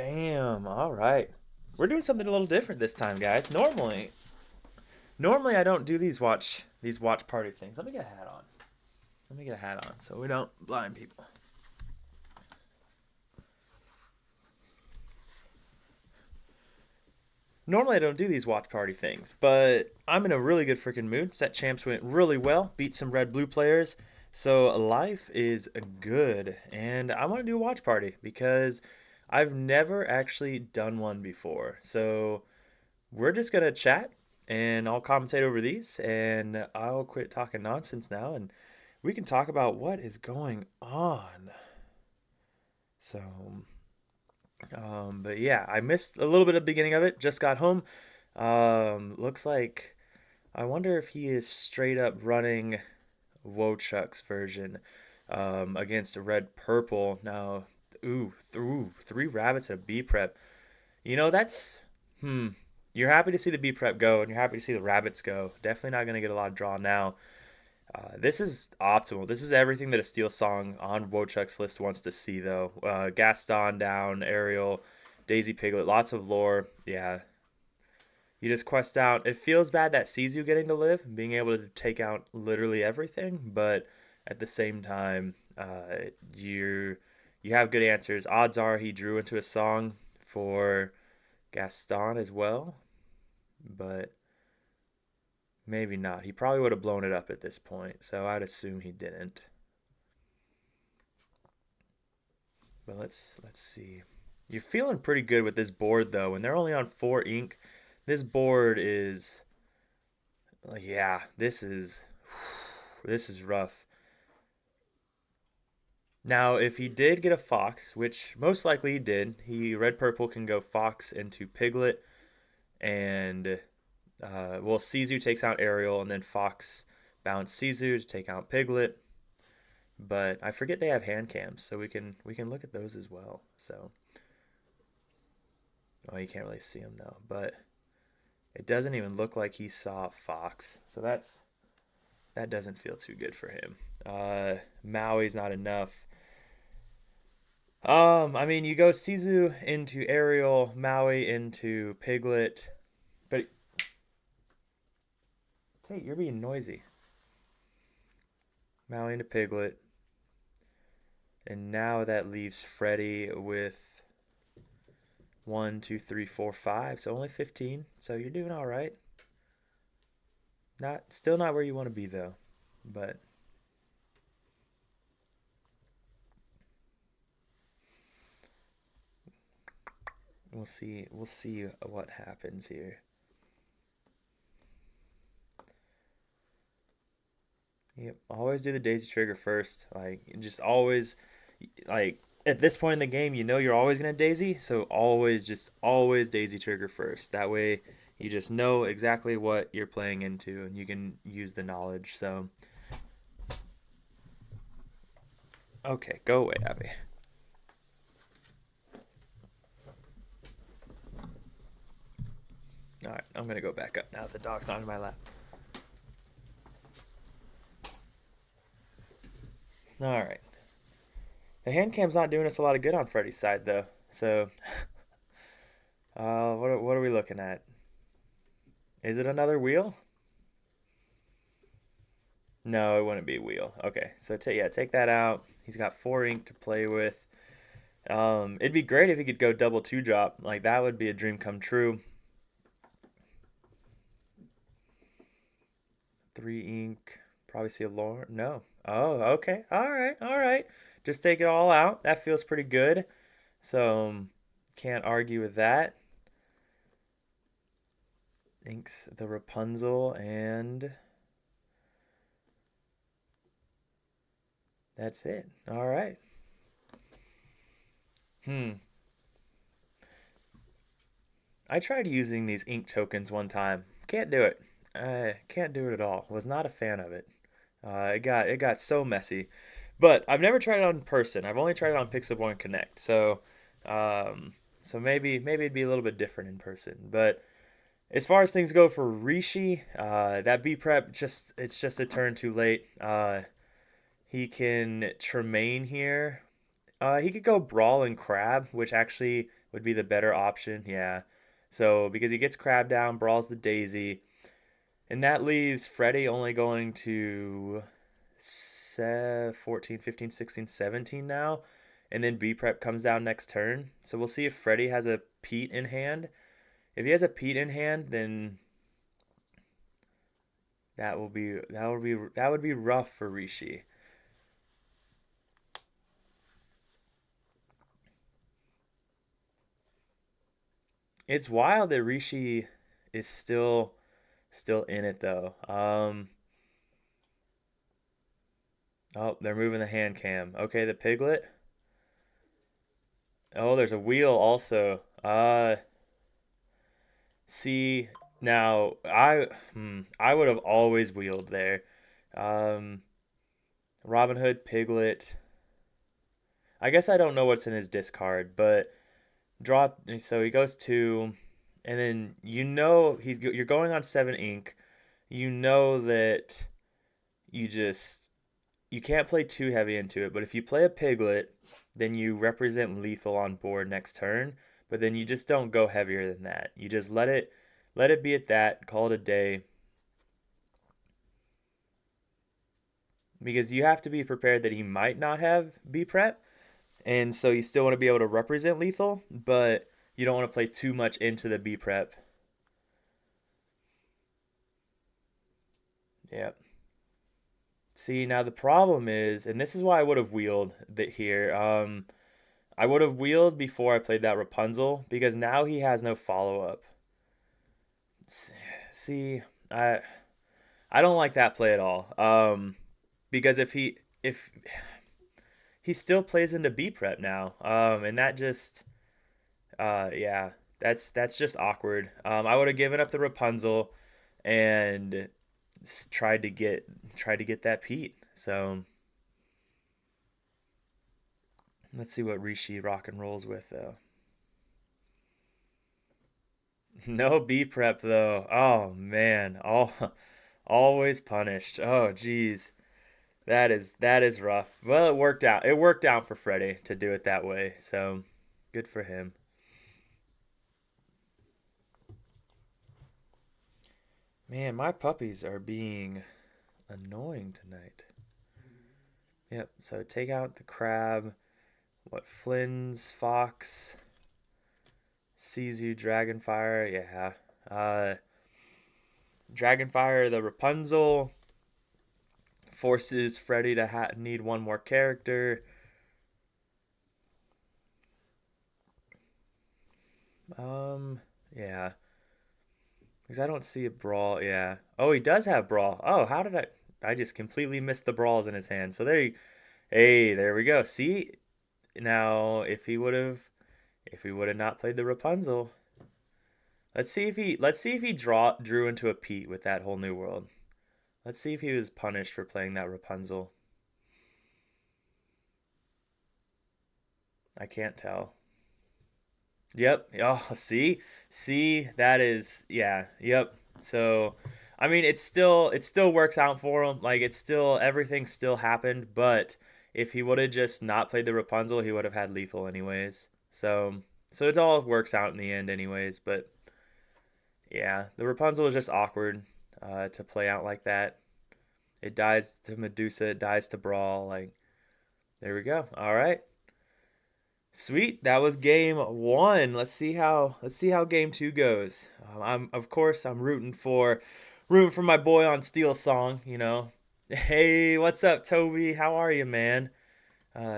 Bam. All right. We're doing something a little different this time, guys. Normally I don't do these watch party things. Let me get a hat on. Let me get a hat on so we don't blind people. Normally I don't do these watch party things, but I'm in a really good freaking mood. Set champs went really well, beat some red blue players. So life is good, and I want to do a watch party because I've never actually done one before. So we're just gonna chat and I'll commentate over these and I'll quit talking nonsense now and we can talk about what is going on. So, but yeah, I missed a little bit of the beginning of it. Just got home. Looks like I wonder if he is straight up running Wochuk's version against a red purple. Now, three rabbits and a B prep. You know, that's hmm. You're happy to see the B prep go, and you're happy to see the rabbits go. Definitely not going to get a lot of draw now. This is optimal. This is everything that a Steel Song on Wochuk's list wants to see, though. Gaston down, Ariel, Daisy Piglet, lots of lore. Yeah, you just quest out. It feels bad that sees you getting to live, being able to take out literally everything, but at the same time, you have good answers. Odds are he drew into a song for Gaston as well, but maybe not. He probably would have blown it up at this point, so I'd assume he didn't. But let's see. You're feeling pretty good with this board though, and they're only on 4 ink. This board is yeah, this is rough. Now, if he did get a fox, which most likely he did, he red purple can go fox into piglet and well, Sisu takes out Ariel, and then Fox bounce Sisu to take out Piglet. But I forget they have hand cams, so we can look at those as well. So, oh, you can't really see them though. But it doesn't even look like he saw Fox, so that doesn't feel too good for him. Maui's not enough. I mean, you go Sisu into Ariel, Maui into Piglet, but Tate, you're being noisy. Maui into Piglet. And now that leaves Freddy with one, two, three, four, five. So only 15. So you're doing all right. Still not where you want to be though. But we'll see. We'll see what happens here. Yep. Always do the daisy trigger first. Like just always like at this point in the game, you know you're always gonna daisy, so always daisy trigger first. That way you just know exactly what you're playing into and you can use the knowledge. So okay, go away, Abby. Alright, I'm gonna go back up now that the dog's not in my lap. Alright. The hand cam's not doing us a lot of good on Freddy's side though. So what are we looking at? Is it another wheel? No, it wouldn't be a wheel. Okay, so yeah, take that out. He's got 4 ink to play with. It'd be great if he could go double two drop. Like that would be a dream come true. 3 ink. Probably see a lore. No. Oh, okay. All right. All right. Just take it all out. That feels pretty good. So can't argue with that. Inks the Rapunzel and that's it. All right. Hmm. I tried using these ink tokens one time. Can't do it. I can't do it at all. Was not a fan of it. It got so messy. But I've never tried it on person. I've only tried it on Pixelborn Connect. So maybe it'd be a little bit different in person. But as far as things go for Rishi, that B prep it's just a turn too late. He can Tremaine here. He could go Brawl and Crab, which actually would be the better option. Yeah. So because he gets crab down, brawls the daisy, and that leaves Freddy only going to 14, 15, 16, 17 now. And then B prep comes down next turn. So we'll see if Freddy has a Pete in hand. If he has a Pete in hand, then that would be rough for Rishi. It's wild that Rishi is still in it though. Oh, they're moving the hand cam. Okay, the piglet. Oh, there's a wheel also. See, now I would have always wheeled there. Um, Robin Hood, piglet. I guess I don't know what's in his discard, but drop. So he goes two, and then you're going on 7 ink. You know that you just you can't play too heavy into it, but if you play a piglet, then you represent lethal on board next turn, but then you just don't go heavier than that. You just let it be at that, call it a day, because you have to be prepared that he might not have B prep, and so you still want to be able to represent lethal, but you don't want to play too much into the B prep. Yep. See, now the problem is, and this is why I would have wheeled that here. I would have wheeled before I played that Rapunzel because now he has no follow up. See, I don't like that play at all. Because if he still plays into B prep now, and that just yeah, that's just awkward. I would have given up the Rapunzel and tried to get that Pete. So let's see what Rishi rock and rolls with though. No B prep though. Oh man, always punished. Oh geez, that is rough. Well, it worked out. It worked out for Freddy to do it that way. So good for him. Man, my puppies are being annoying tonight. Yep. So take out the crab. What Flynn's fox sees you Dragonfire? Yeah. Dragonfire the Rapunzel forces Freddy to need one more character. Yeah, because I don't see a brawl. Yeah. Oh, he does have brawl. Oh, how did I just completely missed the brawls in his hand. So hey, there we go. See, now if he would have not played the Rapunzel, let's see if he drew into a Pete with that whole new world. Let's see if he was punished for playing that Rapunzel. I can't tell. Yep. Oh, see, that is, yeah. Yep. So, I mean, it still works out for him. Like it's still everything still happened, but if he would have just not played the Rapunzel, he would have had lethal anyways. So it all works out in the end anyways. But yeah, the Rapunzel is just awkward to play out like that. It dies to Medusa. It dies to Brawl. Like there we go. All right. Sweet, that was game one. Let's see how game two goes. Of course I'm rooting for my boy on Steel Song. Hey, what's up, Toby? How are you, man?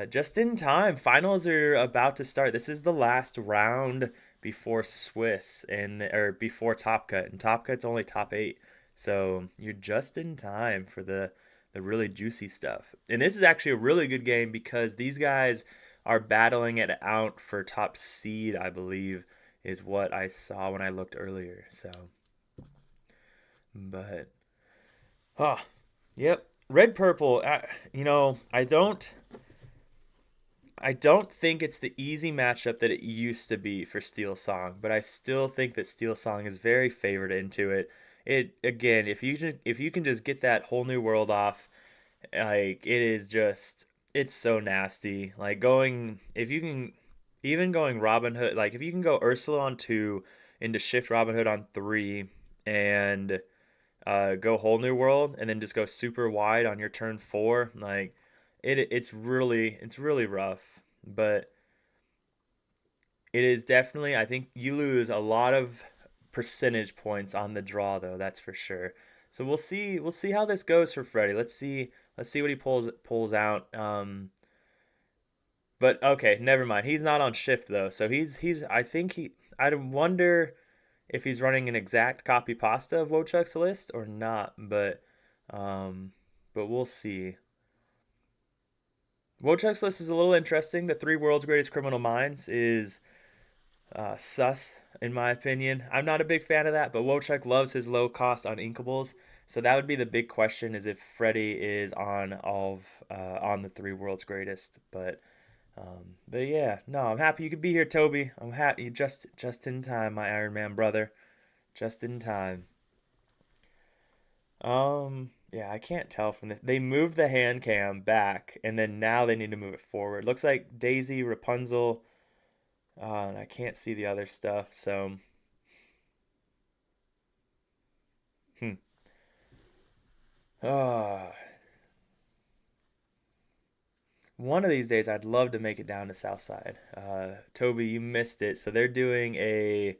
Just in time. Finals are about to start. This is the last round before Swiss or before Top Cut, and Top Cut's only top eight. So you're just in time for the really juicy stuff. And this is actually a really good game because these guys are battling it out for top seed, I believe, is what I saw when I looked earlier. So, but oh, yep, red purple. I don't think it's the easy matchup that it used to be for Steel Song, but I still think that Steel Song is very favored into it. It again, if you can just get that whole new world off, like it's so nasty. Like going if you can Even going Robin Hood, like if you can go Ursula on 2 into Shift Robin Hood on 3 and go Whole New World and then just go super wide on your turn 4, like it's really rough. But it is definitely, I think you lose a lot of percentage points on the draw though, that's for sure. So we'll see how this goes for Freddy. Let's see what he pulls out. But okay, never mind. He's not on shift though. So he's I think I wonder if he's running an exact copy pasta of Wochuk's list or not, um but we'll see. Wochuk's list is a little interesting. The 3 world's greatest criminal minds is sus, in my opinion. I'm not a big fan of that, but Wochuk loves his low cost on inkables. So that would be the big question: is if Freddy is on all of on the 3 world's greatest. But yeah, no, I'm happy you could be here, Toby. I'm happy just in time, my Iron Man brother, just in time. Yeah, I can't tell from this. They moved the hand cam back, and then now they need to move it forward. Looks like Daisy, Rapunzel, and I can't see the other stuff. So, hmm. Uh, one of these days, I'd love to make it down to Southside. Toby, you missed it. So they're doing a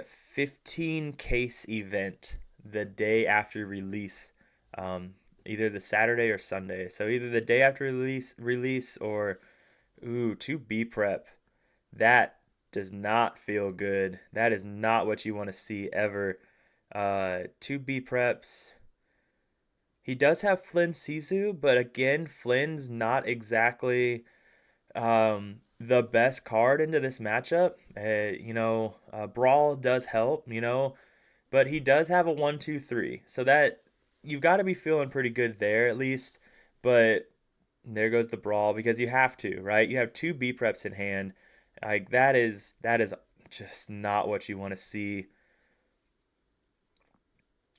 15 case event the day after release, either the Saturday or Sunday. So either the day after release or ooh, 2B prep. That does not feel good. That is not what you want to see ever. 2B preps. He does have Flynn Sisu, but again, Flynn's not exactly the best card into this matchup. Brawl does help, but he does have a 1-2-3. So that you've got to be feeling pretty good there at least. But there goes the Brawl because you have to, right? You have 2B preps in hand. Like that is just not what you want to see.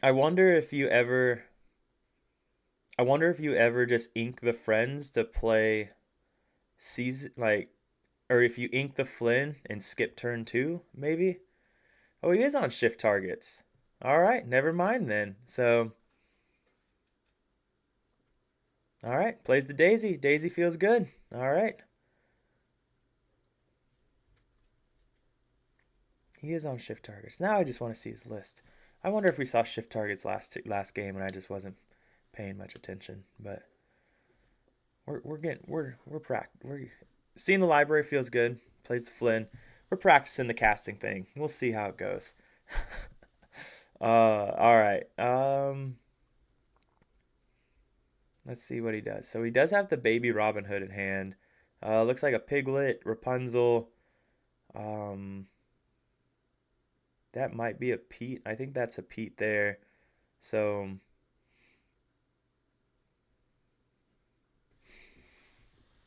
I wonder if you ever I wonder if you ever just ink the friends to play season like or if you ink the Flynn and skip turn 2, maybe? Oh, he is on shift targets. All right, never mind then. So, all right, plays the Daisy. Daisy feels good. All right. He is on shift targets. Now I just want to see his list. I wonder if we saw shift targets last game and I just wasn't paying much attention. But we're getting we're seeing the library feels good. Plays the Flynn. We're practicing the casting thing. We'll see how it goes. All right. Let's see what he does. So he does have the baby Robin Hood in hand. Looks like a Piglet, Rapunzel. Um, that might be a Pete. I think that's a Pete there. So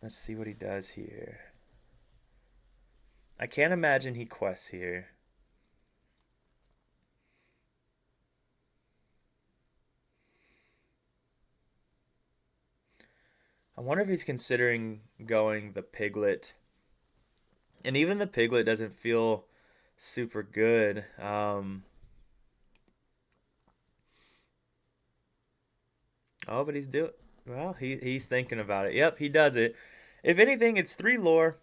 let's see what he does here. I can't imagine he quests here. I wonder if he's considering going the Piglet. And even the Piglet doesn't feel super good. Oh, but he's doing well. He's thinking about it. Yep, he does it. If anything, it's 3 lore,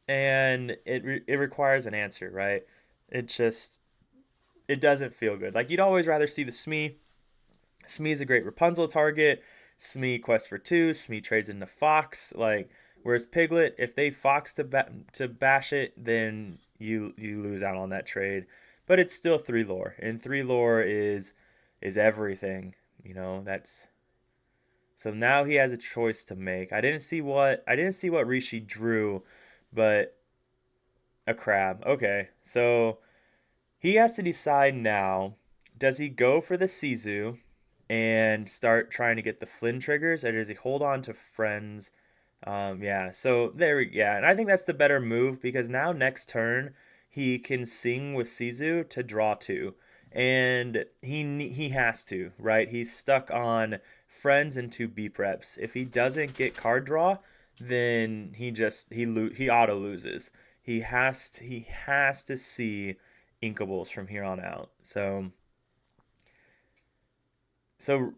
and it requires an answer, right? It just it doesn't feel good. Like you'd always rather see the Smee. Smee's a great Rapunzel target. Smee quests for 2. Smee trades into Fox. Like whereas Piglet, if they Fox to bash it, then you lose out on that trade. But it's still 3 lore, and 3 lore is everything. That's so now he has a choice to make. I didn't see what Rishi drew, but a crab. Okay, so he has to decide now. Does he go for the Sisu and start trying to get the Flynn triggers, or does he hold on to friends? Yeah, so yeah, and I think that's the better move because now next turn he can sing with Sisu to draw 2, and he has to, right? He's stuck on friends and 2 B preps. If he doesn't get card draw, then he auto loses. He has to see inkables from here on out. So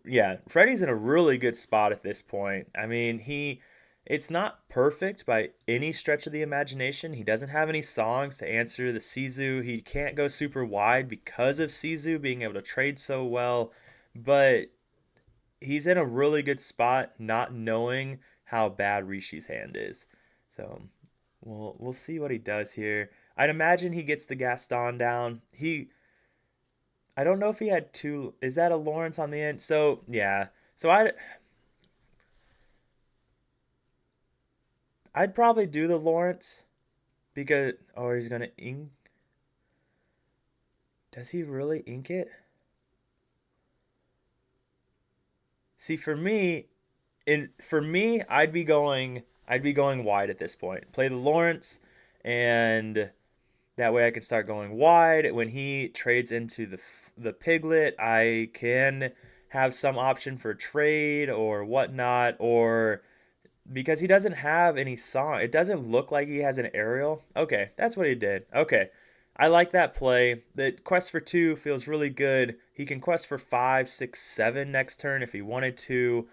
yeah, Freddie's in a really good spot at this point. I mean, it's not perfect by any stretch of the imagination. He doesn't have any songs to answer the Sizu. He can't go super wide because of Sizu being able to trade so well, but he's in a really good spot not knowing how bad Rishi's hand is. So we'll see what he does here. I'd imagine he gets the Gaston down. I don't know if he had two. Is that a Lawrence on the end? So yeah. So I'd probably do the Lawrence because he's gonna ink. Does he really ink it? See, for me, I'd be going wide at this point. Play the Lawrence, and that way I can start going wide. When he trades into the Piglet, I can have some option for trade or whatnot, or because he doesn't have any song. It doesn't look like he has an aerial. Okay, that's what he did. Okay. I like that play. The quest for 2 feels really good. He can quest for 5, 6, 7 next turn if he wanted to.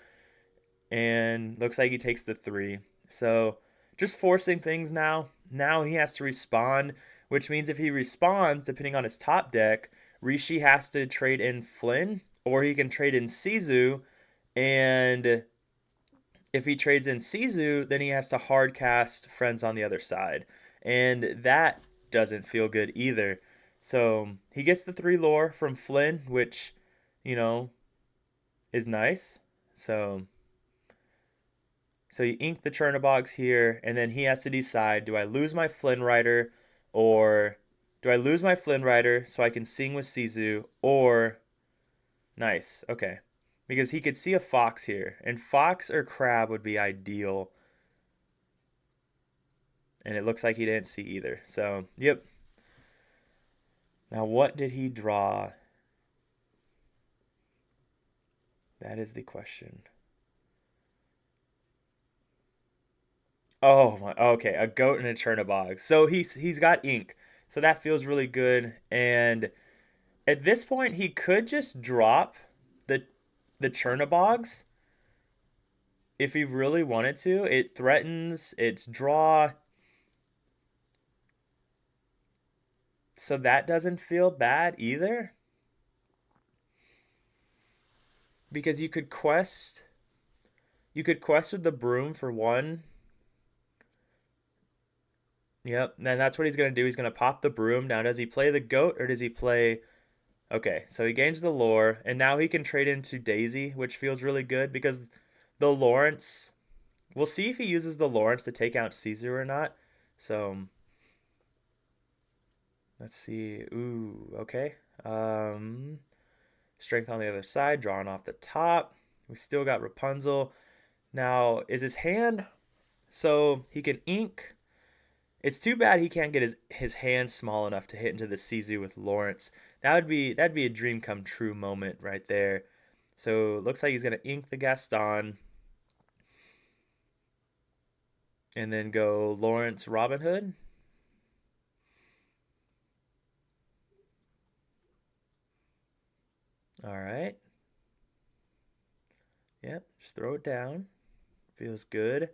And looks like he takes the 3. So just forcing things now. Now he has to respond, which means if he responds, depending on his top deck, Rishi has to trade in Flynn, or he can trade in Sizu, and if he trades in Sizu, then he has to hard cast friends on the other side. And that doesn't feel good either. So he gets the 3 lore from Flynn, which, you know, is nice. So you ink the Chernobygs here, and then he has to decide, do I lose my Flynn Rider, or do I lose my Flynn Rider so I can sing with Sizu, or nice, okay. Because he could see a Fox here, and Fox or Crab would be ideal. And it looks like he didn't see either. So, yep. Now, what did he draw? That is the question. Oh my, okay, a goat and a Chernobog. So he's got ink. So that feels really good. And at this point, he could just drop the the Chernobogs if he really wanted to. It threatens its draw. So that doesn't feel bad either. Because you could quest with the broom for 1. Yep, and that's what he's gonna do. He's gonna pop the broom. Now, does he play the goat or does he play? Okay, so he gains the lore, and now he can trade into Daisy, which feels really good because the Lawrence. We'll see if he uses the Lawrence to take out Caesar or not. So let's see. Ooh, okay. Strength on the other side, drawing off the top. We still got Rapunzel. Now, is his hand so he can ink? It's too bad he can't get his hand small enough to hit into the Sizu with Lawrence. That'd be a dream come true moment right there. So it looks like he's gonna ink the Gaston and then go Lawrence Robin Hood. All right. Yep, just throw it down. Feels good.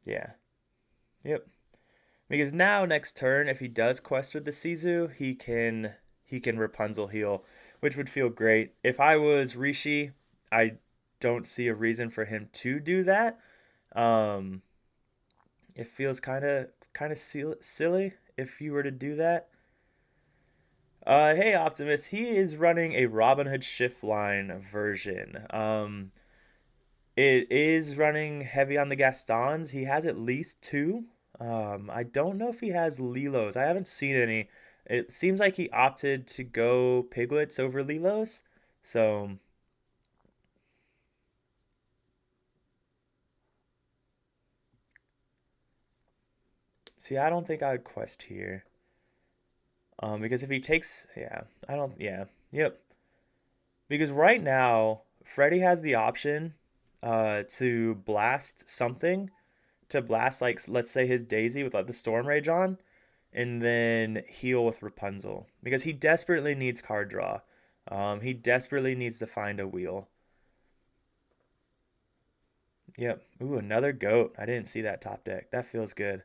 Yeah. Yep. Because now next turn, if he does quest with the Sizu, he can Rapunzel heal, which would feel great. If I was Rishi, I don't see a reason for him to do that. Um, it feels kind of silly if you were to do that. Hey Optimus, he is running a Robin Hood shift line version. It is running heavy on the Gastons. He has at least 2. I don't know if he has Lilos. I haven't seen any. It seems like he opted to go Piglets over Lilos. So See, I don't think I would quest here. Because if he takes, yeah, I don't, yeah, yep. Because right now, Freddy has the option, to blast something, to blast like let's say his Daisy with like the Storm Rage on, and then heal with Rapunzel because he desperately needs card draw. He desperately needs to find a wheel. Yep. Ooh, another goat. I didn't see that top deck. That feels good.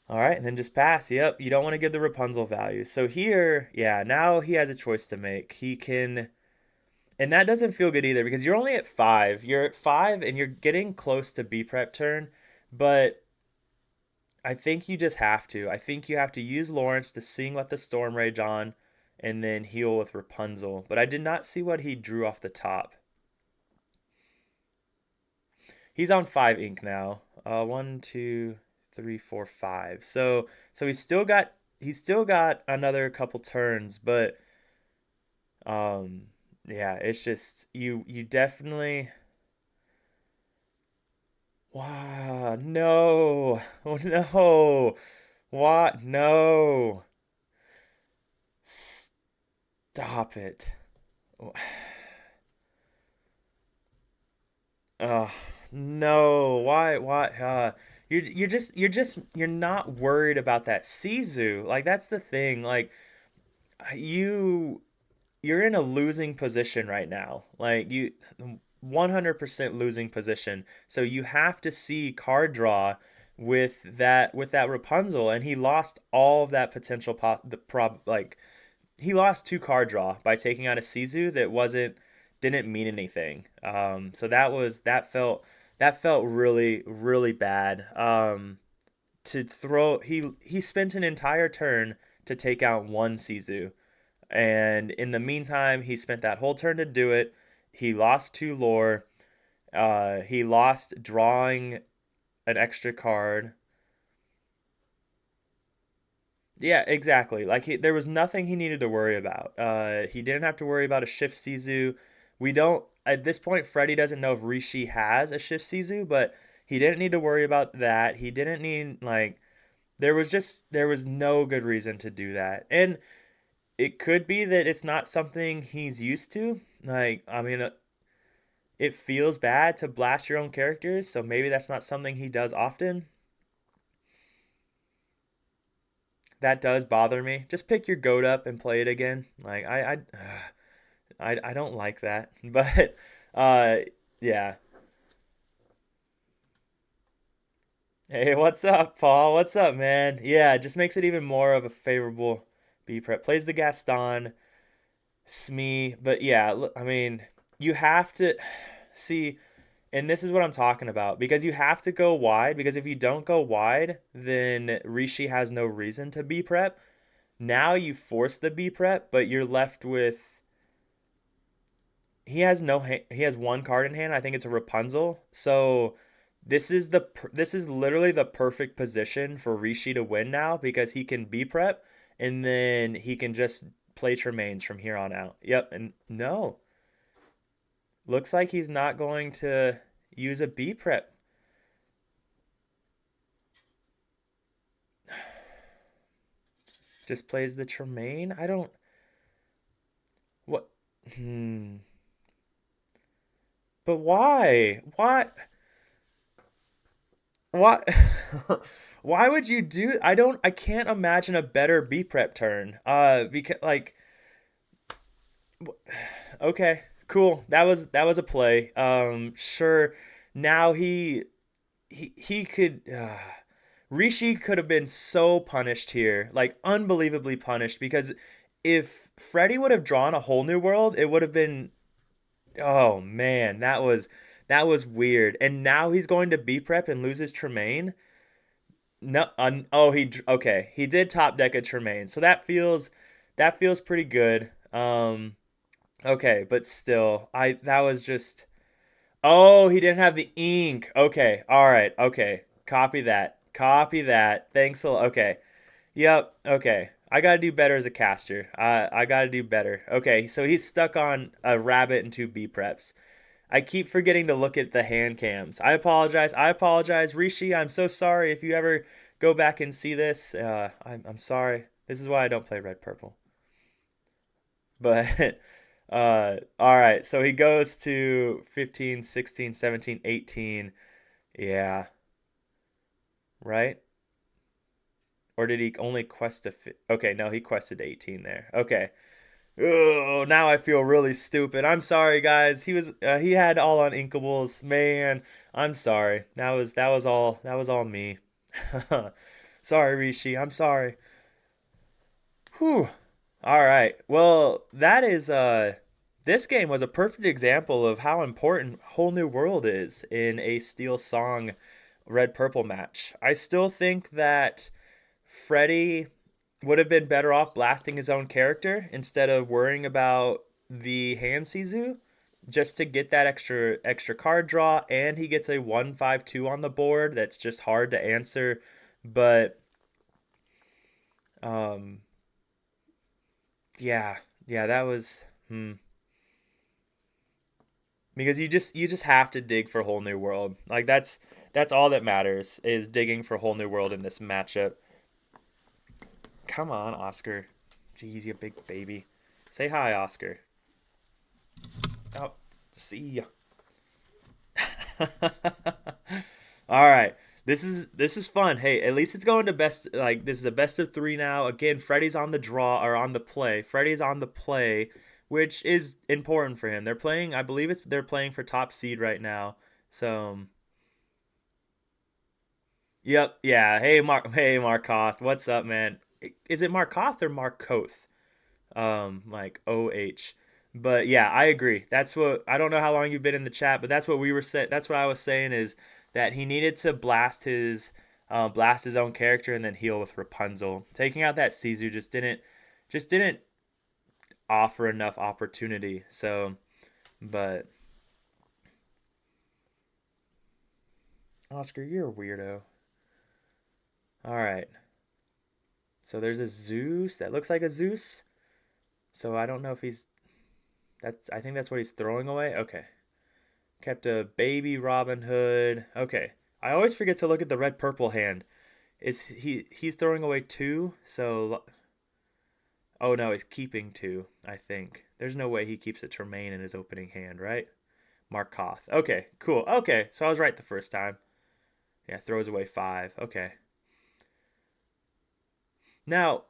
All right, and then just pass. Yep, you don't want to give the Rapunzel value. So here, yeah, now he has a choice to make. He can, and that doesn't feel good either because you're only at five. You're at five and you're getting close to B prep turn, but I think you just have to. I think you have to use Lawrence to sing Let the Storm Rage on and then heal with Rapunzel. But I did not see what he drew off the top. He's on 5 ink now. One, two, three, four, five. So he's still got another couple turns, but um yeah, it's just you definitely. Wow, no. Oh no. What? No. Stop it. Oh, no. Why you're not worried about that Sizu. Like that's the thing. Like you you're in a losing position right now. Like you 100% losing position. So you have to see card draw with that Rapunzel, and he lost all of that potential the prob like he lost two card draw by taking out a Sizu that wasn't didn't mean anything. So that felt really really bad. To throw he spent an entire turn to take out one Sizu, and in the meantime he spent that whole turn to do it. He lost two lore. He lost drawing an extra card. Yeah, exactly. Like there was nothing he needed to worry about. He didn't have to worry about a shift Sizu. We don't at this point. Freddy doesn't know if Rishi has a shift Sizu, but he didn't need to worry about that. He didn't need like there was no good reason to do that, and it could be that it's not something he's used to. Like I mean, it feels bad to blast your own characters, so maybe that's not something he does often. That does bother me. Just pick your goat up and play it again. Like I don't like that, but uh, yeah. Hey, what's up, Paul? What's up, man? Yeah, it just makes it even more of a favorable B prep. Plays the Gaston, Smee, but yeah, I mean, you have to see, and this is what I'm talking about because you have to go wide. Because if you don't go wide, then Rishi has no reason to B prep. Now you force the B prep, but you're left with he has no he has one card in hand. I think it's a Rapunzel. So this is literally the perfect position for Rishi to win now because he can B prep and then he can just play Tremaines from here on out. Yep, and no. Looks like he's not going to use a B prep. Just plays the Tremaine. I don't what hmm. But why? What? Why would you do? I can't imagine a better B prep turn. Because like okay, cool. That was a play. Sure. Now he could Rishi could have been so punished here, like unbelievably punished because if Freddy would have drawn a whole new world, it would have been oh man, that was weird. And now he's going to B prep and loses Tremaine. No, oh okay. He did top deck a Tremaine, so that feels pretty good. Okay, but still, I that was just oh he didn't have the ink. Okay, all right, okay. Copy that. Copy that. Thanks a lot. Okay, yep. Okay, I gotta do better as a caster. I gotta do better. Okay, so he's stuck on a rabbit and two B preps. I keep forgetting to look at the hand cams. I apologize. I apologize, Rishi. I'm so sorry if you ever go back and see this. I'm sorry. This is why I don't play red purple. But all right. So he goes to 15, 16, 17, 18. Yeah, right? Or did he only quest a okay, no, he quested 18 there. Okay. Oh, now I feel really stupid. I'm sorry, guys. He had all on inkables. Man, I'm sorry. That was all me. Sorry, Rishi. I'm sorry. Whew. All right. Well, that is this game was a perfect example of how important Whole New World is in a Steel Song Red Purple match. I still think that Freddy would have been better off blasting his own character instead of worrying about the hand Sizu just to get that extra card draw, and he gets a 1-5-2 on the board that's just hard to answer. But um yeah, yeah, that was because you just have to dig for Whole New World. Like that's all that matters is digging for Whole New World in this matchup. Come on, Oscar. Jeez, you big baby. Say hi, Oscar. Oh, see ya. All right. This is fun. Hey, at least it's going to best like this is a best of 3 now. Again, Freddy's on the draw or on the play. Freddy's on the play, which is important for him. They're playing, I believe they're playing for top seed right now. So, yep, yeah. Hey Markoth. What's up, man? Is it Markoth or Markoth? Like OH. But yeah, I agree. That's what I don't know how long you've been in the chat, but that's what we were saying. That's what I was saying is that he needed to blast his own character and then heal with Rapunzel. Taking out that Sisu just didn't offer enough opportunity. So, but Oscar, you're a weirdo. All right. So there's a Zeus that looks like a Zeus. So I don't know if I think that's what he's throwing away. Okay. Kept a baby Robin Hood. Okay. I always forget to look at the red purple hand. He's throwing away two, so oh no, he's keeping two, I think. There's no way he keeps a Tremaine in his opening hand, right? Markoth. Okay, cool. Okay, so I was right the first time. Yeah, throws away five. Okay. Now,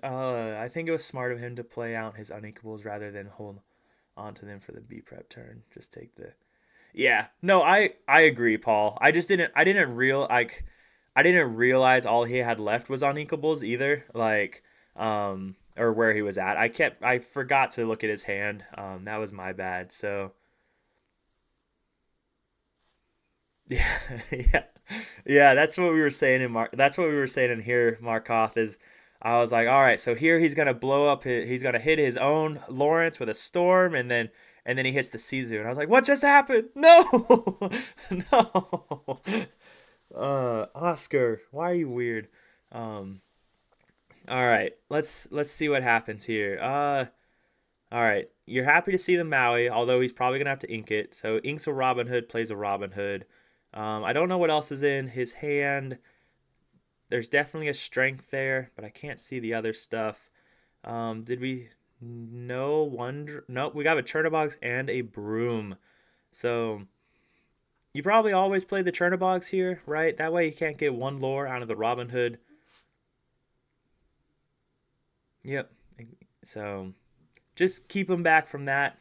I think it was smart of him to play out his unequals rather than hold on to them for the B prep turn. Just take the yeah. No, I agree, Paul. I didn't realize all he had left was unequables either. Like or where he was at. I forgot to look at his hand. That was my bad. So yeah, yeah, yeah. That's what we were saying in here. Markoth is. I was like, all right. So here he's gonna blow up. He's gonna hit his own Lawrence with a storm, and then he hits the Sisu, and I was like, what just happened? No, no. Oscar, why are you weird? Um, all right. Let's see what happens here. All right. You're happy to see the Maui, although he's probably gonna have to ink it. So inks a Robin Hood, plays a Robin Hood. I don't know what else is in his hand. There's definitely a strength there, but I can't see the other stuff. Did we? No wonder. Nope. We got a Chernabog's and a Broom. So you probably always play the Chernabog's here, right? That way you can't get one lore out of the Robin Hood. Yep. So just keep him back from that.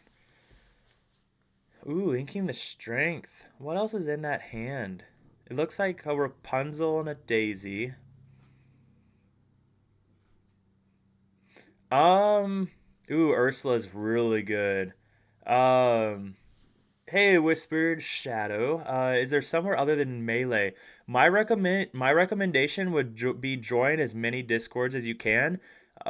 Ooh, inking the strength. What else is in that hand? It looks like a Rapunzel and a Daisy. Um, ooh, Ursula's really good. Um, hey, Whispered Shadow. Is there somewhere other than Melee? My recommendation would be join as many Discords as you can,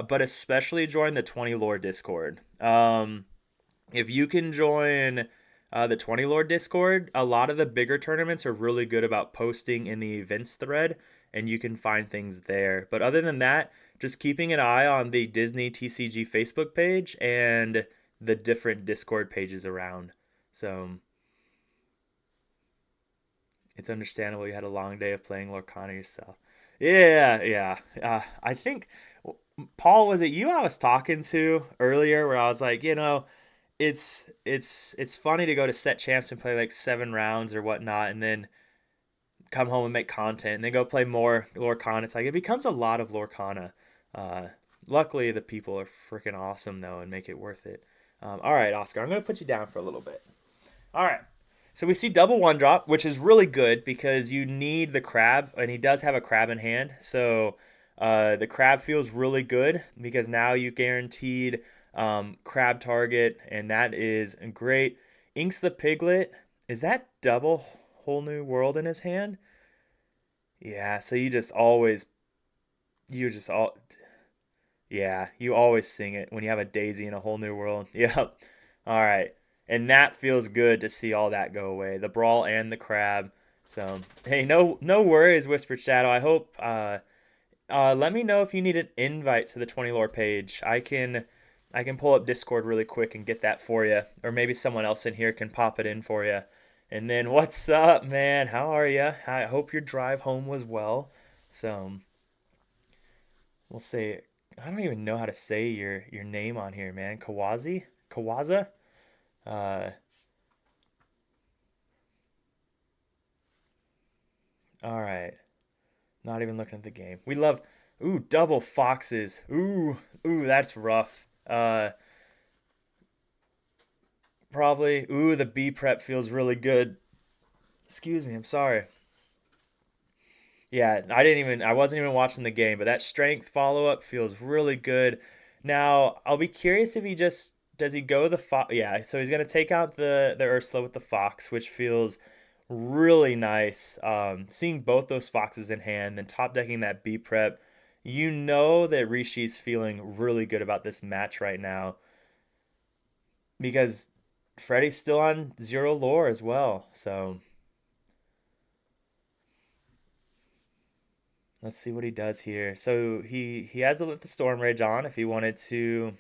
but especially join the 20 lore Discord. If you can join the 20 Lord Discord, a lot of the bigger tournaments are really good about posting in the events thread, and you can find things there. But other than that, just keeping an eye on the Disney TCG Facebook page and the different Discord pages around. So it's understandable you had a long day of playing Lorcana yourself. Yeah, yeah. I think Paul, was it you I was talking to earlier where I was like, it's funny to go to set champs and play like 7 rounds or whatnot, and then come home and make content, and then go play more Lorcana. It's like it becomes a lot of Lorcana. Uh, Luckily, the people are freaking awesome though, and make it worth it. All right, Oscar, I'm gonna put you down for a little bit. All right. So we see double one drop, which is really good because you need the crab, and he does have a crab in hand. So the crab feels really good because now you guaranteed crab target, and that is great. Inks the piglet. Is that double whole new world in his hand? Yeah. So you just all, yeah, you always sing it when you have a daisy in a whole new world. Yep. All right. And that feels good to see all that go away. The brawl and the crab. So, hey, no worries, Whispered Shadow. I hope let me know if you need an invite to the 20 lore page. I can pull up Discord really quick and get that for you, or maybe someone else in here can pop it in for you. And then what's up, man? How are you? I hope your drive home was well. So, we'll say I don't even know how to say your name on here, man. Kawaza? Uh, all right. Not even looking at the game. We love, ooh, double foxes. Ooh, that's rough. Probably. Ooh, the B prep feels really good. Excuse me. I'm sorry. Yeah, I wasn't even watching the game, but that strength follow up feels really good. Now, I'll be curious if does he go the fox? Yeah, so he's gonna take out the Ursula with the fox, which feels really nice. Seeing both those foxes in hand, then top decking that B prep, you know that Rishi's feeling really good about this match right now because Freddy's still on zero lore as well. So let's see what he does here. So he has to let the Storm Rage on if he wanted to.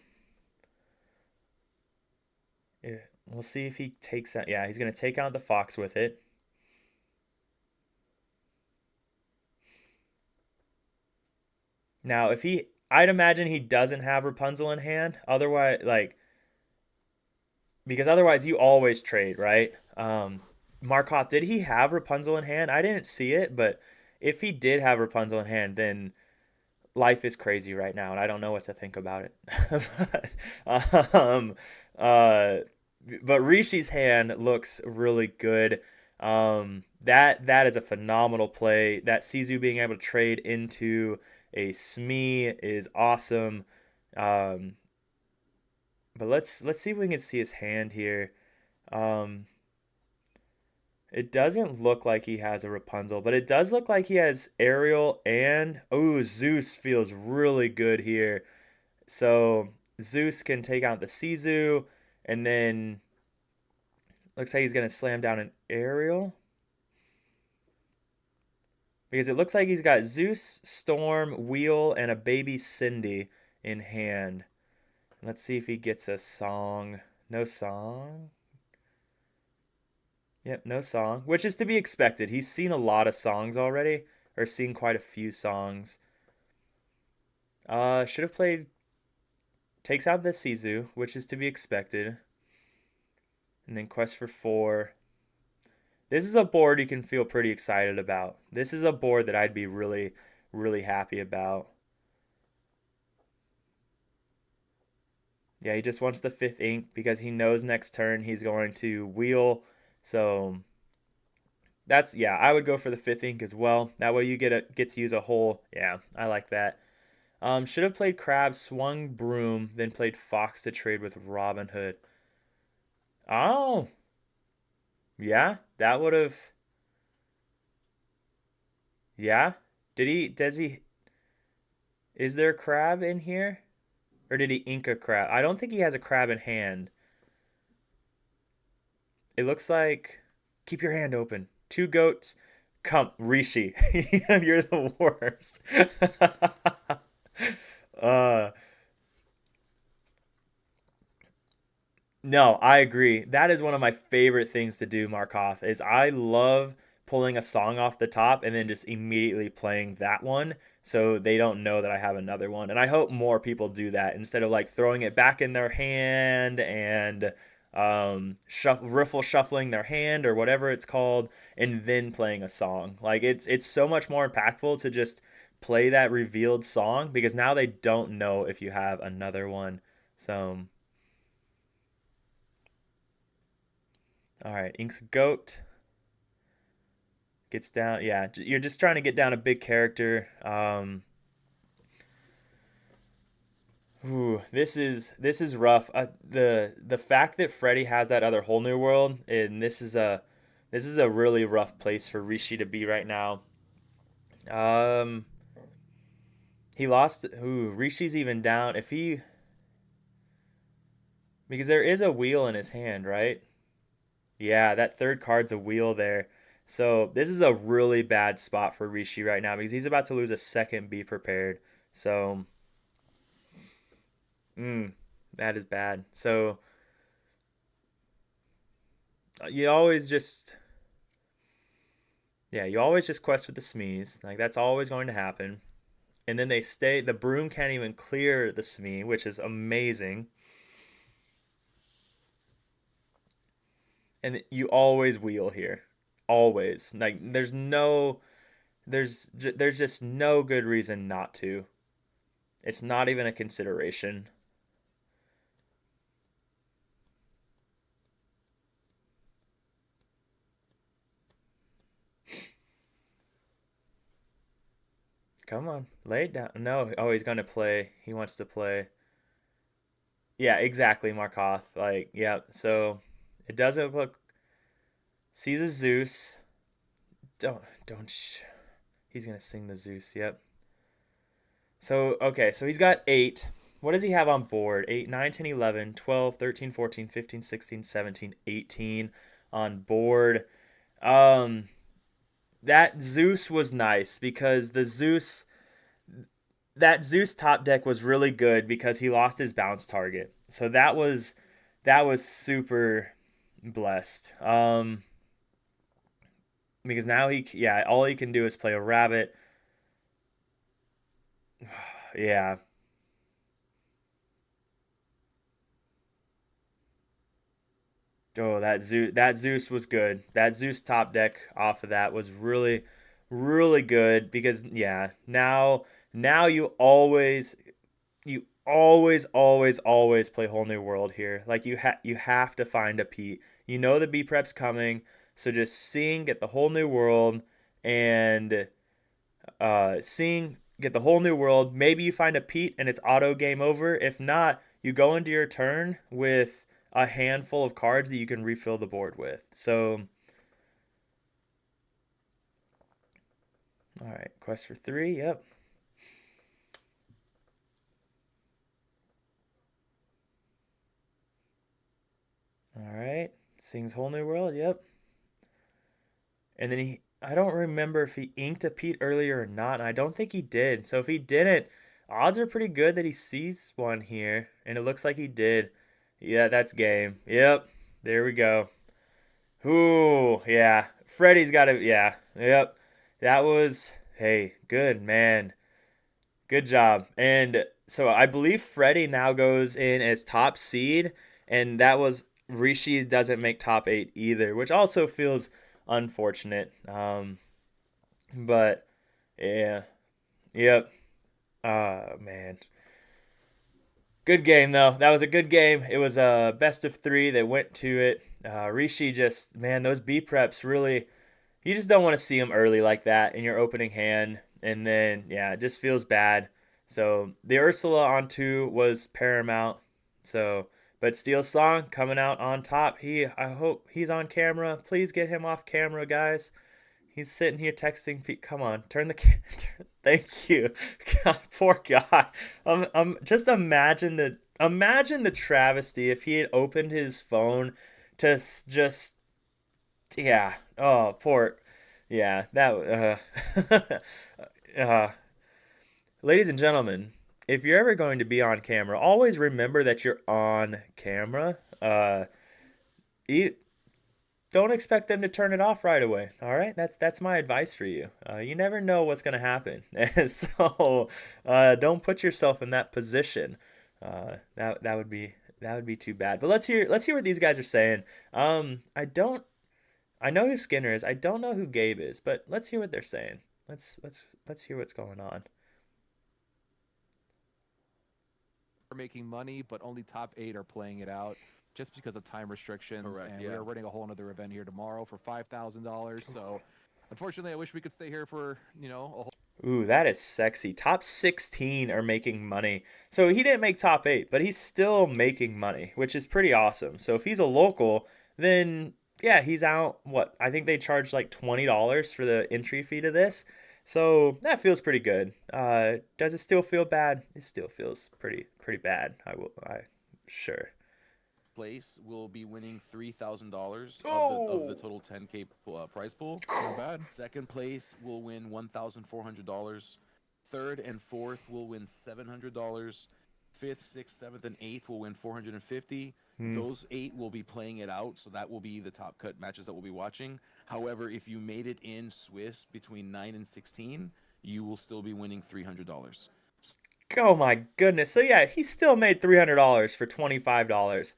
Yeah, we'll see if he takes out. Yeah, he's gonna take out the fox with it. Now, I'd imagine he doesn't have Rapunzel in hand. Otherwise, like, because otherwise you always trade, right? Markov, did he have Rapunzel in hand? I didn't see it, but if he did have Rapunzel in hand, then life is crazy right now, and I don't know what to think about it. but, uh, but Rishi's hand looks really good. That is a phenomenal play. That Sizu being able to trade into a Smee is awesome. Um, but let's see if we can see his hand here. Um, it doesn't look like he has a Rapunzel, but it does look like he has Ariel and Zeus feels really good here. So Zeus can take out the Sizu, and then looks like he's gonna slam down an Ariel because it looks like he's got Zeus, Storm, Wheel, and a baby Cindy in hand. Let's see if he gets a song. No song. Yep, no song, which is to be expected. He's seen a lot of songs already, or seen quite a few songs. Should have played. Takes out the Sizu, which is to be expected. And then Quest for 4. This is a board you can feel pretty excited about. This is a board that I'd be really, really happy about. Yeah, he just wants the 5th ink because he knows next turn he's going to wheel. So yeah, I would go for the 5th ink as well. That way you get to use a whole. Yeah, I like that. Should have played Crab, swung Broom, then played Fox to trade with Robin Hood. Oh, yeah, that would have. Yeah, does he? Is there a crab in here, or did he ink a crab? I don't think he has a crab in hand. It looks like. Keep your hand open. 2 goats. Come, Rishi, you're the worst. uh, No, I agree. That is one of my favorite things to do, Markov, is I love pulling a song off the top and then just immediately playing that one so they don't know that I have another one. And I hope more people do that instead of like throwing it back in their hand and riffle shuffling their hand or whatever it's called and then playing a song. Like it's so much more impactful to just play that revealed song because now they don't know if you have another one. So all right, Ink's a goat. Gets down. Yeah, you're just trying to get down a big character. This is rough. The fact that Freddy has that other whole new world, and this is a really rough place for Rishi to be right now. Um, he lost. Ooh, Rishi's even down. If he because there is a wheel in his hand, right? Yeah, that third card's a wheel there. So this is a really bad spot for Rishi right now because he's about to lose a second Be Prepared. So, mm, that is bad. So you always just, yeah, you always just quest with the Smees. Like that's always going to happen. And then they stay, the broom can't even clear the Smee, which is amazing. And you always wheel here. Always. Like there's just no good reason not to. It's not even a consideration. Come on, lay it down. No, oh, he's gonna play. He wants to play. Yeah, exactly, Markoth. Like, yeah. So it doesn't look. Sees a Zeus. Don't. He's gonna sing the Zeus. Yep. So okay, so he's got eight. What does he have on board? 8, 9, 10, 11, 12, 13, 14, 15, 16, 17, 18 on board. Um, that Zeus was nice because that Zeus top deck was really good because he lost his bounce target. So that was super blessed. Because now yeah, all he can do is play a rabbit. Yeah. Oh, that Zeus was good. That Zeus top deck off of that was really really good because yeah, now you always play whole new world here. Like you have to find a Pete. You know the B prep's coming, so just get the whole new world and get the whole new world. Maybe you find a Pete and it's auto game over. If not, you go into your turn with a handful of cards that you can refill the board with. So, all right, quest for three. Yep. All right, sings whole new world. Yep. And then I don't remember if he inked a Pete earlier or not. And I don't think he did. So if he didn't, odds are pretty good that he sees one here. And it looks like he did. Yeah, that's game. Yep. There we go. Ooh, yeah. Freddy's got it. Yeah. Yep. That was, hey, good, man. Good job. And so I believe Freddy now goes in as top seed. And that was Rishi doesn't make top eight either, which also feels unfortunate. But yeah, yep. Man, good game though. That was a good game. It was a best of three. They went to it. Rishi just man, those B preps really. You just don't want to see them early like that in your opening hand, and then yeah, it just feels bad. So the Ursula on two was paramount. So, but Steel Song coming out on top. I hope he's on camera. Please get him off camera, guys. He's sitting here texting. Come on, turn the camera. Thank you. God, poor guy. Just imagine the travesty if he had opened his phone to just yeah. Oh, poor. Yeah, that. Uh, ladies and gentlemen, if you're ever going to be on camera, always remember that you're on camera. You don't expect them to turn it off right away. All right, that's my advice for you. You never know what's going to happen, and so don't put yourself in that position. That would be too bad. But let's hear what these guys are saying. I know who Skinner is. I don't know who Gabe is, but let's hear what they're saying. Let's hear what's going on. Are making money, but only top 8 are playing it out just because of time restrictions. Correct, And yeah. we are running a whole other event here tomorrow for $5,000. So unfortunately, I wish we could stay here for, a whole. Ooh, that is sexy. Top 16 are making money. So he didn't make top 8, but he's still making money, which is pretty awesome. So if he's a local, then yeah, he's out. What? I think they charge like $20 for the entry fee to this. So that feels pretty good. Does it still feel bad? It still feels pretty bad. I sure. Place will be winning $3,000 of the Oh! total 10K prize pool. Not bad. Second place will win $1,400. Third and fourth will win $700. Fifth, sixth, seventh, and eighth will win 450. Those 8 will be playing it out, so that will be the top cut matches that we'll be watching. However, if you made it in Swiss between 9 and 16, you will still be winning $300. Oh my goodness. So yeah, he still made $300 for $25.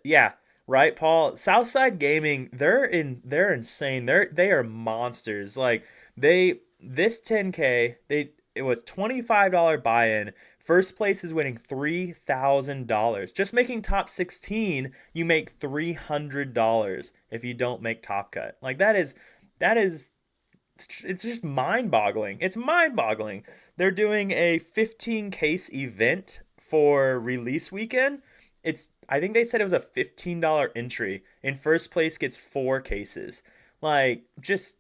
Yeah, right, Paul. Southside Gaming, they're insane. They are monsters. Like this 10K, it was $25 buy-in. First place is winning $3,000. Just making top 16, you make $300 if you don't make top cut. Like that is it's just mind-boggling. It's mind-boggling. They're doing a 15 case event for release weekend. I think they said it was a $15 entry. In first place gets 4 cases. Like just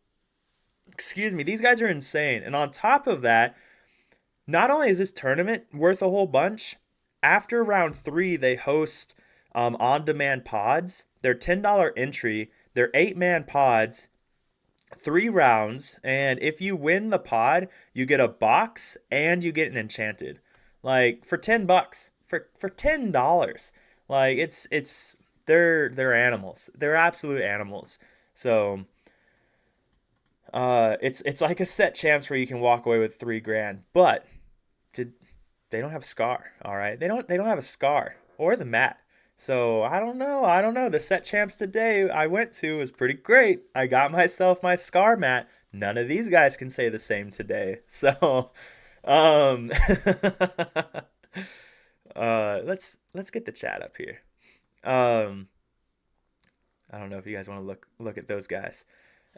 excuse me, these guys are insane. And on top of that, not only is this tournament worth a whole bunch, after round 3 they host on-demand pods. They're $10 entry. They're 8-man pods, 3 rounds, and if you win the pod, you get a box and you get an enchanted. Like for $10, for $10. Like they're animals. They're absolute animals. So it's like a set champs where you can walk away with $3,000, but they don't have Scar. All right, they don't have a Scar or the mat. So I don't know. I don't know. The set champs today I went to was pretty great. I got myself my Scar mat. None of these guys can say the same today. So let's get the chat up here. Um, I don't know if you guys want to look at those guys.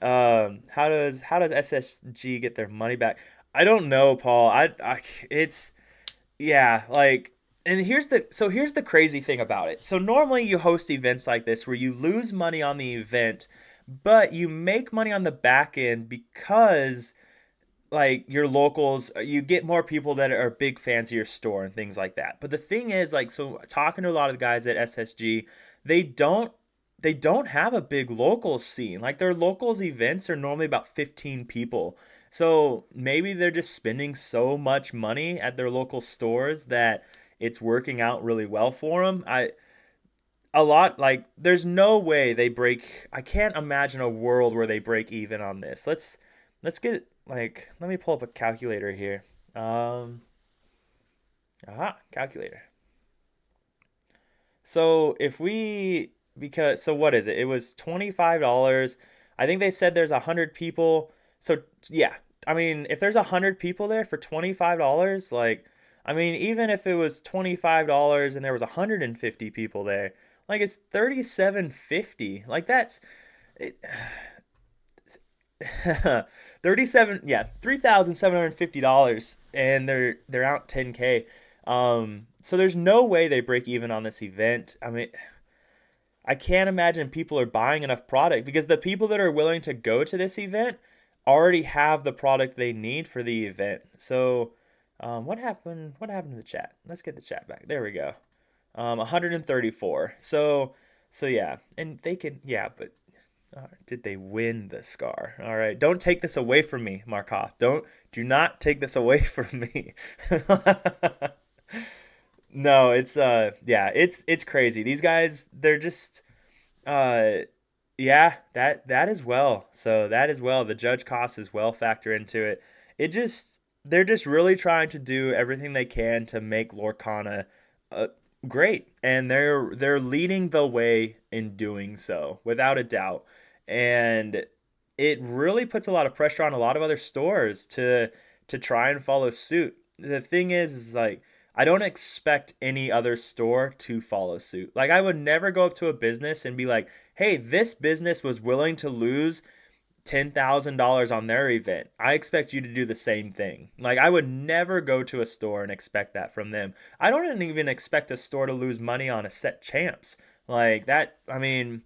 How does SSG get their money back? I don't know, Paul. It's yeah, like, and here's the crazy thing about it. So normally you host events like this where you lose money on the event, but you make money on the back end because like your locals, you get more people that are big fans of your store and things like that. But the thing is, like, so talking to a lot of the guys at SSG, they don't they don't have a big local scene. Like their locals events are normally about 15 people. So maybe they're just spending so much money at their local stores that it's working out really well for them. A lot like there's no way they break. I can't imagine a world where they break even on this. Let's get like let me pull up a calculator here. Calculator. So if we because so what is it? It was $25. I think they said there's 100 people. So yeah, I mean if there's 100 people there for $25, like I mean even if it was $25 and there was 150 people there, like it's 37.50. Like that's it, 37 yeah, $3,750 and they're out 10K. So there's no way they break even on this event. I mean I can't imagine people are buying enough product because the people that are willing to go to this event already have the product they need for the event. So, what happened? What happened to the chat? Let's get the chat back. There we go. 134. So yeah, and they can yeah, but did they win the Scar? All right, don't take this away from me, Markov. Do not take this away from me. No, it's yeah, it's crazy. These guys, they're just uh yeah, that as well. So that as well, the judge costs as well factor into it. It just they're just really trying to do everything they can to make Lorcana uh, great, and they're leading the way in doing so without a doubt. And it really puts a lot of pressure on a lot of other stores to try and follow suit. The thing is like I don't expect any other store to follow suit. Like I would never go up to a business and be like, "Hey, this business was willing to lose $10,000 on their event. I expect you to do the same thing." Like I would never go to a store and expect that from them. I don't even expect a store to lose money on a set champs. Like that, I mean,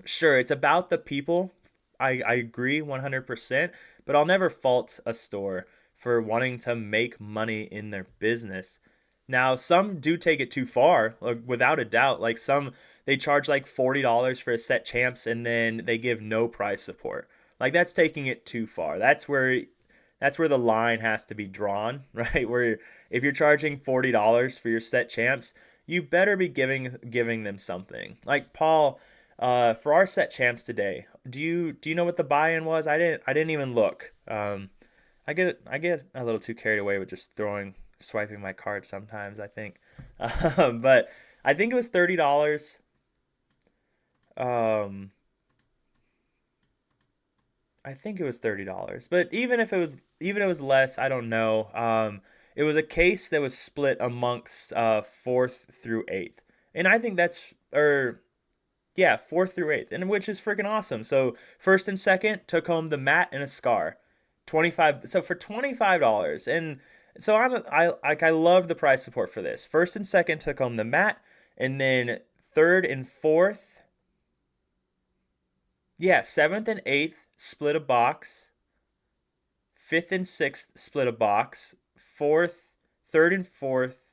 sure, it's about the people. I agree 100%, but I'll never fault a store for wanting to make money in their business. Now, some do take it too far, like, without a doubt. Like some, they charge like $40 for a set champs and then they give no price support. Like that's taking it too far. That's where the line has to be drawn, right? Where if you're charging $40 for your set champs, you better be giving them something. Like Paul, for our set champs today, do you know what the buy-in was? I didn't even look. I get a little too carried away with just swiping my card sometimes, I think. But I think it was $30. Um, I think it was $30. But even if it was less, I don't know. It was a case that was split amongst fourth through eighth, and I think that's or yeah, fourth through eighth, and which is freaking awesome. So first and second took home the mat and a scar, 25. So for $25, and so I love the price support for this. First and second took home the mat, and then third and fourth, yeah, seventh and eighth split a box. Fifth and sixth split a box. Third and fourth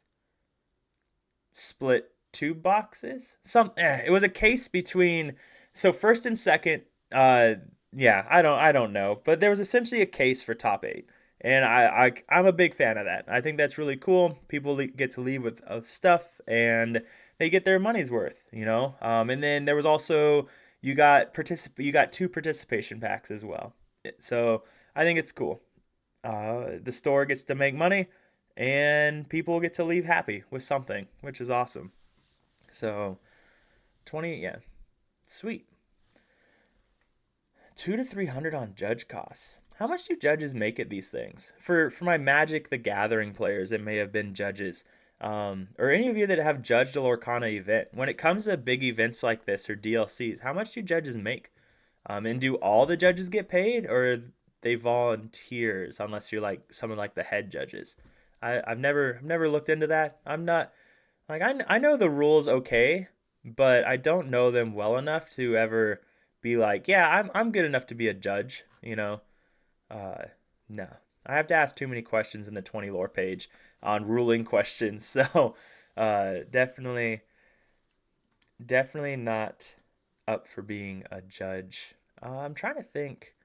split two boxes. It was a case between so first and second. Yeah, I don't know, but there was essentially a case for top eight, and I'm a big fan of that. I think that's really cool. People get to leave with stuff, and they get their money's worth, you know. And then there was also you got two participation packs as well. So I think it's cool. The store gets to make money, and people get to leave happy with something, which is awesome. So 20, yeah, sweet. 200 to 300 on judge costs. How much do judges make at these things? For my Magic the Gathering players that may have been judges, or any of you that have judged a Lorcana event, when it comes to big events like this or DLCs, how much do judges make? And do all the judges get paid, or are they volunteers unless you're like someone like the head judges? I've never looked into that. I'm not like I know the rules okay, but I don't know them well enough to ever be like, yeah, I'm good enough to be a judge, you know. Uh, no, I have to ask too many questions in the 20 lore page on ruling questions. So, definitely, definitely not up for being a judge. I'm trying to think.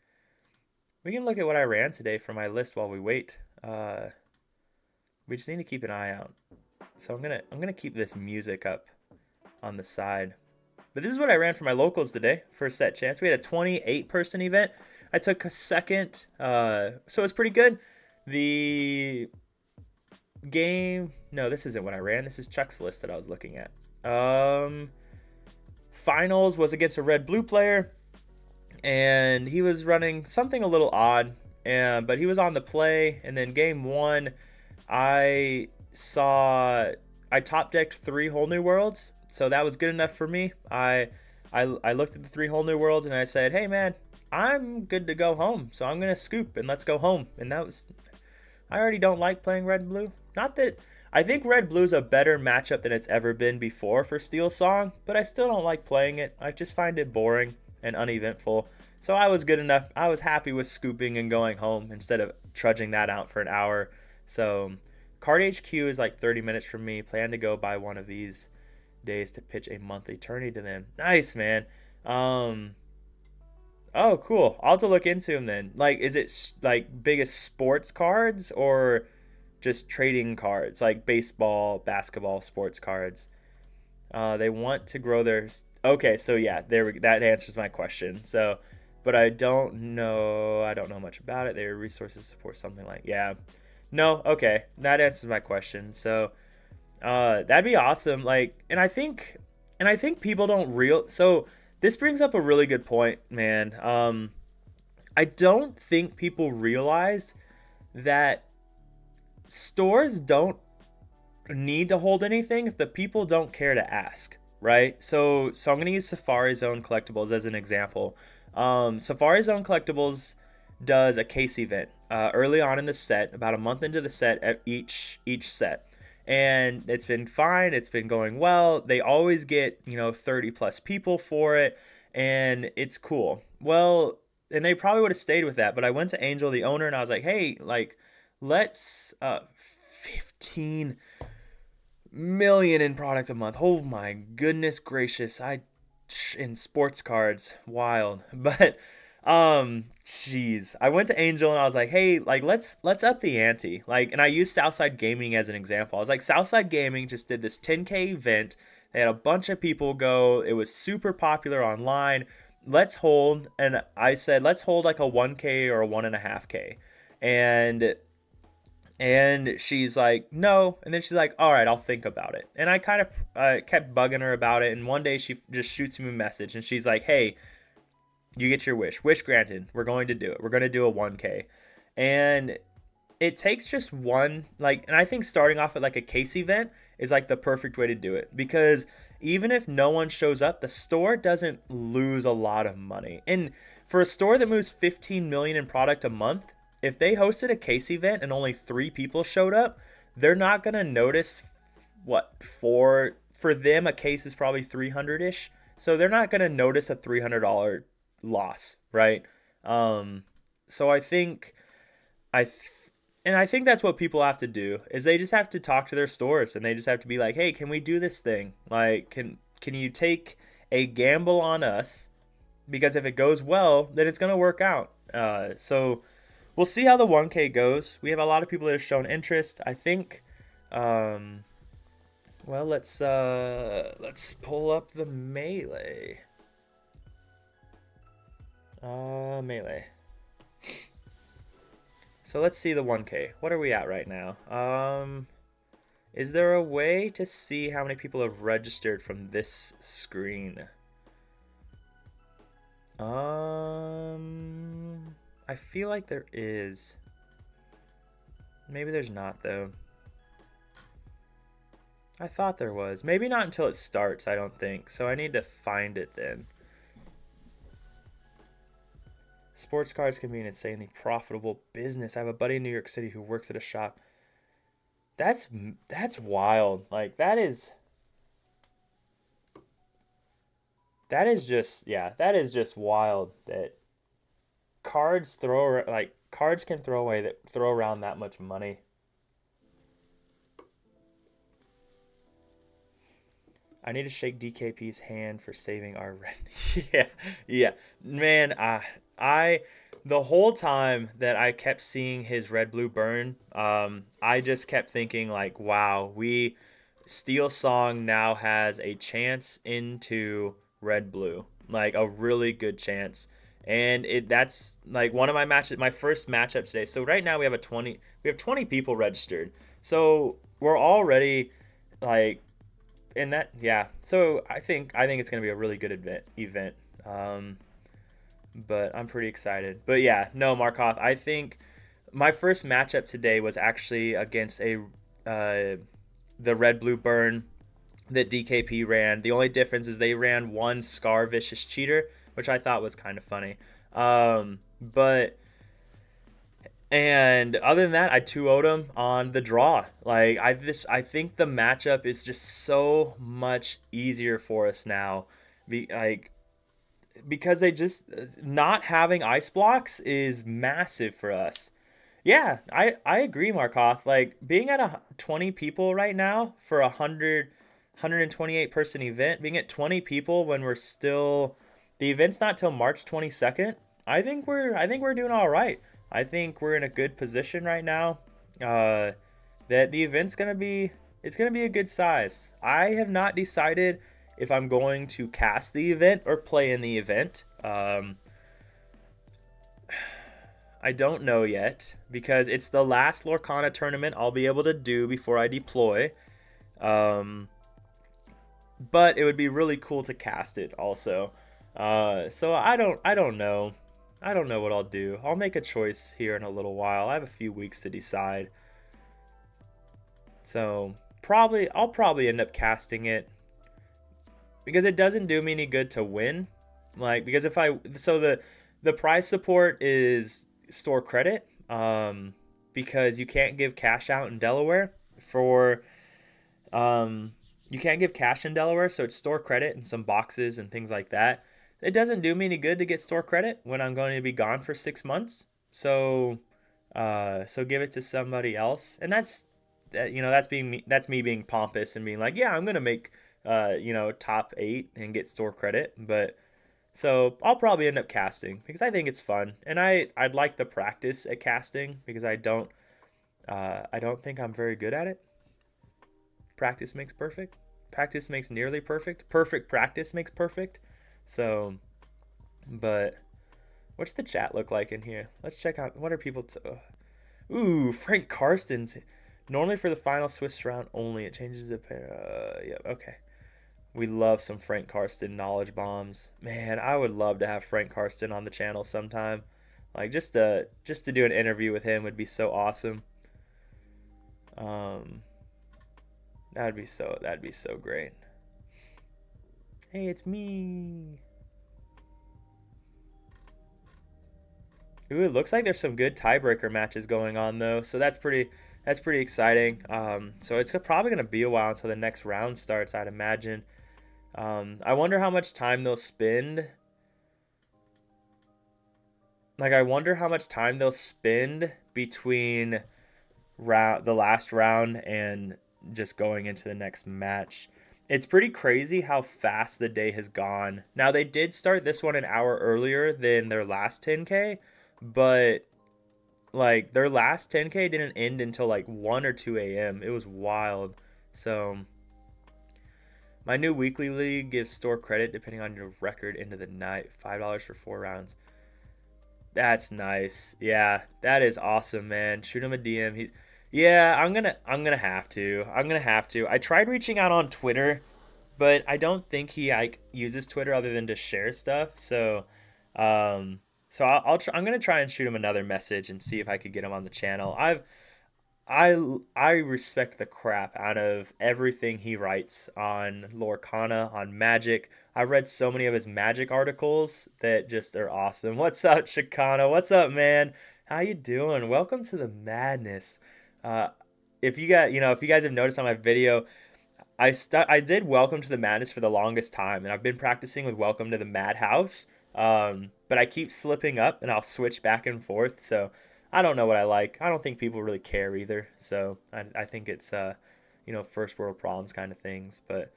We can look at what I ran today for my list while we wait. We just need to keep an eye out. So I'm gonna keep this music up on the side. But this is what I ran for my locals today. First set chance. We had a 28 person event. I took a second, so it's pretty good. The game, no, this isn't what I ran. This is Chuck's list that I was looking at. Finals was against a red-blue player, and he was running something a little odd, but he was on the play. And then game one, I top decked 3 whole new worlds, so that was good enough for me. I looked at the 3 whole new worlds and I said, hey man, I'm good to go home, so I'm gonna scoop and let's go home. And that was, I already don't like playing red blue. Not that I think red blue's a better matchup than it's ever been before for Steel Song, but I still don't like playing it. I just find it boring and uneventful. So I was good enough. I was happy with scooping and going home instead of trudging that out for an hour. So Card HQ is like 30 minutes from me. Plan to go by one of these days to pitch a monthly tourney to them. Nice, man. Oh, cool. I'll have to look into them then. Like, is it like biggest sports cards or just trading cards, like baseball, basketball, sports cards. They want to grow their. Okay, so yeah, that answers my question. So, but I don't know. I don't know much about it. Their resources support something like yeah. No, okay, that answers my question. So, that'd be awesome. Like, and I think people don't real. So this brings up a really good point, man. I don't think people realize that stores don't need to hold anything if the people don't care to ask, right? So I'm gonna use Safari Zone Collectibles as an example. Safari Zone Collectibles does a case event early on in the set, about a month into the set at each set, and it's been fine. It's been going well. They always get 30 plus people for it, and it's cool. Well, and they probably would have stayed with that, but I went to Angel, the owner, and I was like, hey, like, let's 15 million in product a month. Oh my goodness gracious. In sports cards, wild. But jeez. I went to Angel and I was like, "Hey, like let's up the ante." Like, and I used Southside Gaming as an example. I was like, "Southside Gaming just did this 10K event. They had a bunch of people go. It was super popular online. Let's hold." And I said, "Let's hold like a 1K or a 1.5K." And she's like, no. And then she's like, all right, I'll think about it. And I kind of kept bugging her about it. And one day she just shoots me a message and she's like, hey, you get your wish. Wish granted. We're going to do it. We're going to do a 1K. And it takes just one, like, and I think starting off at like a case event is like the perfect way to do it, because even if no one shows up, the store doesn't lose a lot of money. And for a store that moves 15 million in product a month, if they hosted a case event and only 3 people showed up, they're not going to notice what for them a case is probably 300ish. So they're not going to notice a $300 loss, right? So I think I think that's what people have to do, is they just have to talk to their stores and they just have to be like, "Hey, can we do this thing? Like, can you take a gamble on us? Because if it goes well, then it's going to work out." So we'll see how the 1K goes. We have a lot of people that have shown interest. I think well, let's pull up the melee. Melee. So let's see the 1K. What are we at right now? Is there a way to see how many people have registered from this screen? I feel like there is. Maybe there's not, though. I thought there was. Maybe not until it starts, I don't think. So I need to find it then. Sports cards can be an insanely profitable business. I have a buddy in New York City who works at a shop. That's wild. Like, that is just, yeah, that is just wild that cards can throw around that much money. I need to shake DKP's hand for saving our rent. yeah, man. The whole time that I kept seeing his red blue burn, I just kept thinking like, wow, Steel Song now has a chance into red blue, like a really good chance. And that's like one of my first matchup today. So right now we have 20 people registered. So we're already like in that, yeah. So I think it's gonna be a really good event. But I'm pretty excited. But yeah, no, Markov, I think my first matchup today was actually against the red blue burn that DKP ran. The only difference is they ran one Scar Vicious Cheater, which I thought was kind of funny. And other than that, I 2-0'd him on the draw. Like, I think the matchup is just so much easier for us now. Because they just not having ice blocks is massive for us. Yeah, I agree, Markov. Like, being at 20 people right now for 128 person event, being at 20 people when the event's not till March 22nd. I think we're doing all right. I think we're in a good position right now. that the event's gonna be it's gonna be a good size. I have not decided if I'm going to cast the event or play in the event. I don't know yet because it's the last Lorcana tournament I'll be able to do before I deploy. Um, but it would be really cool to cast it also. So I don't know. I don't know what I'll do. I'll make a choice here in a little while. I have a few weeks to decide. So I'll probably end up casting it because it doesn't do me any good to win. Like because if I so the prize support is store credit because you can't give cash out in Delaware for you can't give cash in Delaware, so it's store credit and some boxes and things like that. It doesn't do me any good to get store credit when I'm going to be gone for 6 months. So so give it to somebody else. And that's me being pompous and being like, yeah, I'm gonna make top 8 and get store credit. But so I'll probably end up casting because I think it's fun, and I'd like the practice at casting because I don't think I'm very good at it. Practice makes perfect. Practice makes nearly perfect. Perfect practice makes perfect. So, but what's the chat look like in here? Let's check out what are people. Ooh, Frank Karsten's normally for the final Swiss round only. It changes the pair. Yep. Okay. We love some Frank Karsten knowledge bombs. Man, I would love to have Frank Karsten on the channel sometime. Like just to do an interview with him would be so awesome. That'd be so great. Hey, it's me. Ooh, it looks like there's some good tiebreaker matches going on though, so that's pretty exciting. So it's probably gonna be a while until the next round starts, I'd imagine. I wonder how much time they'll spend. Like, I wonder how much time they'll spend between the last round and just going into the next match. It's pretty crazy how fast the day has gone. Now, they did start this one an hour earlier than their last 10K, but like their last 10K didn't end until like 1 or 2 a.m. It was wild. So my new weekly league gives store credit depending on your record into the night. $5 for 4 rounds. That's nice. Yeah, that is awesome, man. Shoot him a DM. Yeah, I'm gonna have to. I tried reaching out on Twitter, but I don't think he like uses Twitter other than to share stuff. So, I'm gonna try and shoot him another message and see if I could get him on the channel. I respect the crap out of everything he writes on Lorcana, on Magic. I've read so many of his Magic articles that just are awesome. What's up, Chicano? What's up, man? How you doing? Welcome to the madness. Uh, if you guys have noticed on my video, I did Welcome to the Madness for the longest time, and I've been practicing with Welcome to the Madhouse. But I keep slipping up, and I'll switch back and forth. So I don't know what I like. I don't think people really care either. So I think it's first world problems kind of things. But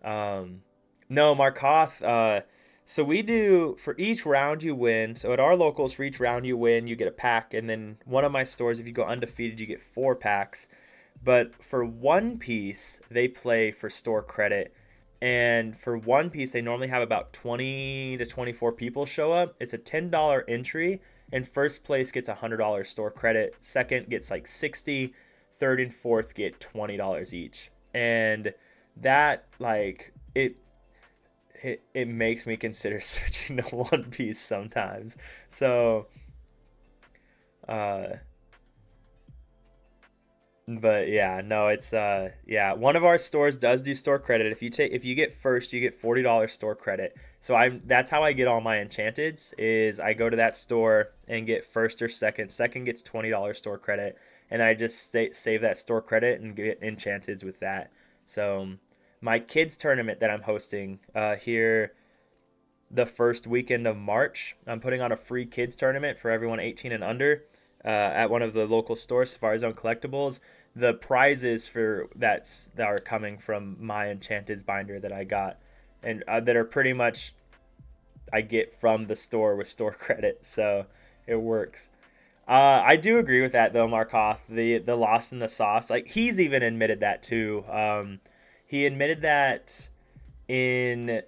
no, Markoth. So we do for each round you win. So at our locals, for each round you win, you get a pack, and then one of my stores, if you go undefeated, you get 4 packs. But for One Piece, they play for store credit. And for One Piece, they normally have about 20 to 24 people show up. It's a $10 entry, and first place gets $100 store credit. Second gets like 60. Third and fourth get $20 each. And that, like, it makes me consider switching to One Piece sometimes. So, but yeah, no, it's yeah, one of our stores does do store credit. If you get first, you get $40 store credit. So that's how I get all my enchanteds is I go to that store and get first or second. Second gets $20 store credit, and I just save that store credit and get enchanteds with that. So my kids tournament that I'm hosting here the first weekend of March, I'm putting on a free kids tournament for everyone 18 and under at one of the local stores, Safari Zone Collectibles. The prizes for that are coming from my Enchanted's binder that I got, and that are pretty much I get from the store with store credit, so it works. I do agree with that though, Markoth. The lost in the sauce. Like he's even admitted that too. He admitted that in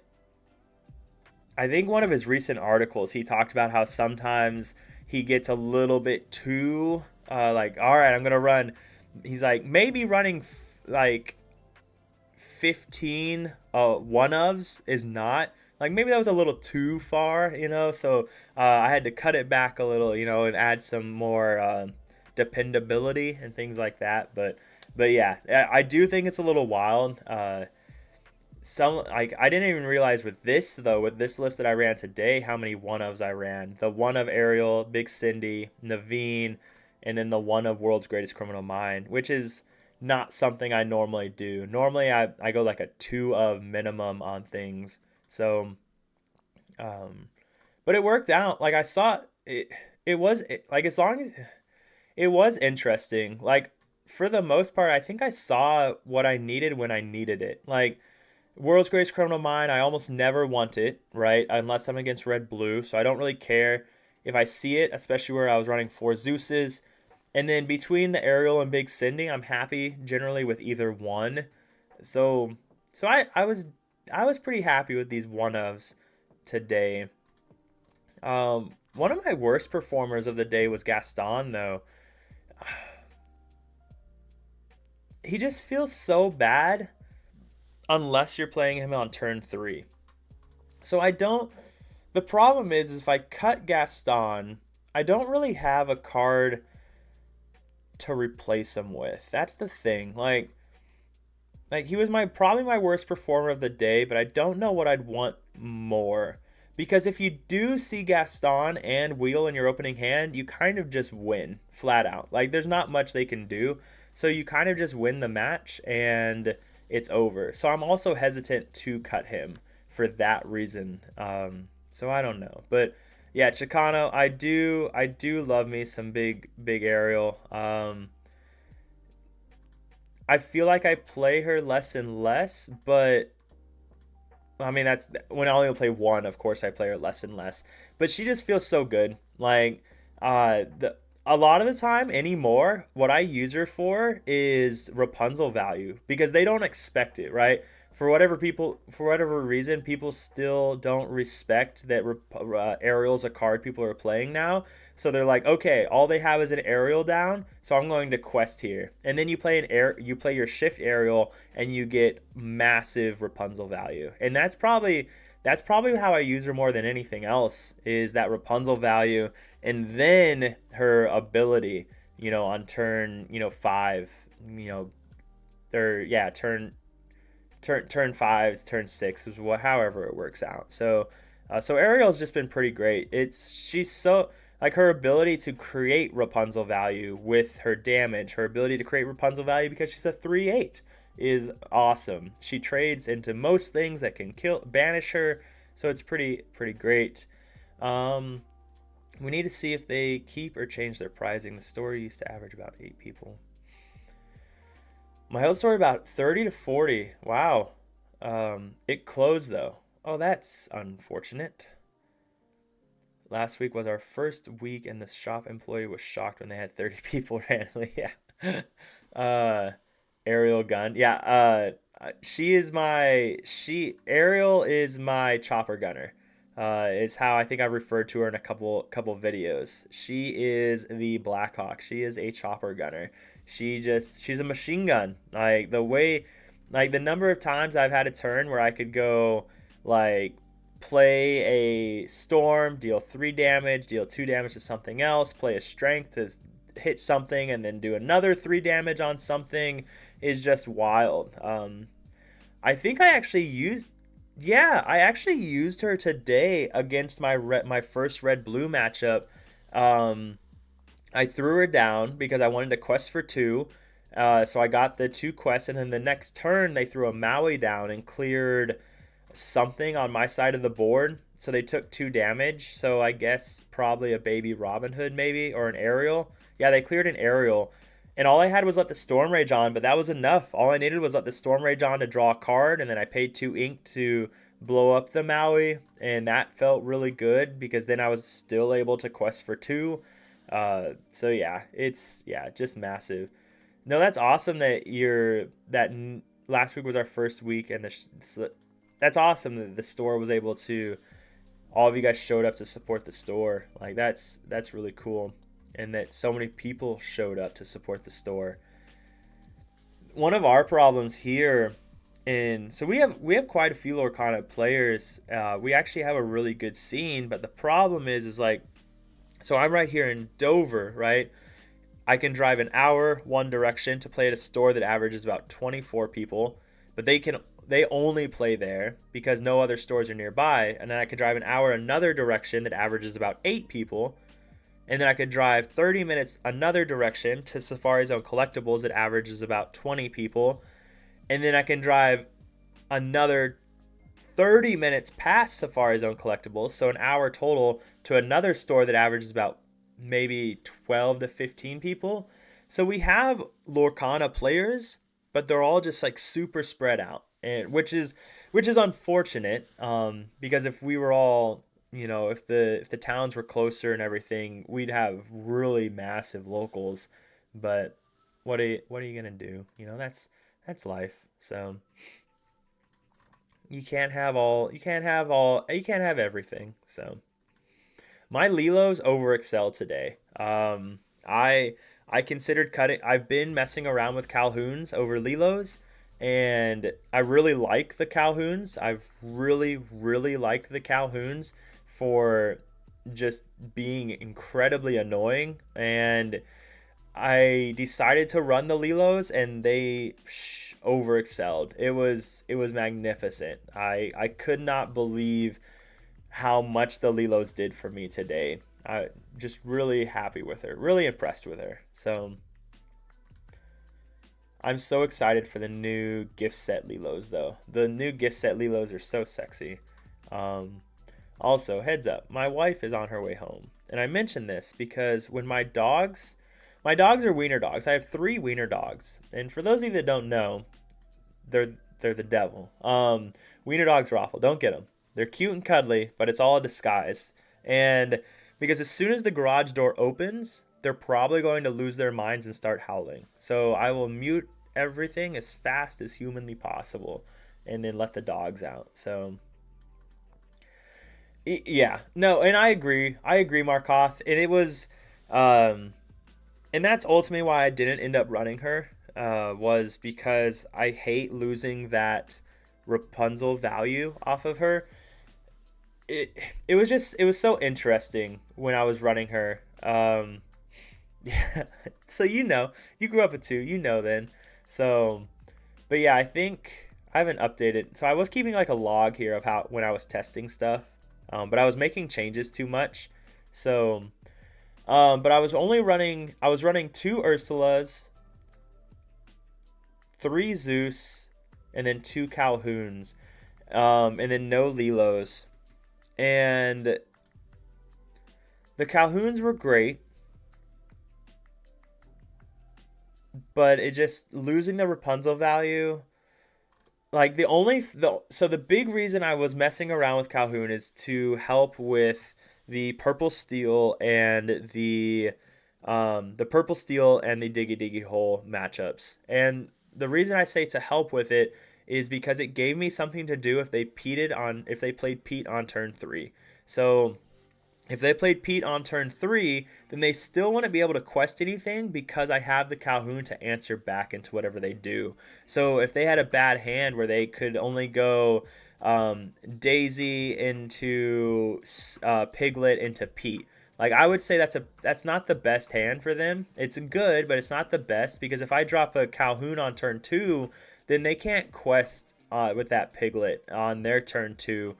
I think one of his recent articles. He talked about how sometimes he gets a little bit too like, all right, I'm gonna run. He's like maybe running like 15 one ofs is not like maybe that was a little too far, so I had to cut it back a little, and add some more dependability and things like that, but yeah, I do think it's a little wild. Some like I didn't even realize with this though, with this list that I ran today, how many one ofs I ran. The one of Ariel, Big Cindy, Naveen, and then the one of World's Greatest Criminal Mind, which is not something I normally do. Normally I go like a two of minimum on things. So but it worked out. Like I saw it was like as long as it was interesting. Like for the most part, I think I saw what I needed when I needed it. Like World's Greatest Criminal Mind, I almost never want it, right? Unless I'm against red blue. So I don't really care if I see it, especially where I was running 4 Zeuses. And then between the Ariel and Big Cindy, I'm happy generally with either one. So I was pretty happy with these one ofs today. One of my worst performers of the day was Gaston though. He just feels so bad unless you're playing him on turn 3. So I don't. The problem is if I cut Gaston, I don't really have a card to replace him with. That's the thing. Like he was probably my worst performer of the day, but I don't know what I'd want more. Because if you do see Gaston and Wheel in your opening hand, you kind of just win flat out. Like there's not much they can do. So you kind of just win the match and it's over. So I'm also hesitant to cut him for that reason. So I don't know. But yeah, Chicano, I do love me some big Ariel. I feel like I play her less and less, but I mean that's when I only play one, of course I play her less and less. But she just feels so good. Like the a lot of the time anymore, what I use her for is Rapunzel value because they don't expect it, right? For whatever reason, people still don't respect that Ariel's a card people are playing now. So they're like, okay, all they have is an Ariel down, so I'm going to quest here. And then you play your shift Ariel, and you get massive Rapunzel value. And that's probably how I use her more than anything else is that Rapunzel value, and then her ability, on turn 5, or yeah, turn 5, turn 6 is however it works out. So Ariel's just been pretty great. She's so like her ability to create Rapunzel value with her damage, her ability to create Rapunzel value because she's a 3/8 is awesome. She trades into most things that can banish her, so it's pretty great. We need to see if they keep or change their pricing. The store used to average about 8 people. My old store about 30 to 40. Wow. It closed though. Oh, that's unfortunate. Last week was our first week and the shop employee was shocked when they had 30 people randomly. Yeah. Ariel gun. Yeah, Ariel is my chopper gunner. Is how I think I've referred to her in a couple videos. She is the Blackhawk. She is a chopper gunner. She's a machine gun. Like the number of times I've had a turn where I could go like play a storm, deal 3 damage, deal 2 damage to something else, play a strength to hit something, and then do another 3 damage on something is just wild. I think I actually used her today against my first red blue matchup. I threw her down because I wanted to quest for 2. So I got the 2 quests, and then the next turn they threw a Maui down and cleared something on my side of the board. So they took 2 damage. So I guess probably a baby Robin Hood maybe, or an Ariel. Yeah, they cleared an Ariel. And all I had was let the Storm Rage on, but that was enough. All I needed was let the Storm Rage on to draw a card, and then I paid 2 ink to blow up the Maui, and that felt really good because then I was still able to quest for 2. So yeah, it's just massive. No, that's awesome that last week was our first week, and that's awesome that the store was able to. All of you guys showed up to support the store. Like that's really cool, and that so many people showed up to support the store. One of our problems here, and so we have quite a few Lorcana players. We actually have a really good scene, but the problem is like, so I'm right here in Dover, right? I can drive an hour one direction to play at a store that averages about 24 people, but they only play there because no other stores are nearby. And then I could drive an hour another direction that averages about 8 people, and then I could drive 30 minutes another direction to Safari Zone Collectibles that averages about 20 people, and then I can drive another 30 minutes past Safari Zone Collectibles, so an hour total, to another store that averages about maybe 12 to 15 people. So we have Lorcana players, but they're all just like super spread out, and which is unfortunate, because if we were all, if the towns were closer and everything, we'd have really massive locals. But what are you gonna do? That's life. So you can't have everything. So my Lilos overexcelled today. I considered cutting. I've been messing around with Calhouns over Lilos, and I really like the Calhouns. I've really, really liked the Calhouns for just being incredibly annoying, and I decided to run the Lilos, and they overexcelled. It was magnificent. I could not believe how much the Lilos did for me today. I just really happy with her, really impressed with her. So I'm so excited for the new gift set Lilos, though. The new gift set Lilos are so sexy. Also, heads up, my wife is on her way home, and I mention this because when my dogs are wiener dogs. I have 3 wiener dogs, and for those of you that don't know, they're the devil. Wiener dogs are awful. Don't get them. They're cute and cuddly, but it's all a disguise. And because as soon as the garage door opens, they're probably going to lose their minds and start howling. So I will mute everything as fast as humanly possible, and then let the dogs out. So yeah, no, and I agree, Markoth, and it was, and that's ultimately why I didn't end up running her. Was because I hate losing that Rapunzel value off of her. It was so interesting when I was running her. Yeah, so you grew up with 2, then. So, but yeah, I think I haven't updated. So I was keeping like a log here of how when I was testing stuff, but I was making changes too much. So, but I was running 2 Ursulas, 3 Zeus, and then 2 Calhouns, and then no Lilos. And the Calhouns were great, but it just losing the Rapunzel value. Like so the big reason I was messing around with Calhoun is to help with the purple steel and the purple steel and the diggy diggy hole matchups. And the reason I say to help with it is because it gave me something to do if they played Pete on turn 3. So if they played Pete on turn 3, then they still wouldn't be able to quest anything because I have the Calhoun to answer back into whatever they do. So if they had a bad hand where they could only go Daisy into Piglet into Pete, like I would say that's not the best hand for them. It's good, but it's not the best because if I drop a Calhoun on turn 2, then they can't quest with that Piglet on their turn 2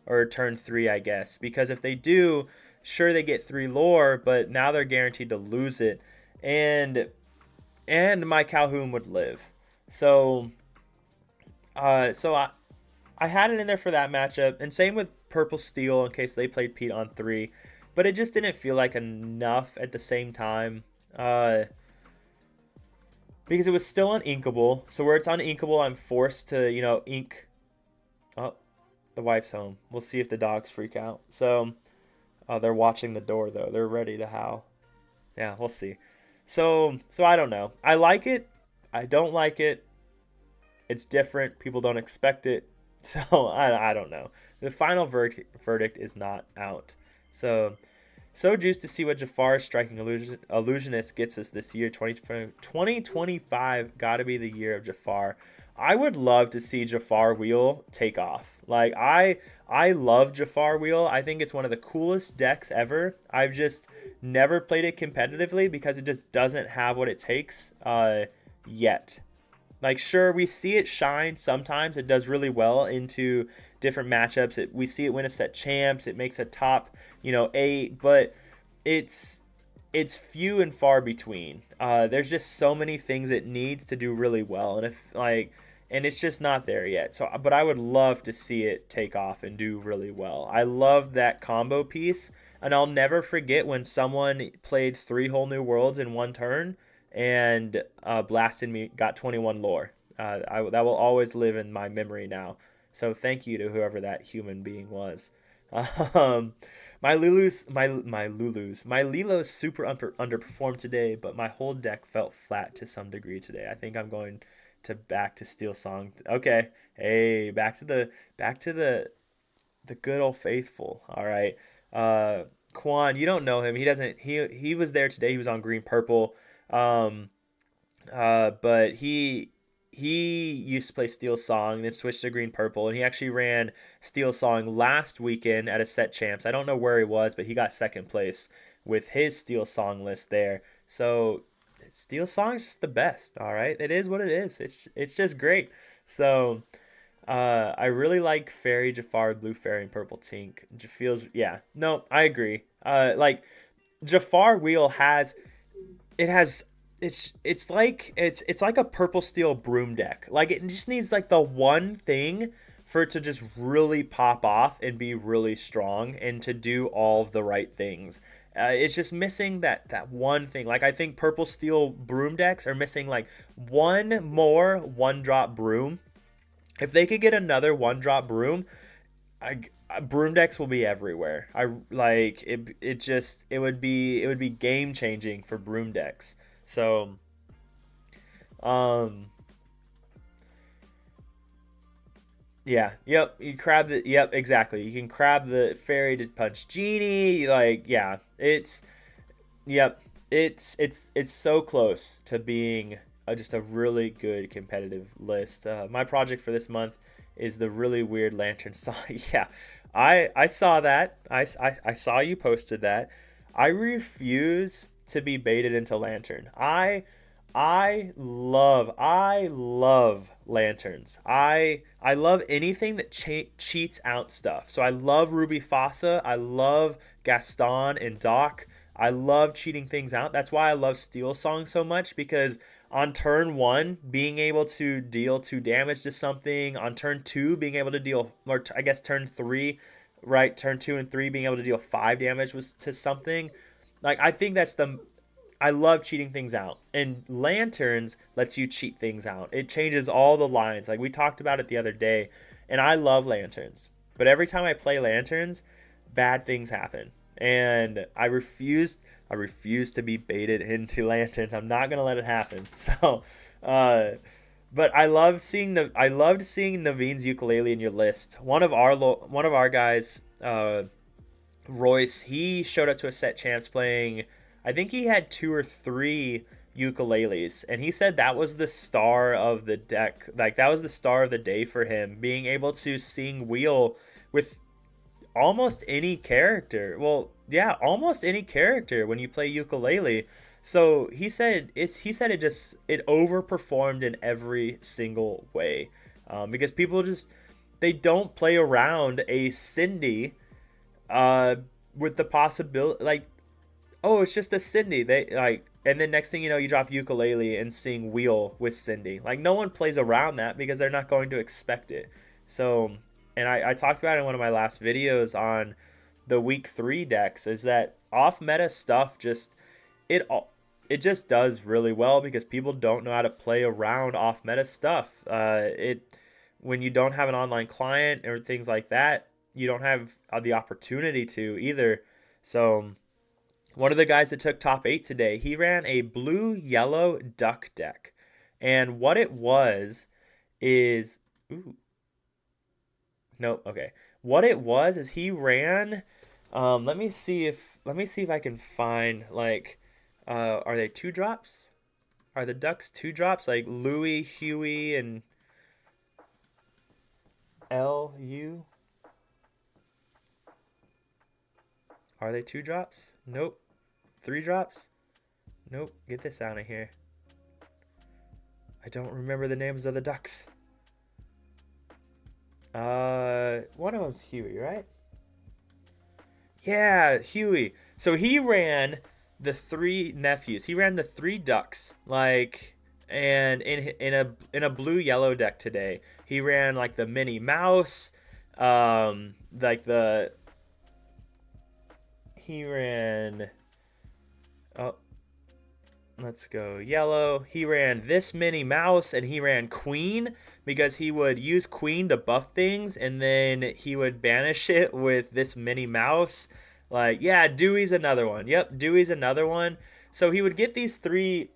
or turn 3, I guess. Because if they do, sure they get 3 lore, but now they're guaranteed to lose it, and my Calhoun would live. So I had it in there for that matchup, and same with Purple Steel in case they played Pete on 3, but it just didn't feel like enough at the same time. Because it was still uninkable. So where it's uninkable, I'm forced to, ink. Oh, the wife's home. We'll see if the dogs freak out. So they're watching the door, though. They're ready to howl. Yeah, we'll see. So I don't know. I like it. I don't like it. It's different. People don't expect it. So I don't know. The final verdict is not out. So juiced to see what Jafar's striking illusionist gets us this year. 2025 got to be the year of Jafar. I would love to see Jafar Wheel take off. Like I love Jafar Wheel. I think it's one of the coolest decks ever. I've just never played it competitively because it just doesn't have what it takes yet. Like, sure, we see it shine sometimes. It does really well into different matchups. We see it win a set champs. It makes a top, 8, but it's it's few and far between. There's just so many things it needs to do really well, and it's just not there yet. So, but I would love to see it take off and do really well. I love that combo piece, and I'll never forget when someone played 3 whole new worlds in one turn and blasted me, got 21 lore. That will always live in my memory now. So thank you to whoever that human being was. Um, my Lilos super underperformed today, but my whole deck felt flat to some degree today. I think I'm going to back to Steel Song. Okay, hey, back to the good old faithful. All right, Quan, you don't know him. He doesn't. He was there today. He was on green purple. Um, but he used to play Steel Song, then switched to Green Purple, and he actually ran Steel Song last weekend at a set champs. I don't know where he was, but he got second place with his Steel Song list there. So Steel Song is just the best. All right, it is what it is. It's just great. So I really like Fairy, Jafar, Blue Fairy, and Purple Tink. It feels, yeah. No, I agree. Like Jafar Wheel has it's like a purple steel broom deck. Like it just needs like the one thing for it to just really pop off and be really strong and to do all of the right things. It's just missing that one thing. Like I think purple steel broom decks are missing like one more one drop broom. If they could get another one drop broom, broom decks will be everywhere. I like it. It would be game changing for broom decks. So, um, yeah, yep. You crab the yep, exactly. You can crab the fairy to punch genie. Like, yeah, yep. It's so close to being just a really good competitive list. My project for this month is the really weird lantern song. Yeah, I saw that. I saw you posted that. I refuse to be baited into lantern. I love lanterns. I love anything that cheats out stuff. So I love Ruby Fossa. I love Gaston and Doc. I love cheating things out. That's why I love Steel Song so much, because on turn 1 being able to deal 2 damage to something, on turn 2 being able to deal, or I guess turn 3, right, turn 2 and 3 being able to deal 5 damage to something. Like I think I love cheating things out, and lanterns lets you cheat things out. It changes all the lines. Like we talked about it the other day, and I love lanterns. But every time I play lanterns, bad things happen, and I refuse to be baited into lanterns. I'm not gonna let it happen. So, uh, but I loved seeing Naveen's ukulele in your list. One of our guys, Royce, he showed up to a set champs playing, I think he had 2 or 3 ukuleles, and he said that was the star of the deck. Like that was the star of the day for him, being able to sing wheel with almost any character. Well, yeah, almost any character when you play ukulele. So he said it overperformed in every single way, because people just they don't play around a Cindy uh, with the possibility, like, oh, it's just a Cindy. They like, and then next thing you know, you drop ukulele and sing wheel with Cindy. Like no one plays around that because they're not going to expect it. So, and I talked about it in one of my last videos on the week 3 decks, is that off meta stuff it it just does really well because people don't know how to play around off meta stuff. It When you don't have an online client or things like that, you don't have the opportunity to either. So one of the guys that took top 8 today, he ran a blue yellow duck deck. And what it was is, ooh, nope, okay. What it was is he ran, let me see if I can find, like, are they 2-drops? Are the ducks 2-drops? Like Louie, Huey, and LU? Are they 2-drops? Nope. 3-drops? Nope. Get this out of here. I don't remember the names of the ducks. One of them's Huey, right? Yeah, Huey. So he ran the 3 nephews. He ran the 3 ducks, like, and in a blue yellow deck today. He ran like the Minnie Mouse, like the he ran. Oh, let's go yellow. He ran this Minnie Mouse, and he ran Queen because he would use Queen to buff things, and then he would banish it with this Minnie Mouse. Like, yeah, Dewey's another one. Yep, Dewey's another one. So he would get these three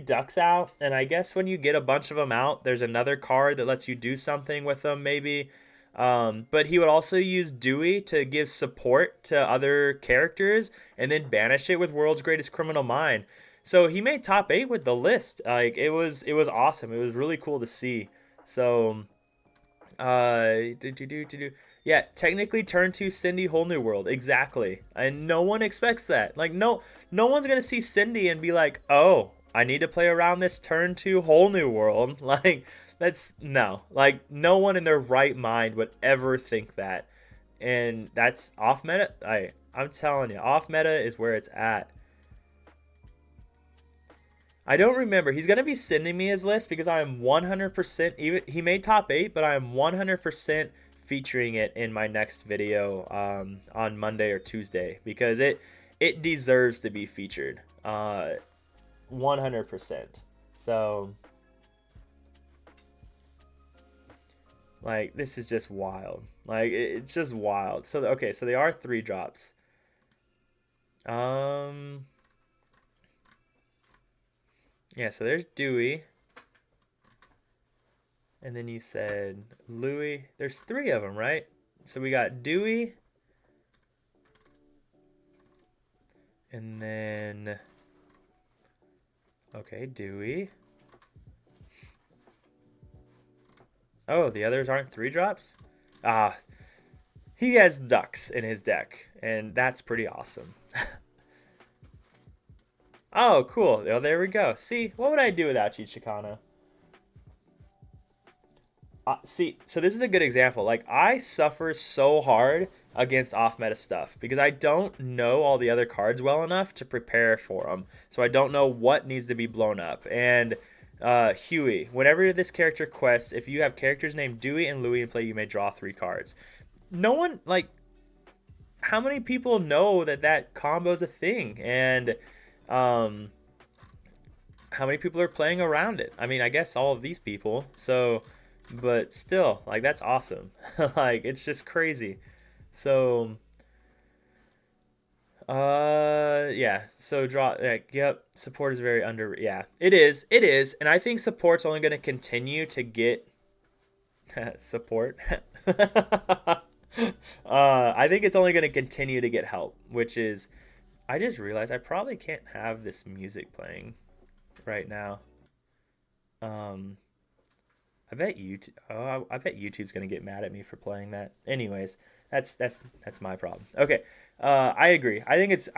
ducks out, and I guess when you get a bunch of them out, there's another card that lets you do something with them, maybe. But he would also use Dewey to give support to other characters, and then banish it with World's Greatest Criminal Mind. So he made top 8 with the list. Like, it was awesome. It was really cool to see. So yeah, technically turn 2 Cindy Whole New World. Exactly. And no one expects that. Like, no one's gonna see Cindy and be like, oh, I need to play around this turn 2 Whole New World. Like, that's no. Like, no one in their right mind would ever think that. And that's off meta. I'm telling you, off meta is where it's at. I don't remember. He's gonna be sending me his list because I am 100%. Even he made top 8, but I am 100% featuring it in my next video on Monday or Tuesday because it deserves to be featured. 100%. So, like, this is just wild. Like, it's just wild. So okay, so they are 3-drops. Yeah, so there's Dewey. And then you said Louis. There's 3 of them, right? So we got Dewey. And then, okay, Dewey. Oh, the others aren't 3-drops? Ah, he has ducks in his deck, and that's pretty awesome. Oh, cool. Oh, there we go. See, what would I do without you, Chicano? See, so this is a good example. Like, I suffer so hard against off-meta stuff because I don't know all the other cards well enough to prepare for them. So I don't know what needs to be blown up. And Huey, whenever this character quests, if you have characters named Dewey and Louie in play, you may draw 3 cards. No one, like, how many people know that combo's a thing? And how many people are playing around it? I mean, I guess all of these people. So, but still, like, that's awesome. Like, it's just crazy. So, yeah. So draw, like, yep. Support is very under. Yeah, it is. It is, and I think support's only going to continue to get support. I think it's only going to continue to get help, which is, I just realized I probably can't have this music playing right now. I bet YouTube. Oh, I bet YouTube's gonna get mad at me for playing that. Anyways, that's my problem. Okay, I agree. I think it's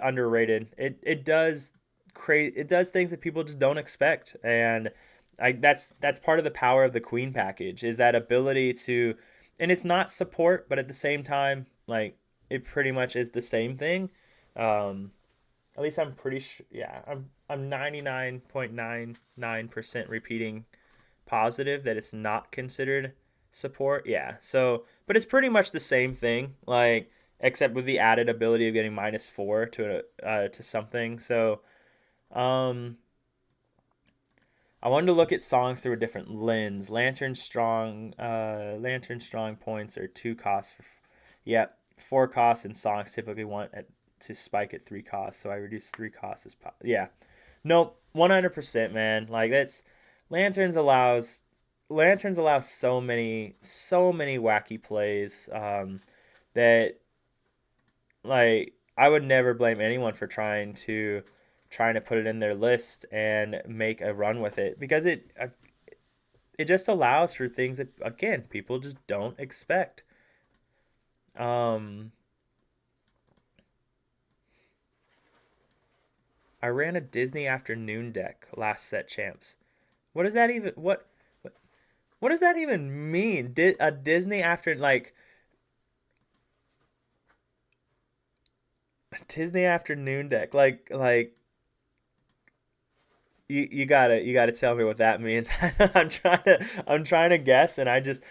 underrated. It does things that people just don't expect, and that's part of the power of the Queen package is that ability to, and it's not support, but at the same time, like, it pretty much is the same thing. At least I'm pretty sure. Yeah, I'm 99.99% repeating positive that it's not considered support. Yeah. So, but it's pretty much the same thing, like, except with the added ability of getting -4 to something. So, I wanted to look at songs through a different lens. Lantern Strong points are 2 costs. Yeah, 4 costs, and songs typically want at to spike at 3 costs, so I reduced 3 costs as yeah. Nope, 100%, man. Like that's lanterns allow so many wacky plays that like I would never blame anyone for trying to put it in their list and make a run with it because it just allows for things that again people just don't expect. I ran a Disney afternoon deck last set champs. What does that even what does that even mean? A Disney after like a Disney afternoon deck like you gotta tell me what that means. I'm trying to guess, and I just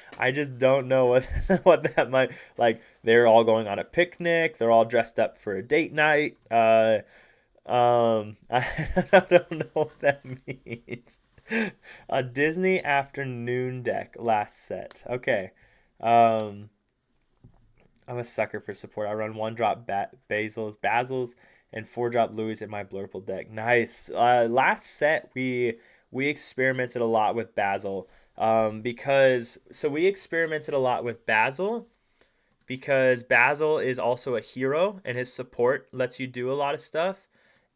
don't know what what that might like. They're all going on a picnic. They're all dressed up for a date night. I don't know what that means. A Disney afternoon deck last set. Okay. I'm a sucker for support. I run 1-drop Basils, and 4-drop Louis in my Blurple deck. Nice. Last set we experimented a lot with Basil. We experimented a lot with Basil because Basil is also a hero and his support lets you do a lot of stuff.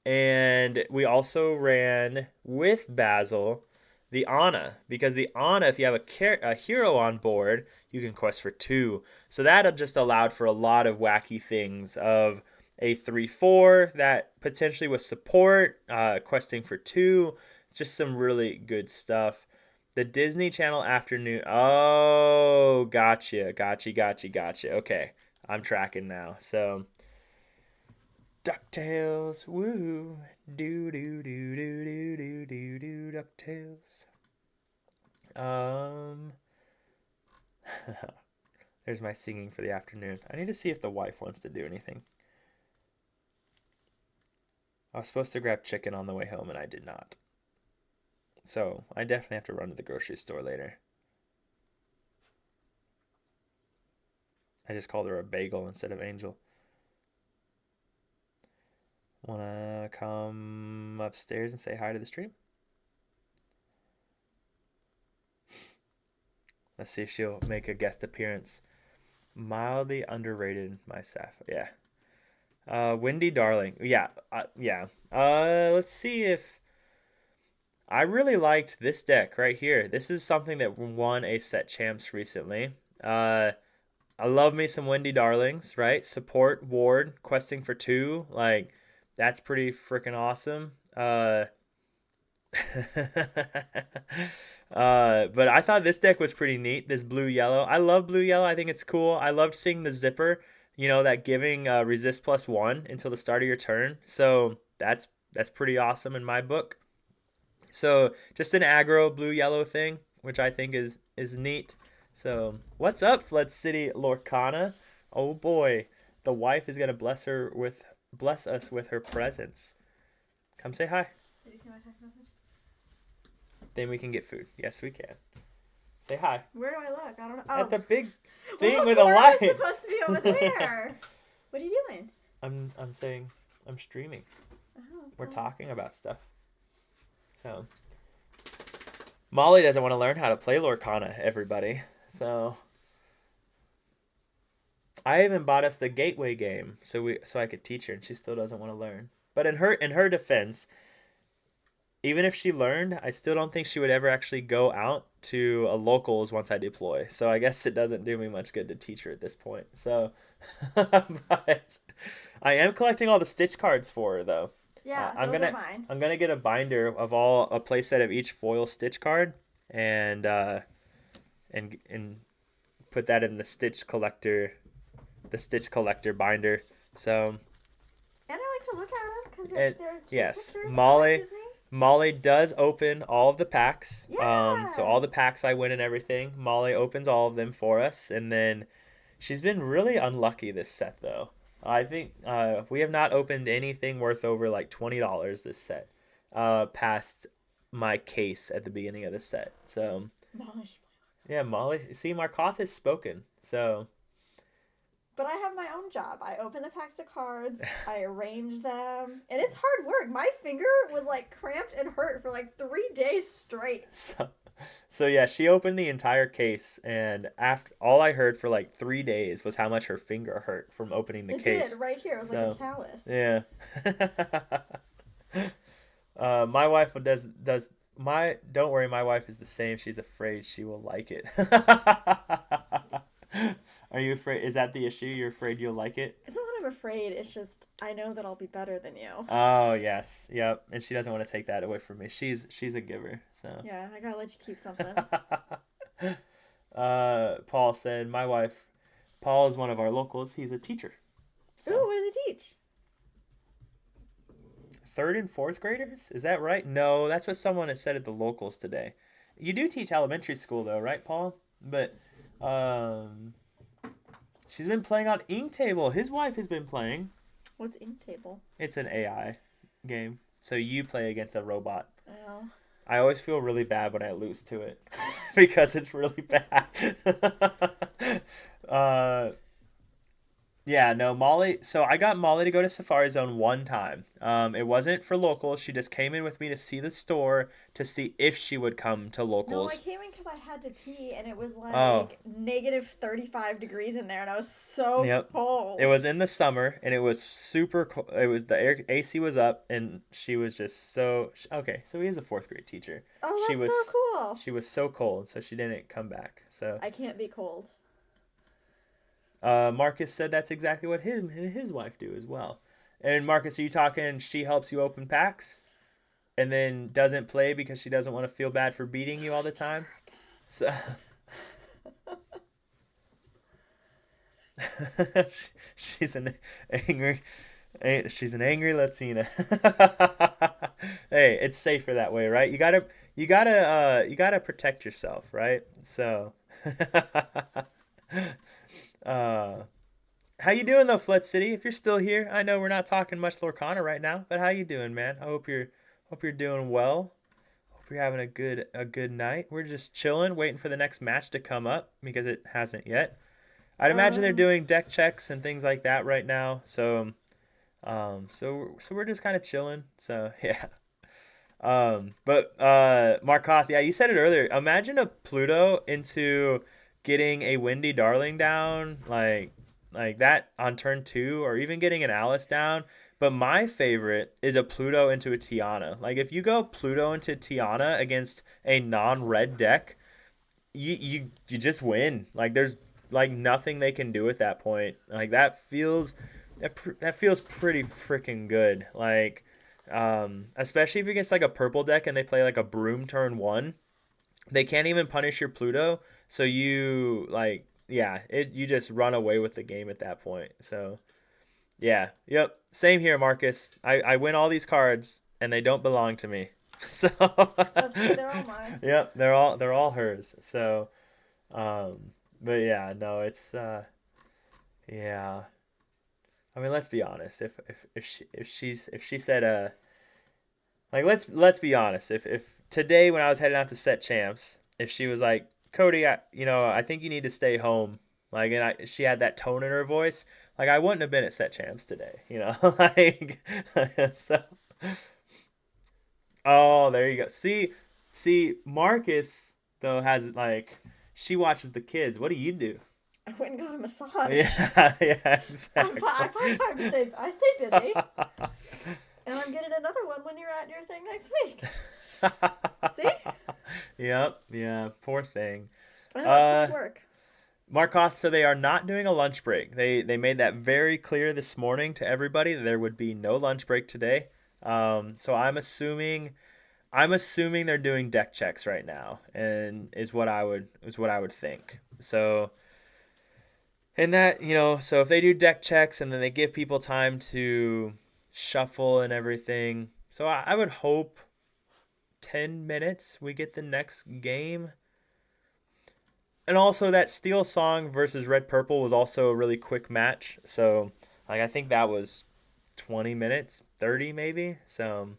And we also ran with Basil the Ana because the Ana, if you have a hero on board, you can quest for 2. So that just allowed for a lot of wacky things of a 3/4 that potentially was support, questing for 2. It's just some really good stuff. The Disney Channel afternoon. Oh, gotcha. Okay, I'm tracking now. So, DuckTales. Woo. Do, do, do, do, do, do, do, do, DuckTales. There's my singing for the afternoon. I need to see if the wife wants to do anything. I was supposed to grab chicken on the way home, and I did not. So I definitely have to run to the grocery store later. I just called her a bagel instead of Angel. Wanna come upstairs and say hi to the stream? Let's see if she'll make a guest appearance. Mildly underrated, my Saf. Yeah. Windy Darling. Yeah. Let's see if... I really liked this deck right here. This is something that won a set champs recently. I love me some Windy Darlings, right? Support, ward, questing for 2. Like, that's pretty freaking awesome. But I thought this deck was pretty neat. This blue-yellow. I love blue-yellow. I think it's cool. I loved seeing the zipper, that giving resist +1 until the start of your turn. So that's pretty awesome in my book. So just an aggro blue-yellow thing, which I think is neat. So what's up, Flood City Lorcana? Oh boy, the wife is gonna bless us with her presence. Come say hi. Did you see my text message? Then we can get food. Yes, we can. Say hi. Where do I look? I don't know. Oh. At the big thing well, with a light. I'm supposed to be over there. What are you doing? I'm saying I'm streaming. Oh, We're talking about stuff. So Molly doesn't want to learn how to play Lorcana, everybody. So I even bought us the gateway game so I could teach her, and she still doesn't want to learn. But in her defense, even if she learned, I still don't think she would ever actually go out to a locals once I deploy. So I guess it doesn't do me much good to teach her at this point. So, but I am collecting all the Stitch cards for her though. Yeah, I'm those are mine. I'm gonna get a binder of a playset of each foil Stitch card, and put that in the Stitch collector binder. So. And I like to look at them because they're cute yes, pictures. Molly does open all of the packs. Yeah. So all the packs I win and everything, Molly opens all of them for us, and then she's been really unlucky this set though. I think we have not opened anything worth over like $20 this set, past my case at the beginning of the set. So yeah, Molly. See, Markoth has spoken. So But I have my own job. I open the packs of cards, I arrange them, and it's hard work. My finger was like cramped and hurt for like 3 days straight. So yeah, she opened the entire case, and after all I heard for like 3 days was how much her finger hurt from opening the It case. did, right here. It was like a callus. Yeah. My wife does my don't worry, my wife is the same. She's afraid she will like it. Are you afraid? Is that the issue? You're afraid you'll like it? It's not that I'm afraid. It's just I know that I'll be better than you. Oh yes, yep. And she doesn't want to take that away from me. She's a giver, so. Yeah, I gotta let you keep something. Paul said, my wife. Paul is one of our locals. He's a teacher. So. Ooh, what does he teach? 3rd and 4th graders? Is that right? No, that's what someone has said at the locals today. You do teach elementary school though, right, Paul? But she's been playing on Inktable. His wife has been playing. What's Inktable? It's an AI game. So you play against a robot. Oh. I always feel really bad when I lose to it because it's really bad. Yeah, no, Molly. So I got Molly to go to Safari Zone one time. It wasn't for locals. She just came in with me to see the store to see if she would come to No, locals. I came in because I had to pee, and it was like negative 35 degrees in there, and I was so cold. It was in the summer, and it was super cold. It was the AC was up, and she was just so okay. So he is a 4th grade teacher. Oh, she that's was, so cool. She was so cold, so she didn't come back. So I can't be cold. Marcus said that's exactly what him and his wife do as well. And Marcus, are you talking she helps you open packs and then doesn't play because she doesn't want to feel bad for beating you all the time? So she's an angry Latina. Hey, it's safer that way, right? You gotta protect yourself, right? So how you doing though, Flet City? If you're still here, I know we're not talking much Lorcana right now, but how you doing, man? I hope you're doing well. Hope you're having a good night. We're just chilling, waiting for the next match to come up because it hasn't yet. I'd imagine they're doing deck checks and things like that right now. So we're just kind of chilling. So yeah. But Markoth, yeah, you said it earlier. Imagine a Pluto into getting a Windy Darling down like that on turn 2, or even getting an Alice down. But my favorite is a Pluto into a Tiana. Like if you go Pluto into Tiana against a non-red deck, you just win. Like there's like nothing they can do at that point. Like that feels pretty freaking good. Like especially if you're against like a purple deck and they play like a Broom turn 1, they can't even punish your Pluto. So you you just run away with the game at that point. So yeah, yep, same here, Marcus. I win all these cards and they don't belong to me. So they're all mine. Yep, they're all hers. So but yeah, no, it's yeah. I mean, let's be honest. If she said like let's be honest. If today when I was heading out to set champs, if she was like, Cody, I think you need to stay home. Like, and she had that tone in her voice. Like, I wouldn't have been at set champs today. Like, so. Oh, there you go. See, Marcus though has like, she watches the kids. What do you do? I went and got a massage. Yeah, exactly. I find time to stay. I stay busy, and I'm getting another one when you're at your thing next week. See? Yep. Yeah. Poor thing. I know it's good work. Markoth, so they are not doing a lunch break. They made that very clear this morning to everybody that there would be no lunch break today. So I'm assuming they're doing deck checks right now, and is what I would think. So, and that, so if they do deck checks and then they give people time to shuffle and everything, so I would hope 10 minutes we get the next game. And also that Steel Song versus Red Purple was also a really quick match. So like I think that was 20 minutes, 30 maybe. So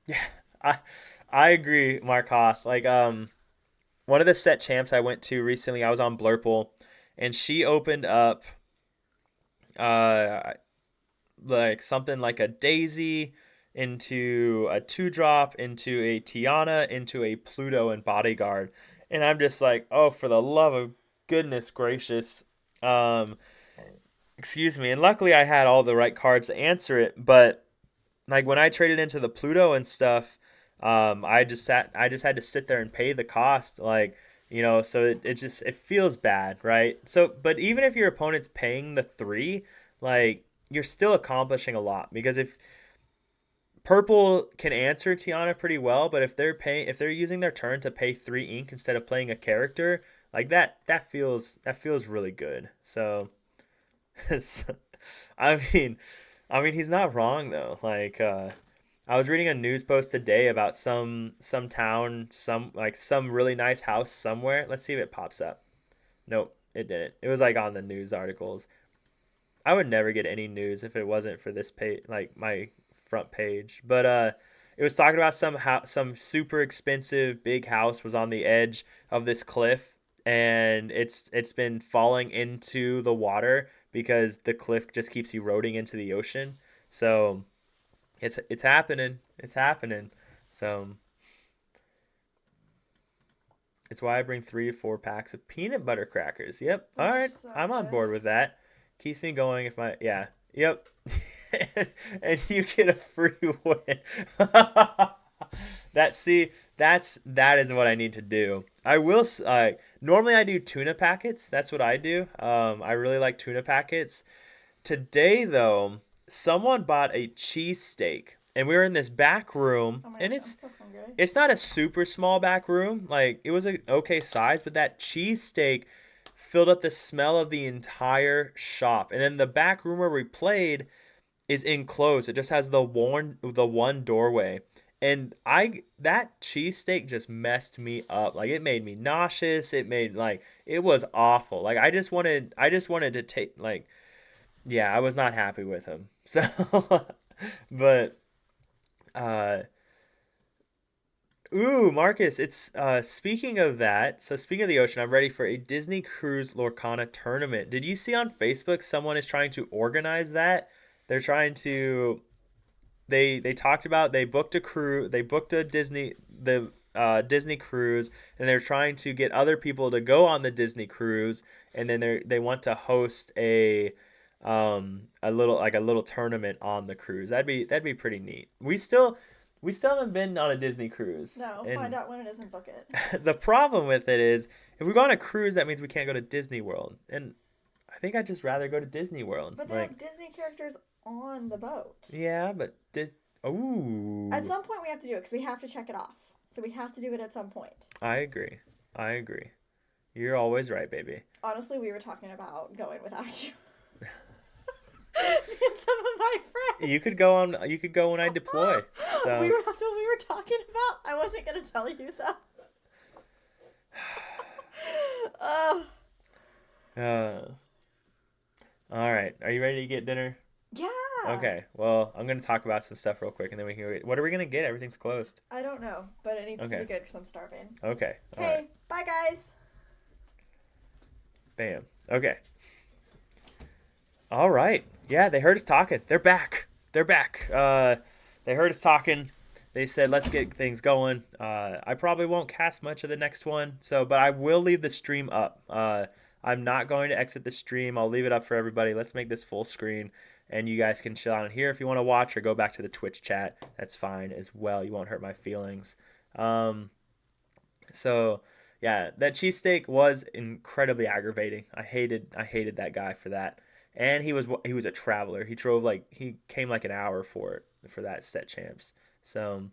yeah, I agree, Mark Hoth. Like one of the set champs I went to recently, I was on Blurple, and she opened up uh like something like a Daisy into a 2-drop into a Tiana into a Pluto and Bodyguard. And I'm just like, "Oh, for the love of goodness gracious." Um excuse me. And luckily I had all the right cards to answer it, but like when I traded into the Pluto and stuff, I just had to sit there and pay the cost, like, so it just it feels bad, right? So but even if your opponent's paying the 3, like, you're still accomplishing a lot, because if purple can answer Tiana pretty well, but if they're using their turn to pay 3 ink instead of playing a character, like that feels really good. So I mean, he's not wrong though. Like, I was reading a news post today about some town, some really nice house somewhere. Let's see if it pops up. Nope, it didn't. It was like on the news articles. I would never get any news if it wasn't for this page, like my front page. But it was talking about some super expensive big house was on the edge of this cliff, and it's been falling into the water because the cliff just keeps eroding into the ocean. So it's happening. It's happening. So it's why I bring 3 to 4 packs of peanut butter crackers. Yep. All They're right. so I'm on good. board with that. Keeps me going if my yeah. Yep. And you get a free win. That is what I need to do. I will normally I do tuna packets. That's what I do. I really like tuna packets. Today though, someone bought a cheesesteak, and we were in this back room, Oh my and gosh, I'm so hungry. it's not a super small back room. Like, it was an okay size, but that cheesesteak filled up the smell of the entire shop. And then the back room where we played is enclosed. It just has the one doorway. And that cheesesteak just messed me up. Like, it made me nauseous. It was awful. Like, I just wanted to take, like, yeah, I was not happy with him. So but uh ooh, Marcus, it's speaking of that, so speaking of the ocean, I'm ready for a Disney Cruise Lorcana tournament. Did you see on Facebook someone is trying to organize that? They're trying to they talked about they booked a Disney cruise, and they're trying to get other people to go on the Disney cruise, and then they want to host a little tournament on the cruise. That'd be pretty neat. We still haven't been on a Disney cruise. No, find And out when it is and book it. the problem with it is, if we go on a cruise, that means we can't go to Disney World. And I think I'd just rather go to Disney World. But they Like, have Disney characters on the boat. yeah, but ooh. At some point, we have to do it because we have to check it off. So we have to do it at some point. I agree. I agree. You're always right, baby. Honestly, we were talking about going without you. Some of my friends. You could go on. You could go when I deploy. So That's what we were talking about. I wasn't gonna tell you though. uh, all right. Are you ready to get dinner? yeah. Okay. Well, I'm gonna talk about some stuff real quick, and then we can go. What are we gonna get? Everything's closed. I don't know, but it needs to Okay. be good because I'm starving. Okay. All Okay, right. bye guys. Bam. Okay. All right. Yeah, they heard us talking. They're back. They're back. They heard us talking. They said, let's get things going. I probably won't cast much of the next one, but I will leave the stream up. I'm not going to exit the stream. I'll leave it up for everybody. Let's make this full screen, and you guys can chill out in here if you want to watch, or go back to the Twitch chat. That's fine as well. You won't hurt my feelings. So yeah, that cheesesteak was incredibly aggravating. I hated that guy for that. And he was a traveler. He came like an hour for that set champs. So,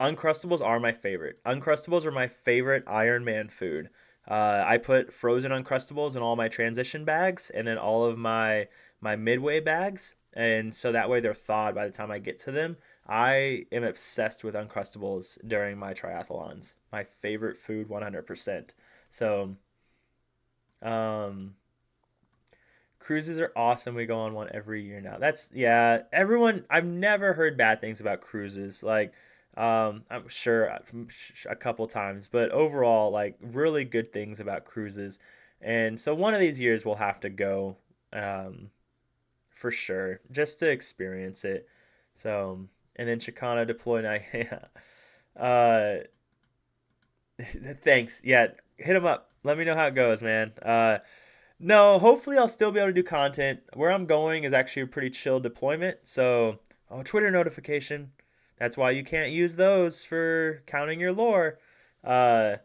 Uncrustables are my favorite. Uncrustables are my favorite Iron Man food. I put frozen Uncrustables in all my transition bags, and then all of my midway bags, and so that way they're thawed by the time I get to them. I am obsessed with Uncrustables during my triathlons. My favorite food, 100%. So, cruises are awesome. We go on one every year now. That's, yeah, everyone, I've never heard bad things about cruises. Like, I'm sure a couple times, but overall, like really good things about cruises. And so one of these years we'll have to go, um, for sure, just to experience it. So, and then Chicana deploy night. uh, thanks. Yeah, hit him up. Let me know how it goes, man. No, hopefully I'll still be able to do content. Where I'm going is actually a pretty chill deployment. So, oh, Twitter notification. That's why you can't use those for counting your lore. Uh,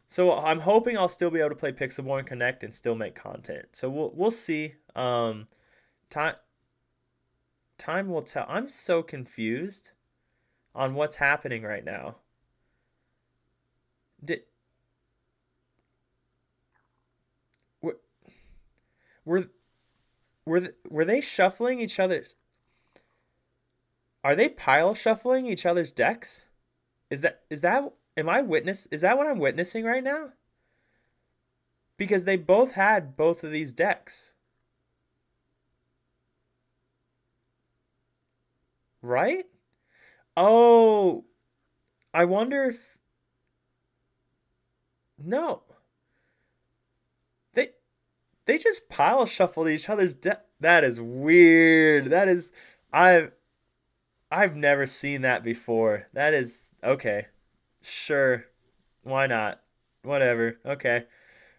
so I'm hoping I'll still be able to play Pixelborn Connect and still make content. So we'll see. Time time will tell. I'm so confused on what's happening right now. Did were were were they shuffling each other's? Are they pile shuffling each other's decks? Is that am I witness? Is that what I'm witnessing right now? Because they both had both of these decks, right? Oh, I wonder if no. They they just pile shuffled each other's deck. That is weird. That is I've I've never seen that before. That is okay. Sure. Why not? Whatever. Okay.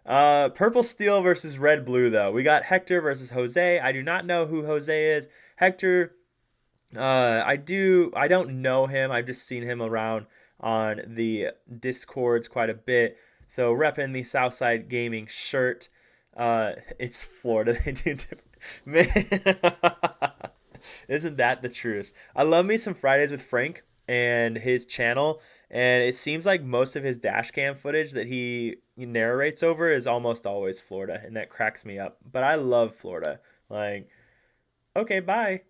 Purple steel versus red blue though. We got Hector versus Jose. I do not know who Jose is. Hector, I do. I don't know him. I've just seen him around on the discords quite a bit. So repping the Southside Gaming shirt. It's Florida. They do different. Man, isn't that the truth? I love me some Fridays with Frank and his channel, and it seems like most of his dash cam footage that he narrates over is almost always Florida, and that cracks me up. But I love Florida. Like, okay, bye.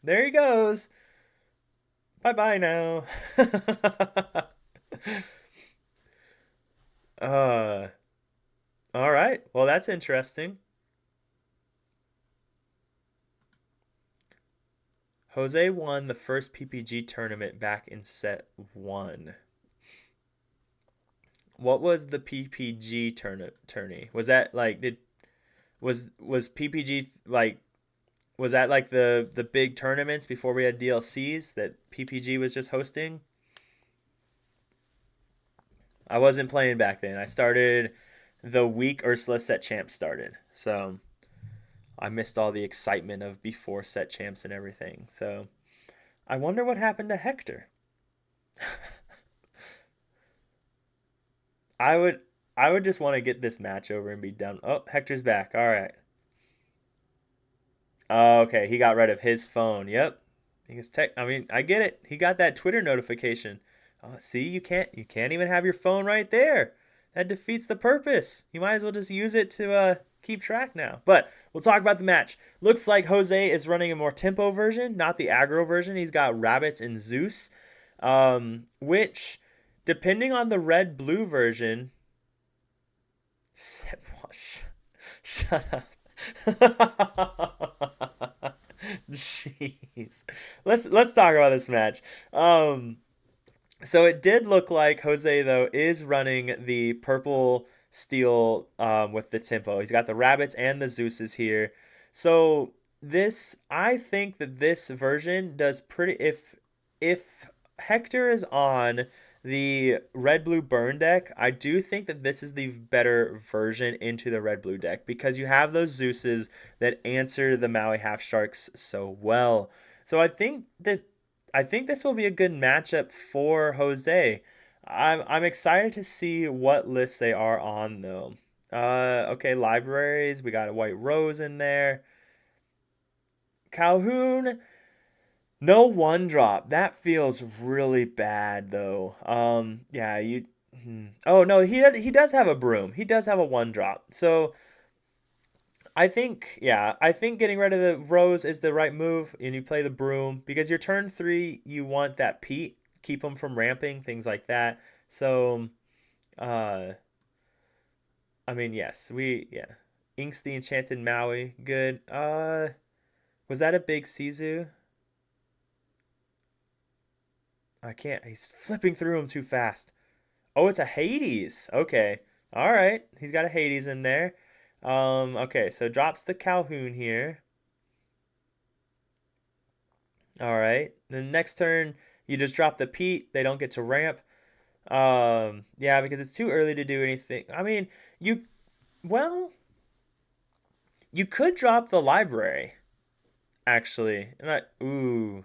There he goes. Bye bye now. uh, all right. Well, that's interesting. Jose won the first PPG tournament back in set one. What was the PPG tourney? Was that like did was PPG like was that like the big tournaments before we had DLCs that PPG was just hosting? I wasn't playing back then. I started the week Ursula Set Champs started. So I missed all the excitement of before Set Champs and everything. So I wonder what happened to Hector. I would I would just want to get this match over and be done. Oh, Hector's back. All right. Oh, okay, he got rid of his phone. Yep. I mean, I get it. He got that Twitter notification. Oh, see, you can't even have your phone right there. That defeats the purpose. You might as well just use it to keep track now. But we'll talk about the match. Looks like Jose is running a more tempo version, not the aggro version. He's got Rabbits and Zeus, which, depending on the red-blue version, shut up. Jeez. Let's talk about this match. So it did look like Jose though is running the purple steel with the tempo. He's got the rabbits and the Zeuses here. So this I think that this version does pretty if Hector is on the red blue burn deck, I do think that this is the better version into the red blue deck because you have those Zeuses that answer the Maui half sharks so well. So I think this will be a good matchup for Jose. I'm excited to see what lists they are on though. Okay, libraries. We got a White Rose in there. Calhoun, no one drop. That feels really bad though. Yeah, you. Oh no, he does have a broom. He does have a one drop. So I think getting rid of the rose is the right move, and you play the broom because your turn 3 you want that Pete, keep him from ramping, things like that. So, uh, I mean, yes, Inks the Enchanted Maui, good. Was that a big Sizu? I can't. He's flipping through them too fast. Oh, it's a Hades. Okay. All right. He's got a Hades in there. Okay, so drops the Calhoun here. All right. The next turn, you just drop the Pete. They don't get to ramp. Yeah, because it's too early to do anything. I mean, well, you could drop the library, actually. Ooh.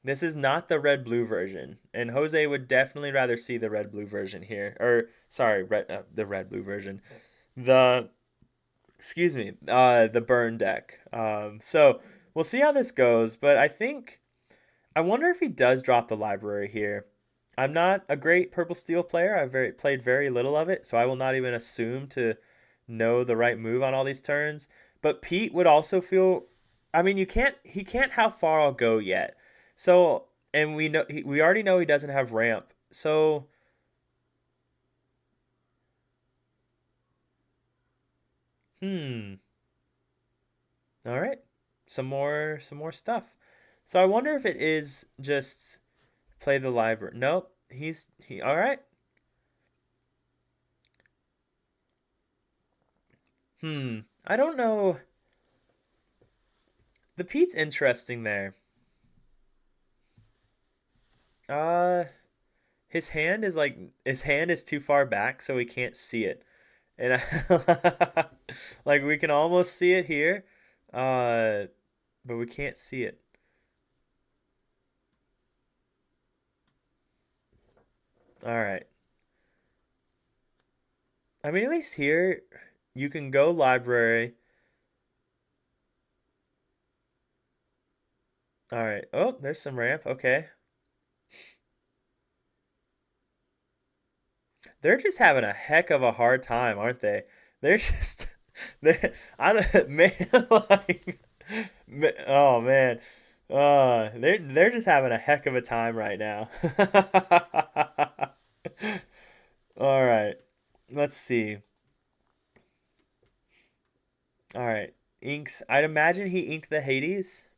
This is not the red-blue version, and Jose would definitely rather see the red-blue version here. Or, sorry, the red-blue version. The, excuse me, the burn deck. So, we'll see how this goes, but I wonder if he does drop the library here. I'm not a great Purple Steel player. I've played very little of it, so I will not even assume to know the right move on all these turns. But Pete would also feel, I mean, he can't how far I'll go yet. So, and we already know he doesn't have ramp. So, hmm. All right. Some more stuff. So I wonder if it is just play the library. Nope. All right. I don't know. The Pete's interesting there. Uh, his hand is too far back, so we can't see it. And like we can almost see it here, uh, but we can't see it. All right. I mean, at least here you can go library. All right. Oh, there's some ramp. Okay. They're just having a heck of a hard time, aren't they? They're just I don't man like oh man. They're just having a heck of a time right now. All right. Let's see. All right. Inks. I'd imagine he inked the Hades.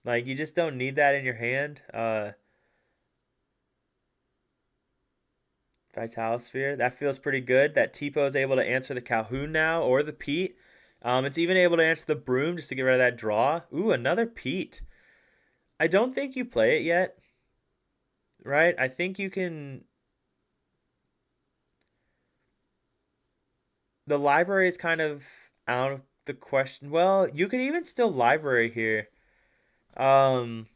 Like you just don't need that in your hand. Vitalosphere. That feels pretty good. That Tipo is able to answer the Calhoun now or the Pete. It's even able to answer the Broom just to get rid of that draw. Ooh, another Pete. I don't think you play it yet, right? I think you can. The library is kind of out of the question. Well, you could even still library here. Um,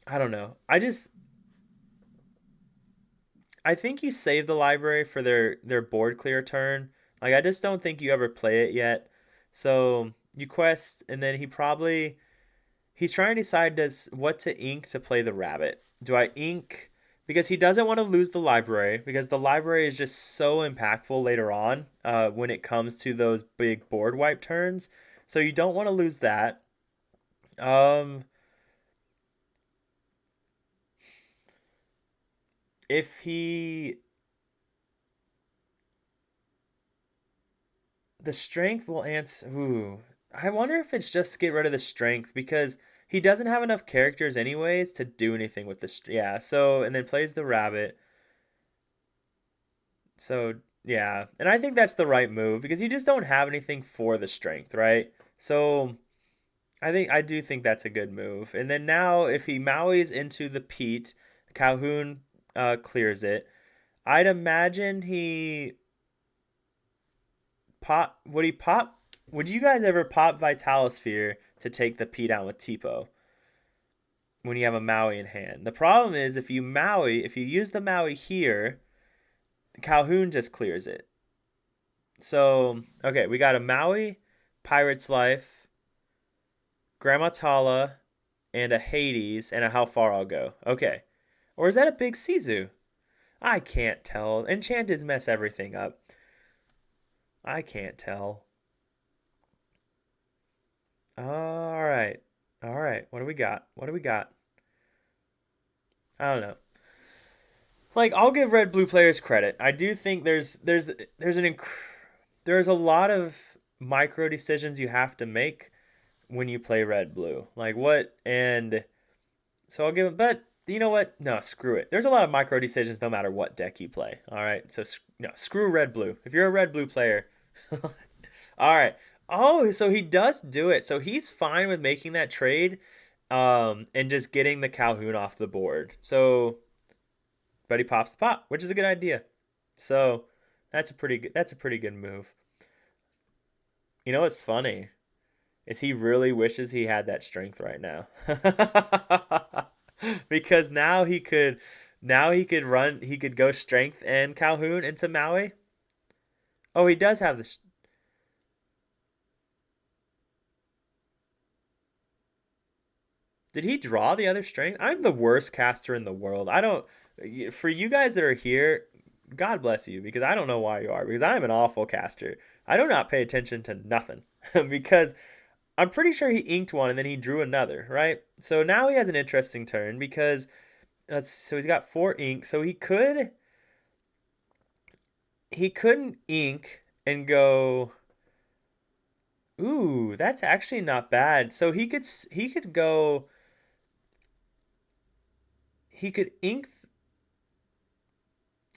I don't know. I think you save the library for their board clear turn. Like I just don't think you ever play it yet. So you quest, and then he's trying to decide what to ink to play the rabbit. Do I ink because he doesn't want to lose the library because the library is just so impactful later on when it comes to those big board wipe turns. So you don't want to lose that. Um, if he the strength will answer. Ooh, I wonder if it's just to get rid of the strength because he doesn't have enough characters anyways to do anything with the yeah. So and then plays the rabbit. So yeah, and I think that's the right move because you just don't have anything for the strength, right? So I do think that's a good move. And then now if he Maui's into the Pete, Calhoun clears it. I'd imagine he pop. Would he pop? Would you guys ever pop Vitalosphere to take the Pete out with Tipo when you have a Maui in hand? The problem is if you use the Maui here, Calhoun just clears it. So okay, we got a Maui, Pirate's Life, Grandma Tala, and a Hades, and a How Far I'll Go. Okay. Or is that a big Sizu? I can't tell. Enchanteds mess everything up. I can't tell. All right. All right. What do we got? What do we got? I don't know. Like I'll give red blue players credit. I do think there's there's a lot of micro decisions you have to make when you play red blue. Like what and so I'll give it but you know what? No, screw it. There's a lot of micro decisions no matter what deck you play. All right, so no, screw red blue. If you're a red blue player, all right. Oh, so he does do it. So he's fine with making that trade, and just getting the Calhoun off the board. So, but he pops the pop, which is a good idea. So that's a pretty good move. You know what's funny is he really wishes he had that strength right now. Because he could go strength and Calhoun into Maui. Oh, he does have this. Did he draw the other strength? I'm the worst caster in the world. I don't. For you guys that are here, God bless you, because I don't know why you are, because I'm an awful caster. I do not pay attention to nothing because I'm pretty sure he inked one and then he drew another, right? So now he has an interesting turn because so he's got 4 ink, so he couldn't ink and go. Ooh, that's actually not bad. So he could go. He could ink.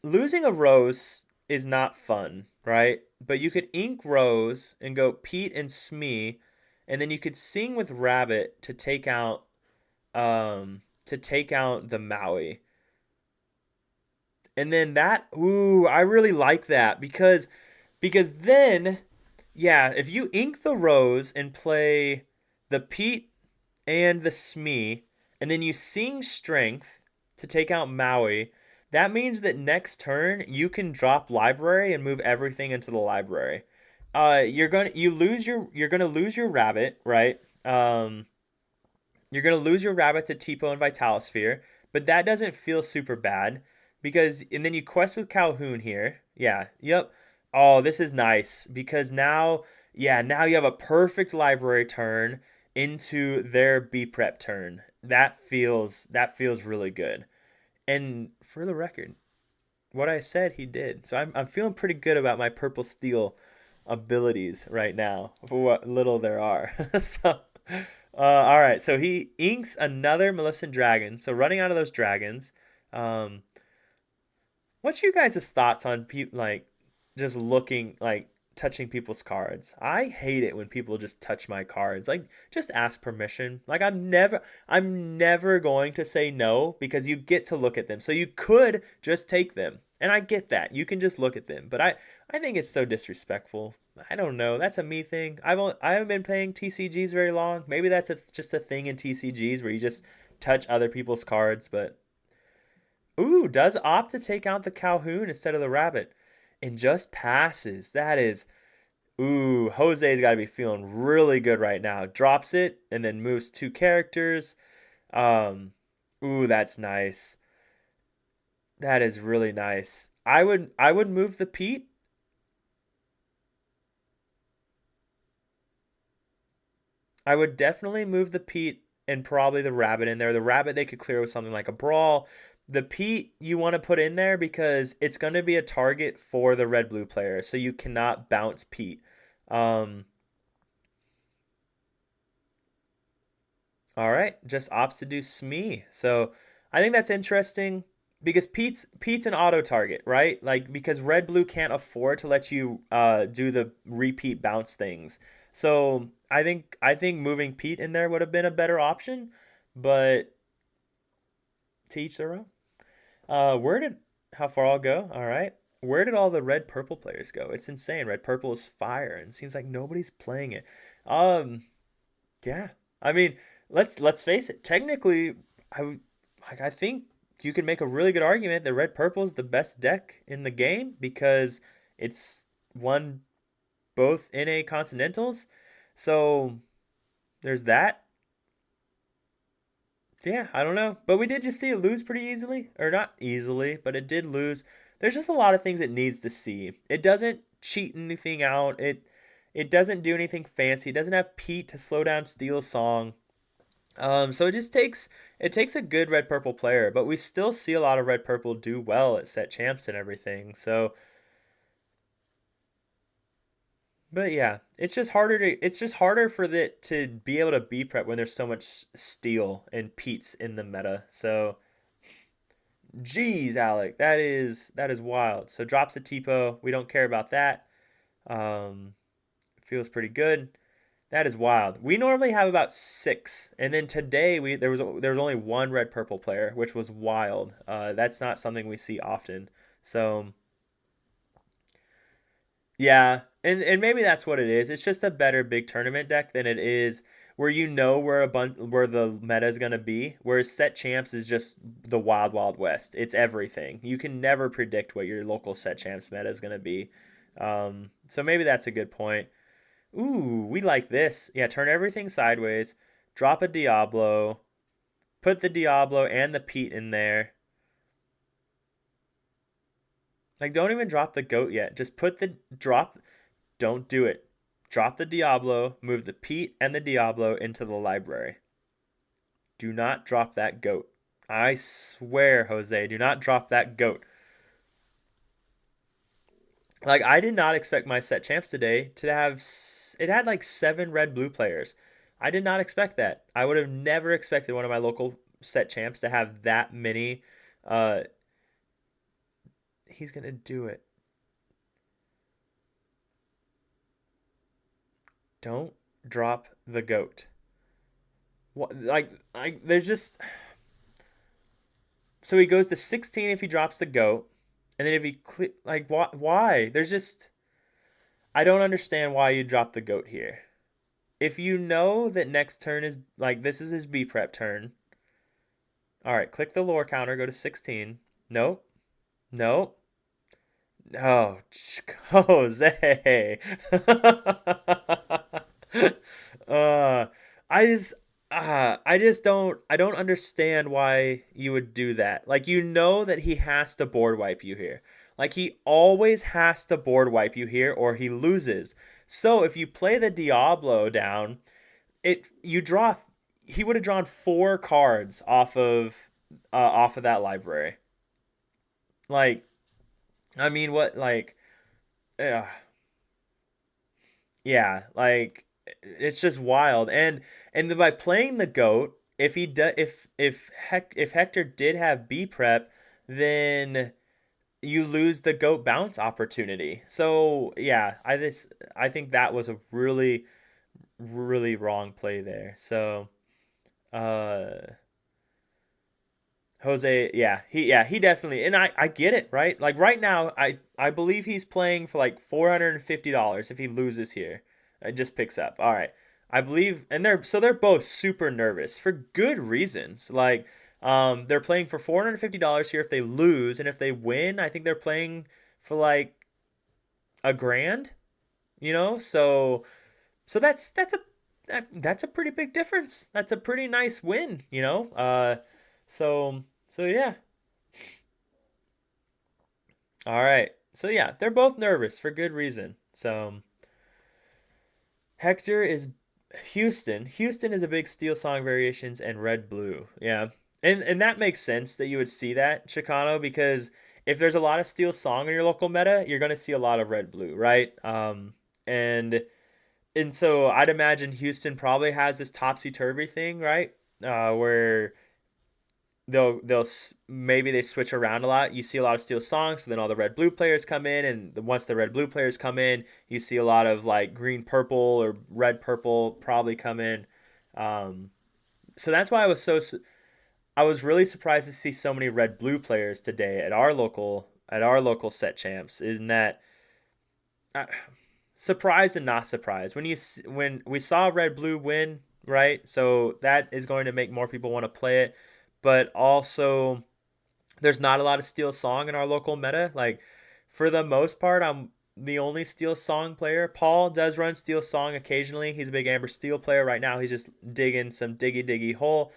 Losing a rose is not fun, right? But you could ink Rose and go Pete and Smee, and then you could sing with Rabbit to take out the Maui. And then I really like that because then yeah, if you ink the Rose and play the Pete and the Smee, and then you sing Strength to take out Maui, that means that next turn you can drop Library and move everything into the library. You're gonna lose your Rabbit, right? You're gonna lose your Rabbit to Tipo and Vitalosphere, but that doesn't feel super bad because and then you quest with Calhoun here. Yeah, yep. Oh, this is nice because now you have a perfect library turn into their B prep turn. That feels really good. And for the record, what I said he did. So I'm feeling pretty good about my purple steel abilities right now for what little there are. So all right, so he inks another Maleficent Dragon. So running out of those dragons, um, what's your guys' thoughts on like just looking like touching people's cards? I hate it when people just touch my cards. Like just ask permission. Like I'm never going to say no because you get to look at them. So you could just take them. And I get that. You can just look at them. But I think it's so disrespectful. I don't know. That's a me thing. I haven't been playing TCGs very long. Maybe that's just a thing in TCGs where you just touch other people's cards, but ooh, does opt to take out the Calhoun instead of the Rabbit and just passes. That is, ooh, Jose's got to be feeling really good right now. Drops it and then moves 2 characters. Ooh, that's nice. That is really nice. I would move the Pete. I would definitely move the Pete and probably the Rabbit in there. The Rabbit they could clear with something like a Brawl. The Pete you want to put in there because it's going to be a target for the red blue player, so you cannot bounce Pete. Um, all right, just opts to do Smee. So I think that's interesting because Pete's an auto target, right? Like because red blue can't afford to let you do the repeat bounce things. So I think moving Pete in there would have been a better option, but to each their own. How far I'll go? All right. Where did all the red purple players go? It's insane. Red purple is fire, and it seems like nobody's playing it. Um, yeah. I mean, let's face it. Technically, I think you could make a really good argument that red purple is the best deck in the game because it's won both NA Continentals. So there's that. Yeah, I don't know. But we did just see it lose pretty easily. Or not easily, but it did lose. There's just a lot of things it needs to see. It doesn't cheat anything out. It doesn't do anything fancy. It doesn't have Pete to slow down Steel's song. So it takes a good red purple player, but we still see a lot of red purple do well at set champs and everything. So but yeah, it's just harder for it to be able to be prep when there's so much steel and Pete's in the meta. So Jeez, Alec, that is wild. So drops a TPO. We don't care about that. Um, feels pretty good. That is wild. We normally have about 6, and then today there was only one red purple player, which was wild. That's not something we see often. So yeah, and maybe that's what it is. It's just a better big tournament deck than it is where you know where the meta is gonna be. Whereas set champs is just the wild wild west. It's everything. You can never predict what your local set champs meta is gonna be. So maybe that's a good point. Ooh, we like this. Yeah, turn everything sideways. Drop a Diablo. Put the Diablo and the Pete in there. Like, don't even drop the goat yet. Just put the drop. Don't do it. Drop the Diablo, move the Pete and the Diablo into the library. Do not drop that goat. I swear, Jose, do not drop that goat. Like, I did not expect my set champs today to have. It had like 7 red blue players. I did not expect that. I would have never expected one of my local set champs to have that many. Uh, he's gonna do it. Don't drop the goat. What? Like, there's just. So he goes to 16 if he drops the goat, and then if he like, why? There's just. I don't understand why you drop the goat here. If you know that next turn is like this is his B prep turn. All right, click the lore counter, go to 16. Nope. Nope. Oh, Jose. uh, I just don't understand why you would do that. Like, you know that he has to board wipe you here. Like, he always has to board wipe you here or he loses. So if you play the Diablo down, he would have drawn 4 cards off of that library. Like, I mean, what, like, uh, yeah, like, it's just wild. And then by playing the goat, if he does, if Hector did have B prep, then you lose the goat bounce opportunity. So yeah, I think that was a really really wrong play there. So uh Jose, he definitely, and I get it, right? Like right now, I believe he's playing for like $450 if he loses here. It just picks up. All right, I believe, and they're both super nervous for good reasons. Like, they're playing for $450 here if they lose, and if they win, I think they're playing for like a grand. So that's a pretty big difference. That's a pretty nice win. So yeah. All right. So yeah, they're both nervous for good reason. So Hector is Houston. Houston is a big Steel Song variations and red blue. Yeah. And that makes sense that you would see that, Chicano, because if there's a lot of Steel Song in your local meta, you're gonna see a lot of red blue, right? And so I'd imagine Houston probably has this topsy turvy thing, right? Where maybe they switch around a lot. You see a lot of Steel Songs, so then all the red blue players come in, and once the red blue players come in, you see a lot of like green purple or red purple probably come in. So that's why I was really surprised to see so many red blue players today at our local set champs. In that, surprised and not surprised when we saw red blue win, right? So that is going to make more people want to play it. But also, there's not a lot of Steel Song in our local meta. Like, for the most part, I'm the only Steel Song player. Paul does run Steel Song occasionally. He's a big Amber Steel player. Right now, he's just digging some diggy hole.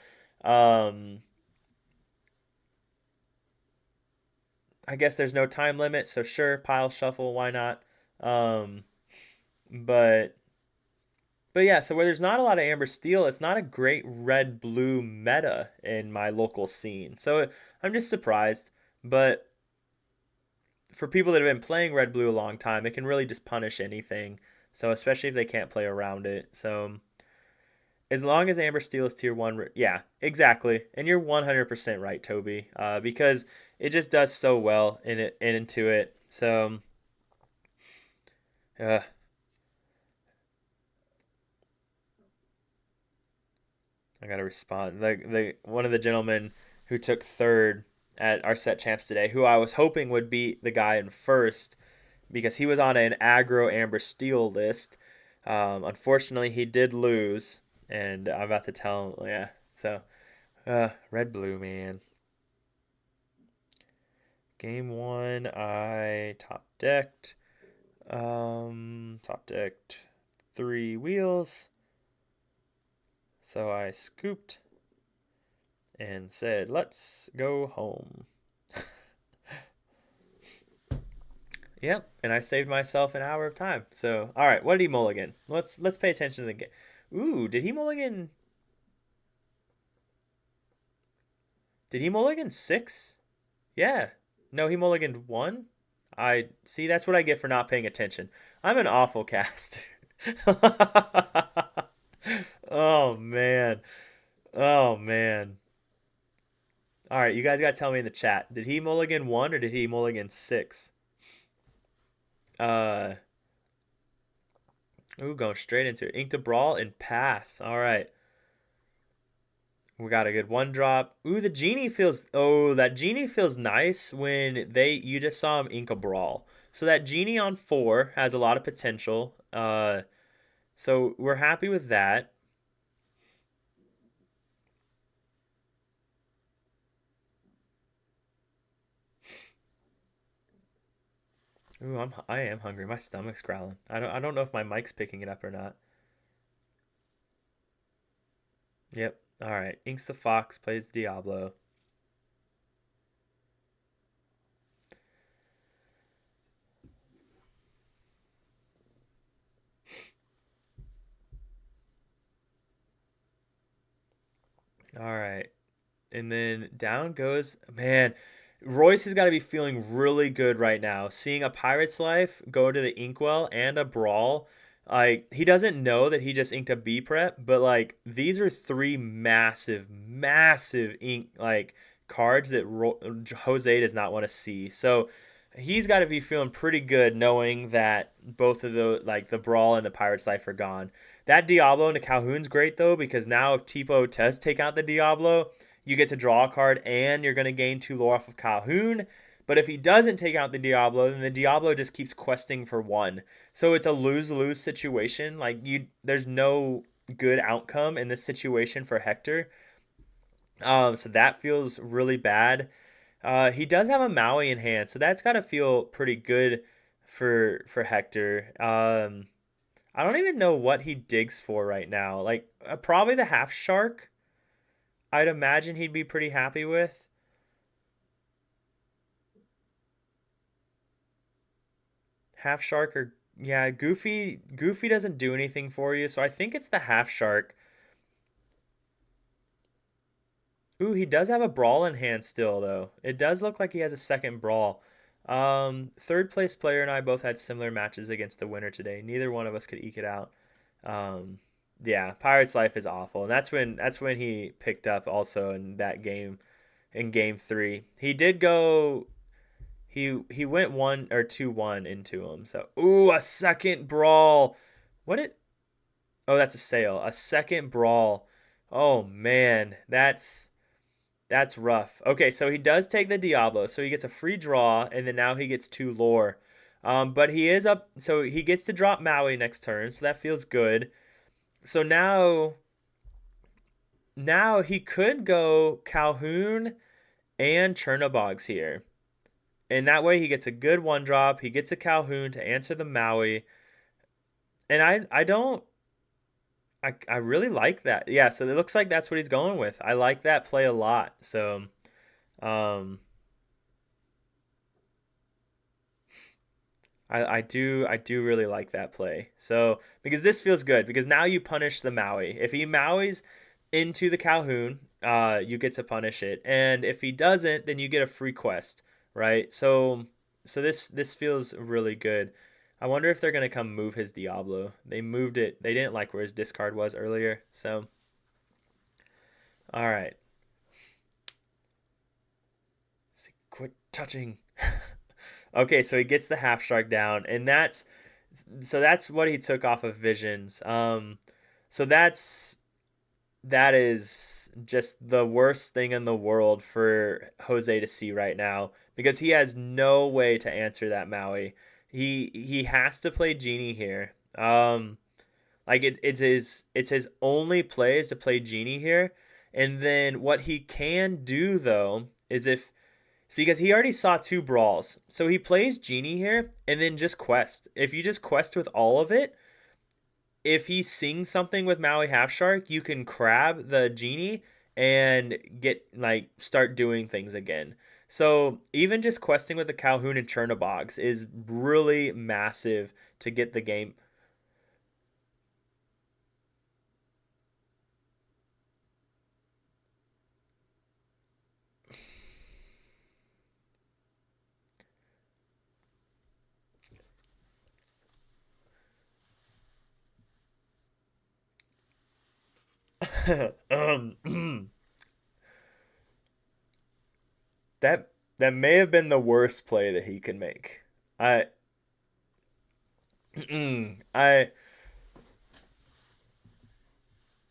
I guess there's no time limit, so sure, pile shuffle, why not? Um, but But yeah, so where there's not a lot of Amber Steel, it's not a great red blue meta in my local scene. So I'm just surprised. But for people that have been playing red blue a long time, it can really just punish anything. So especially if they can't play around it. So As long as Amber Steel is tier 1, yeah, exactly. And you're 100% right, Toby, because it just does so well in it and into it. So, uh, I gotta respond. The one of the gentlemen who took third at our set champs today, who I was hoping would beat the guy in first, because he was on an aggro Amber Steel list. Unfortunately, he did lose, and I'm about to tell him, yeah. So, red blue, man. Game 1, I top decked 3 wheels. So I scooped and said, "Let's go home." Yep, and I saved myself an hour of time. So, all right, what did he mulligan? Let's pay attention to the game. Ooh, did he mulligan? Did he mulligan 6? Yeah. No, he mulliganed 1. I see. That's what I get for not paying attention. I'm an awful caster. Oh man. Oh man. All right, you guys got to tell me in the chat. Did he mulligan 1 or did he mulligan 6? Uh, ooh, going straight into it. Ink to brawl and pass. All right. We got a good 1 drop. Ooh, the genie feels. Oh, that genie feels nice when you just saw him ink a brawl. So that genie on 4 has a lot of potential. So we're happy with that. Ooh, I am hungry. My stomach's growling. I don't know if my mic's picking it up or not. Yep. All right. Inks the fox, plays Diablo. All right. And then down goes, man, Royce has got to be feeling really good right now. Seeing a Pirate's Life go to the Inkwell and a Brawl. Like, he doesn't know that he just inked a B prep, but like these are 3 massive, massive ink like cards that Jose does not want to see. So he's got to be feeling pretty good knowing that both of the like the Brawl and the Pirate's Life are gone. That Diablo into Calhoun's great though, because now if Tipo does take out the Diablo, you get to draw a card and you're going to gain 2 lore off of Calhoun. But if he doesn't take out the Diablo, then the Diablo just keeps questing for 1. So it's a lose-lose situation. Like there's no good outcome in this situation for Hector. So that feels really bad. He does have a Maui in hand, so that's got to feel pretty good for Hector. I don't even know what he digs for right now. Like probably the half shark. I'd imagine he'd be pretty happy with. Half shark or yeah, Goofy doesn't do anything for you, so I think it's the half shark. Ooh, he does have a brawl in hand still though. It does look like he has a second brawl. Third place player and I both had similar matches against the winner today. Neither one of us could eke it out. Yeah, Pirate's Life is awful, and that's when he picked up also in that game, in game 3. He did go. He went 1 or 2-1 into him. So ooh, a second brawl. What it? Oh, that's a sale. A second brawl. Oh man, that's rough. Okay, so he does take the Diablo, so he gets a free draw, and then now he gets 2 lore. But he is up, so he gets to drop Maui next turn, so that feels good. So now he could go Calhoun and Chernobog's here. And that way he gets a good 1 drop. He gets a Calhoun to answer the Maui. And I really like that. Yeah, so it looks like that's what he's going with. I like that play a lot. So I do really like that play. So because this feels good, because now you punish the Maui. If he Maui's into the Calhoun, you get to punish it. And if he doesn't, then you get a free quest, right? So this feels really good. I wonder if they're gonna come move his Diablo. They moved it. They didn't like where his discard was earlier. So All right. Quit touching. Okay, so he gets the half shark down, and that's what he took off of visions. So that is just the worst thing in the world for Jose to see right now because he has no way to answer that Maui. He has to play Genie here. Like it's his only play is to play Genie here. And then what he can do though is if it's because he already saw two brawls. So he plays Genie here and then just quest. If you just quest with all of it, if he sings something with Maui Half Shark, you can crab the Genie and get like start doing things again. So even just questing with the Calhoun and Chernobogs is really massive to get the game. that that may have been the worst play that he could make. I I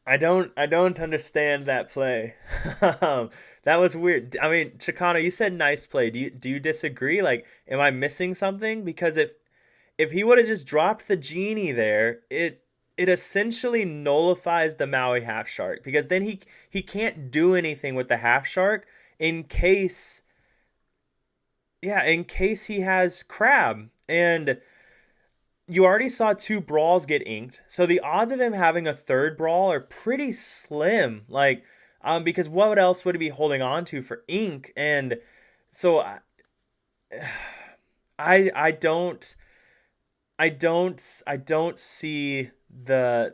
I don't understand that play. That was weird. I mean, Chicano, you said nice play. Do you disagree? Like, am I missing something? Because if he would have just dropped the Genie there, it essentially nullifies the Maui half shark because then he can't do anything with the half shark in case in case he has crab. And you already saw two brawls get inked, so the odds of him having a third brawl are pretty slim. Like, because what else would he be holding on to for ink? And so I don't see the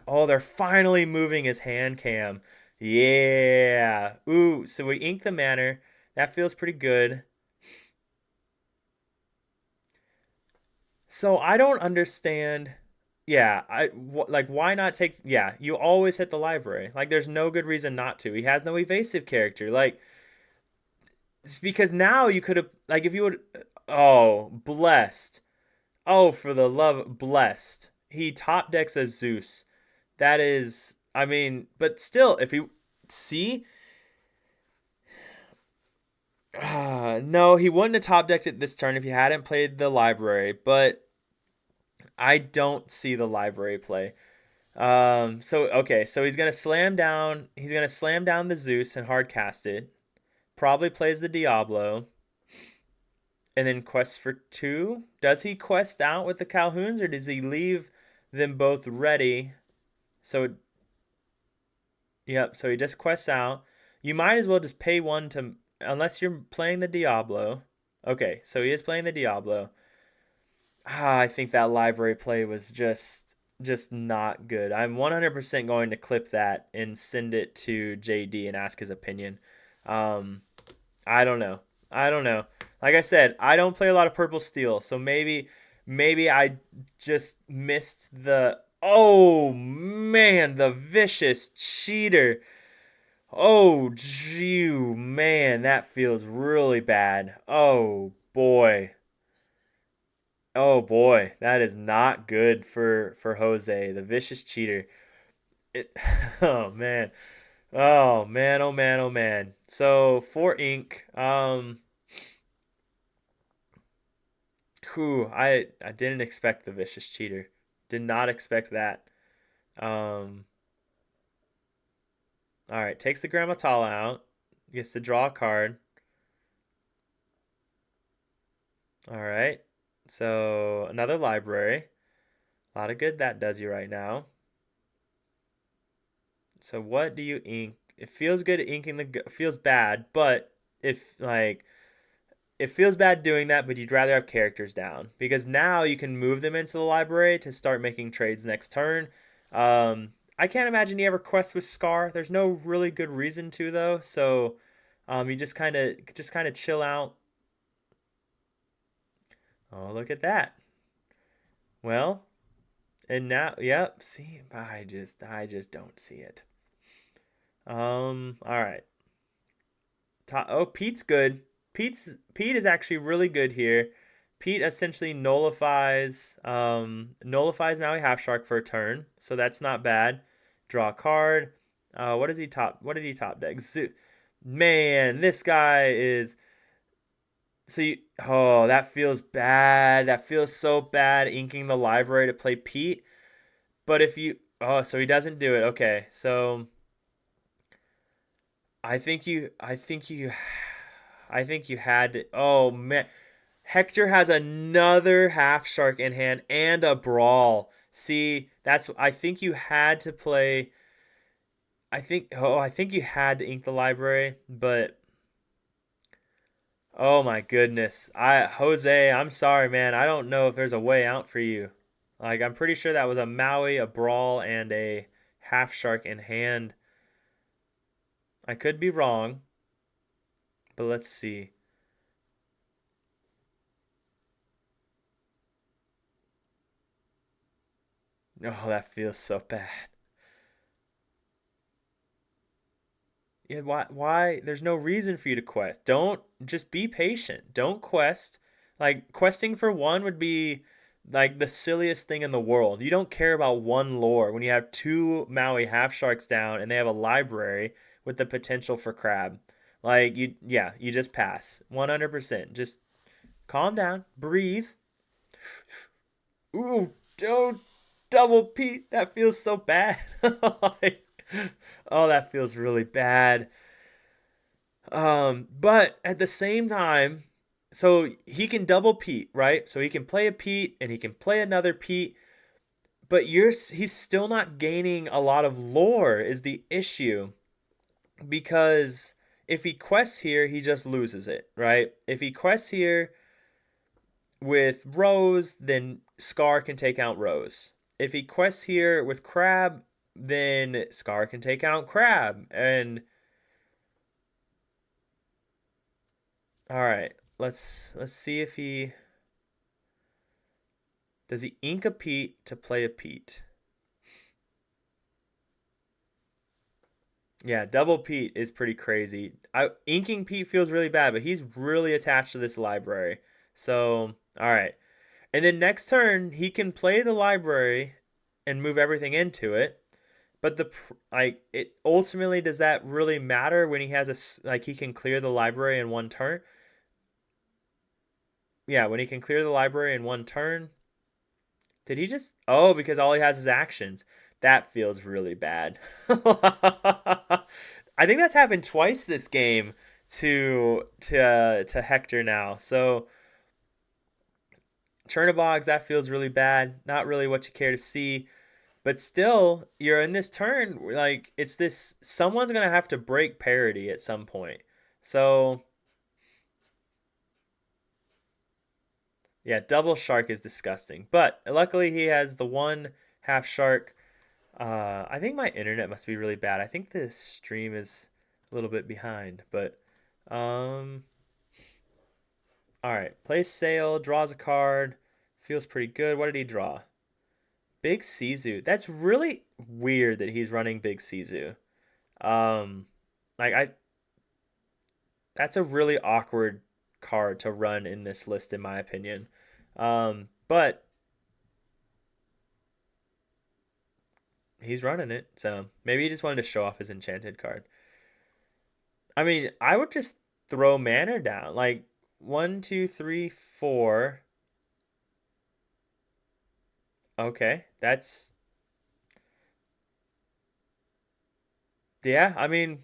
oh, they're finally moving his hand cam. Yeah. Ooh, so we ink the manor. That feels pretty good. So I don't understand. Yeah, like why not take? Yeah, you always hit the library. Like there's no good reason not to. He has no evasive character. Like it's because now you could have like if you would. Oh, blessed. Oh, for the love, blessed. He top decks as Zeus. That is, I mean, but still, if you see, no, he wouldn't have top decked it this turn if he hadn't played the library. But I don't see the library play. So okay, so he's gonna slam down. He's gonna slam down the Zeus and hard cast it. Probably plays the Diablo, and then quests for two. Does he quest out with the Calhouns, or does he leave them both ready? So yep. So he just quests out. You might as well just pay one to, unless you're playing the Diablo. Okay, so he is playing the Diablo. I think that library play was just not good. I'm 100% going to clip that and send it to JD and ask his opinion. Um, I don't know. I don't know. Like I said, I don't play a lot of purple steel, so maybe I just missed the. Oh man, the vicious cheater. Oh, gee, man, that feels really bad. Oh boy. Oh boy, that is not good for Jose, the vicious cheater. It, oh man. Oh man, oh man, oh man. So for ink, I didn't expect the vicious cheater. Did not expect that. Um, all right, takes the Grammatala out, gets to draw a card. All right, so another library. A lot of good that does you right now. So what do you ink? It feels good inking feels bad, but if like it feels bad doing that, but you'd rather have characters down because now you can move them into the library to start making trades next turn. I can't imagine he ever quests with Scar. There's no really good reason to though, so you just kind of chill out. Oh, look at that. Well, and now, yep. See, I just don't see it. All right. Oh, Pete's good. Pete is actually really good here. Pete essentially nullifies Maui Half Shark for a turn, so that's not bad. Draw a card. What does he top? What did he top deck? Man, this guy is. Oh, that feels bad. That feels so bad. Inking the library to play Pete, but if you, so he doesn't do it. Okay, so I think you had to. Oh man, Hector has another half shark in hand and a brawl. See, that's. I think you had to play. I think you had to ink the library, but oh my goodness, Jose, I'm sorry, man. I don't know if there's a way out for you. Like I'm pretty sure that was a Maui, a brawl, and a half shark in hand. I could be wrong, but let's see. Oh, that feels so bad. Yeah, why? There's no reason for you to quest. Don't just be patient. Don't quest. Like questing for one would be like the silliest thing in the world. You don't care about one lore when you have two Maui half sharks down and they have a library with the potential for crab. Like you just pass. 100%. Just calm down, breathe. Ooh, don't double Pete. That feels so bad. Like, oh, that feels really bad. But at the same time, so he can double Pete, right? So he can play a Pete and he can play another Pete, but he's still not gaining a lot of lore is the issue because if he quests here, he just loses it, right? If he quests here with Rose, then Scar can take out Rose. If he quests here with Crab, then Scar can take out Crab. And all right, let's see if he does he ink a Pete to play a Pete. Yeah, double Pete is pretty crazy. Inking Pete feels really bad, but he's really attached to this library. So, all right. And then next turn, he can play the library and move everything into it. But it ultimately, does that really matter when he has he can clear the library in one turn? Yeah, when he can clear the library in one turn. Did he just? Oh, because all he has is actions. That feels really bad. I think that's happened twice this game to Hector now. So Chernabogs, that feels really bad. Not really what you care to see. But still, you're in this turn, like, it's this, someone's going to have to break parity at some point. So, yeah, double shark is disgusting. But luckily he has the one half shark. I think my internet must be really bad. I think this stream is a little bit behind. But, all right. Plays sail, draws a card. Feels pretty good. What did he draw? Big Sizu. That's really weird that he's running Big Sizu. Um, that's a really awkward card to run in this list, in my opinion. But he's running it, so maybe he just wanted to show off his enchanted card. I mean, I would just throw mana down, like 1, 2, 3, 4. Okay, yeah. I mean,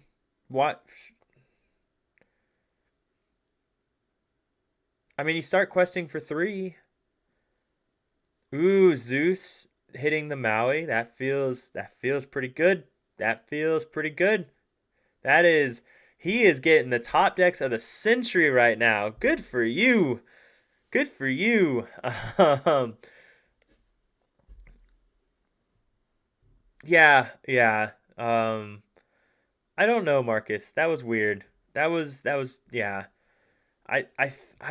what? I mean, you start questing for 3. Ooh, Zeus hitting the Maui. That feels pretty good. That feels pretty good. He is getting the top decks of the century right now. Good for you. Good for you. Yeah. I don't know, Marcus. That was weird. Yeah. I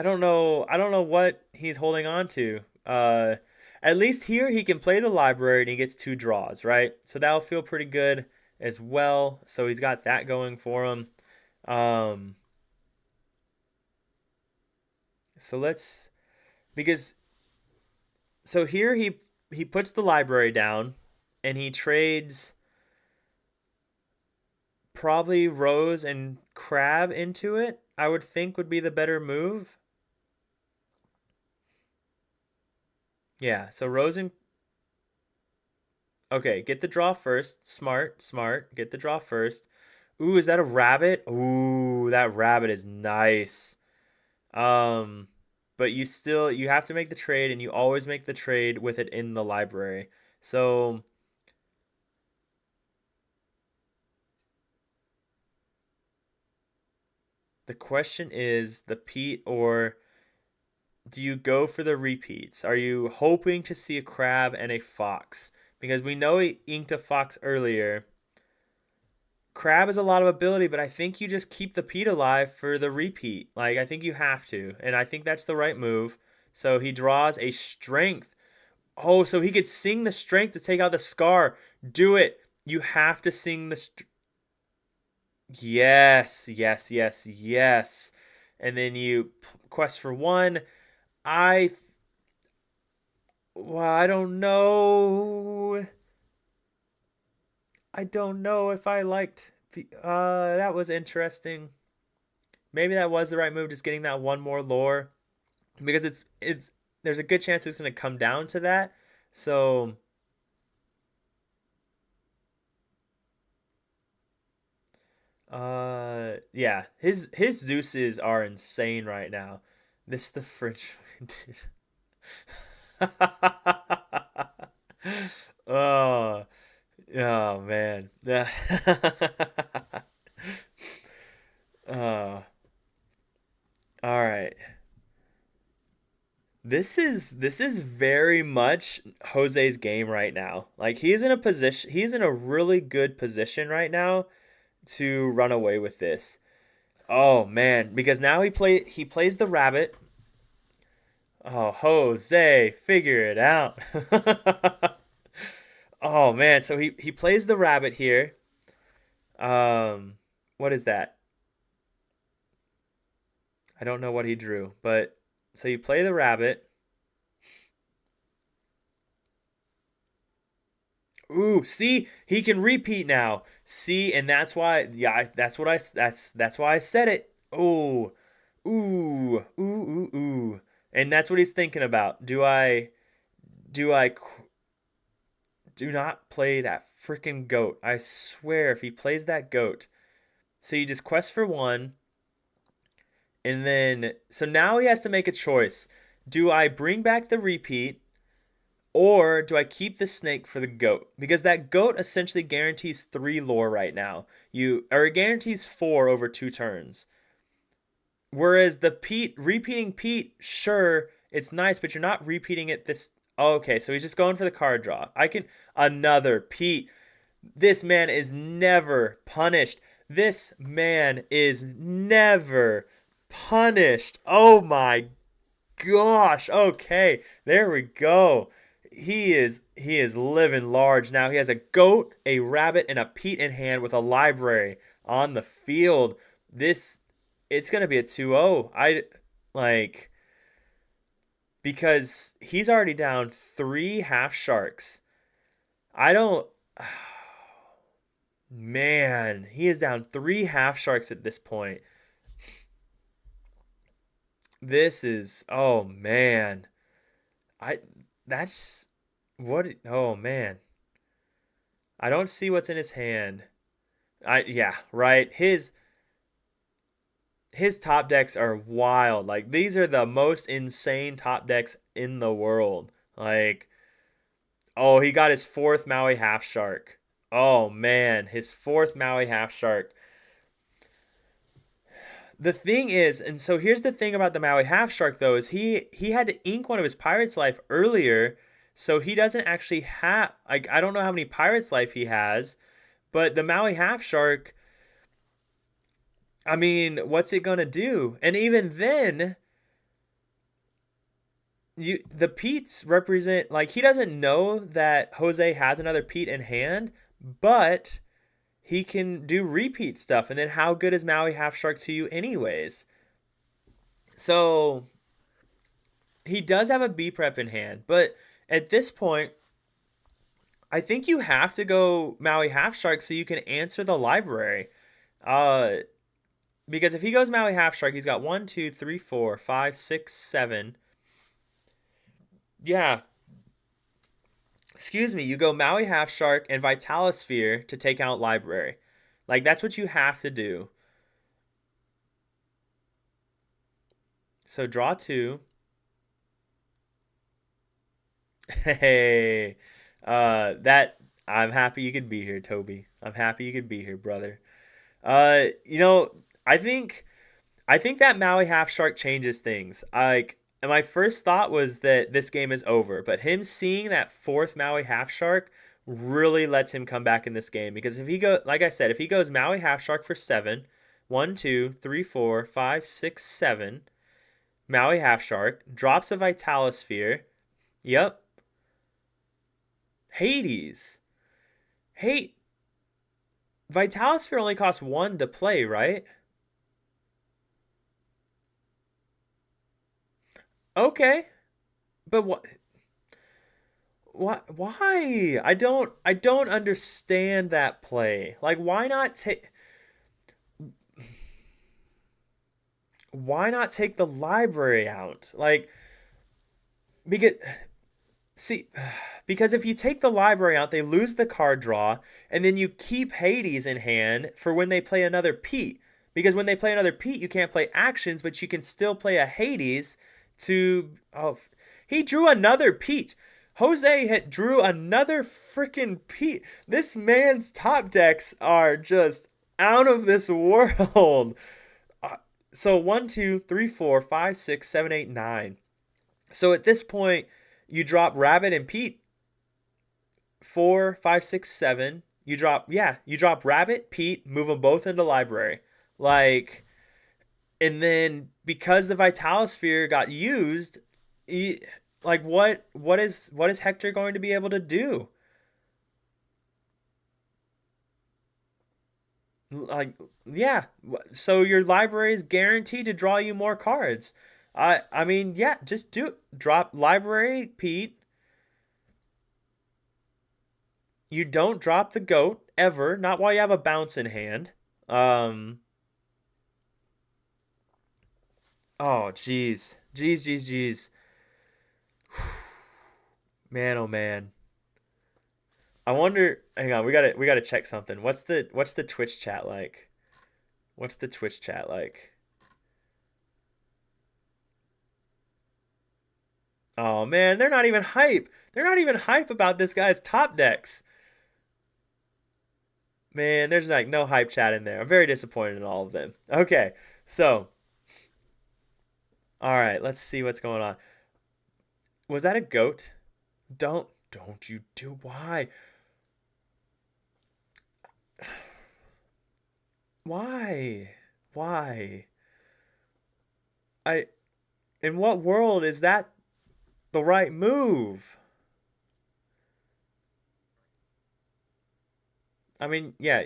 don't know. I don't know what he's holding on to. At least here he can play the library and he gets 2 draws, right? So that'll feel pretty good. as well. So he's got that going for him. So let's, because, so here he puts the library down and he trades probably Rose and Crab into it. I would think would be the better move. Yeah, so Rose and, okay, get the draw first. Smart, smart. Get the draw first. Ooh, is that a rabbit? Ooh, that rabbit is nice. But you have to make the trade, and you always make the trade with it in the library. So the question is the Pete, or do you go for the repeats? Are you hoping to see a crab and a fox? Because we know he inked a fox earlier. Crab has a lot of ability, but I think you just keep the Pete alive for the repeat. Like, I think you have to, and I think that's the right move. So he draws a strength. Oh, so he could sing the strength to take out the scar. Do it. You have to sing the yes, yes, yes, yes. And then you quest for one. I well, I don't know. I don't know if I liked that was interesting. Maybe that was the right move, just getting that one more lore. Because it's there's a good chance it's gonna come down to that. So yeah, his Zeus's are insane right now. This the French dude. Oh, oh man. Yeah. Oh. All right. This is very much Jose's game right now. Like he's in a really good position right now to run away with this. Oh man, because now he plays the rabbit. Oh, Jose, figure it out. Oh man, so he plays the rabbit here. What is that? I don't know what he drew, but so you play the rabbit. Ooh, see, he can repeat now. See, and that's why, yeah, that's why I said it. Oh, ooh, ooh, ooh, ooh, and that's what he's thinking about. Do I do not play that freaking goat? I swear, if he plays that goat, so you just quest for one, and then so now he has to make a choice. Do I bring back the repeat? Or do I keep the snake for the goat? Because that goat essentially guarantees 3 lore right now. It guarantees 4 over 2 turns. Whereas the Pete, repeating Pete, sure, it's nice, but you're not repeating it this. Oh, okay, so he's just going for the card draw. Another Pete. This man is never punished. This man is never punished. Oh my gosh. Okay, there we go. He is living large now. He has a goat, a rabbit, and a Pete in hand with a library on the field. It's gonna be a 2-0. I like because he's already down 3 half sharks. I don't man, he is down 3 half sharks at this point. This is oh man. I that's what oh man. I don't see what's in his hand. Yeah, right. His top decks are wild. Like these are the most insane top decks in the world. Like oh, he got his 4th Maui half shark. Oh man, his 4th Maui half shark. The thing is, and so here's the thing about the Maui half shark though, is he had to ink one of his Pirate's Life earlier, so he doesn't actually have like I don't know how many Pirate's Life he has, but the Maui half shark, I mean, what's it gonna do? And even then, the Pete's represent like he doesn't know that Jose has another Pete in hand, but he can do repeat stuff. And then how good is Maui Half Shark to you anyways? So he does have a B prep in hand, but at this point, I think you have to go Maui Half Shark so you can answer the library. Uh, because if he goes Maui Half Shark, he's got 1, 2, 3, 4, 5, 6, 7. Yeah. Excuse me, you go Maui Half Shark and Vitalosphere to take out library. Like, that's what you have to do. So draw 2. Hey, that I'm happy you could be here, Toby. I'm happy you could be here, brother. You know, I think that Maui Half Shark changes things. Like, and my first thought was that this game is over, but him seeing that fourth Maui Half Shark really lets him come back in this game because if he go, like I said, if he goes Maui Half Shark for 7, 1, 2, 3, 4, 5, 6, 7, Maui Half Shark drops a Vitalosphere. Yep. Hades. Hey, Vitalosphere only costs 1 to play, right? Okay, but what? Why? I don't understand that play. Like, why not take the library out? Like, because see, because if you take the library out, they lose the card draw, and then you keep Hades in hand for when they play another Pete. Because when they play another Pete, you can't play actions, but you can still play a Hades to. Oh, he drew another Pete. Jose drew another freaking Pete. This man's top decks are just out of this world. So 1, 2, 3, 4, 5, 6, 7, 8, 9. So at this point, you drop Rabbit and Pete. 4, 5, 6, 7. You drop Rabbit, Pete, move them both into library. Like, and then because the Vitalosphere got used, like what is Hector going to be able to do? Like, yeah, so your library is guaranteed to draw you more cards. I mean, yeah, just drop library, Pete. You don't drop the goat ever, not while you have a bounce in hand. Oh, jeez. Man, oh man. I wonder. Hang on, we gotta check something. What's the Twitch chat like? What's the Twitch chat like? Oh man, they're not even hype. They're not even hype about this guy's top decks. Man, there's like no hype chat in there. I'm very disappointed in all of them. Okay, so all right, let's see what's going on. Was that a goat? Don't you do why? Why? Why? I in what world is that the right move? I mean, yeah.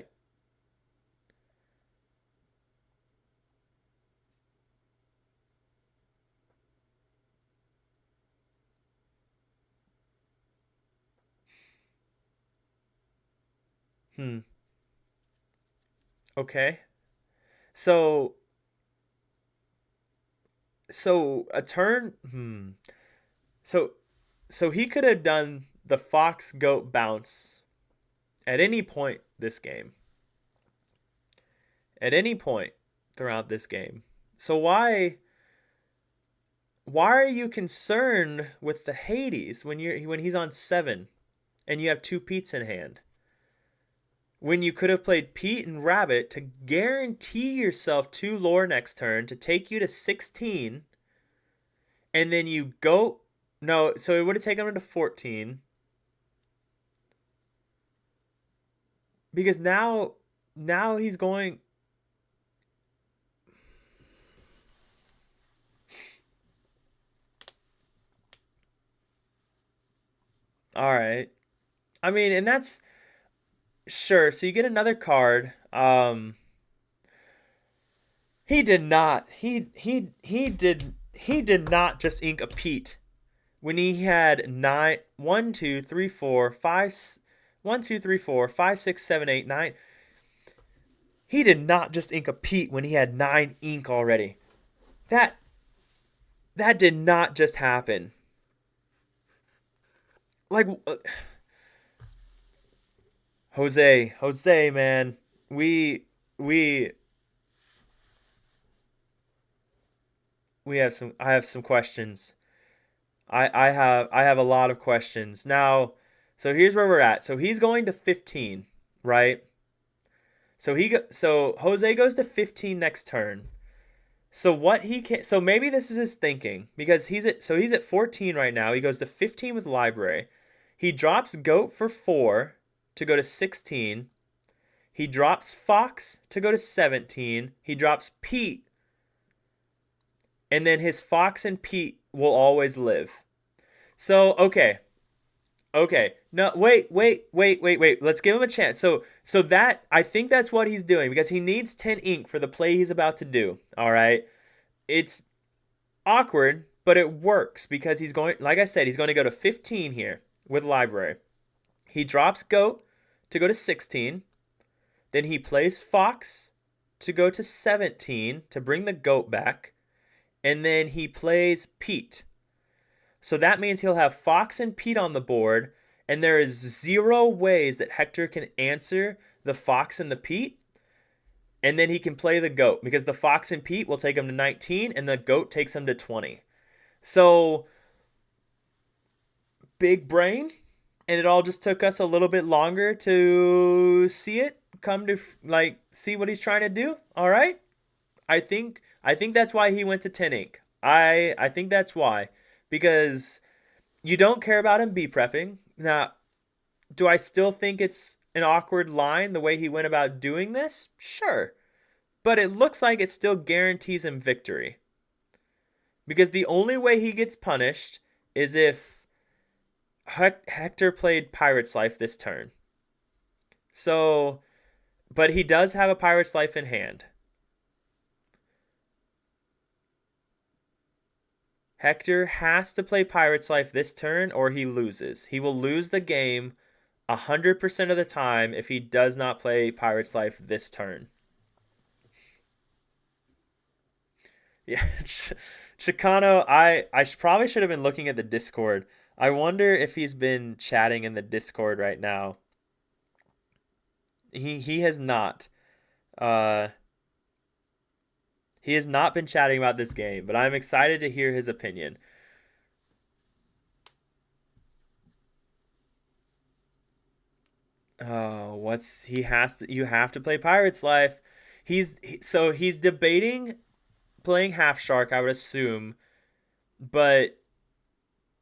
Hmm. Okay. So a turn. So he could have done the fox goat bounce at any point this game. At any point throughout this game. So why are you concerned with the Hades when he's on 7 and you have 2 Pete's in hand? When you could have played Pete and Rabbit to guarantee yourself 2 lore next turn to take you to 16, and then you go. No, so it would have taken him to 14. Because now he's going. All right. I mean, and that's Sure. So you get another card. He did not. He did not just ink a Pete when he had 9, 1, 2, 3, 4, 5, 1, 2, 3, 4, 5, 6, 7, 8, 9. He did not just ink a Pete when he had 9 ink already. That did not just happen. Like Jose, man, we we have some. I have some questions. I have a lot of questions now. So here's where we're at. So he's going to 15, right? So Jose goes to 15 next turn. So what he can so maybe this is his thinking because he's at 14 right now. He goes to 15 with library. He drops goat for 4 to go to 16. He drops fox to go to 17. He drops Pete, and then his fox and Pete will always live. So okay. No, wait. Let's give him a chance. So that I think that's what he's doing because he needs 10 ink for the play he's about to do. All right. It's awkward, but it works because he's going, like I said, he's going to go to 15 here with library. He drops goat to go to 16. Then he plays fox to go to 17 to bring the goat back. And then he plays Pete. So that means he'll have fox and Pete on the board, and there is 0 ways that Hector can answer the fox and the Pete. And then he can play the goat because the fox and Pete will take him to 19 and the goat takes him to 20. So big brain, and it all just took us a little bit longer to see it come to see what he's trying to do. All right? I think that's why he went to 10 ink. I think that's why, because you don't care about him B prepping. Now, do I still think it's an awkward line the way he went about doing this? Sure. But it looks like it still guarantees him victory. Because the only way he gets punished is if Hector played Pirate's Life this turn. So, but he does have a Pirate's Life in hand. Hector has to play Pirate's Life this turn or he loses. He will lose the game 100% of the time if he does not play Pirate's Life this turn. Yeah, Chicano, I probably should have been looking at the Discord. I wonder if he's been chatting in the Discord right now. He has not. He has not been chatting about this game, but I'm excited to hear his opinion. Oh, you have to play Pirate's Life. So he's debating playing Half Shark, I would assume. But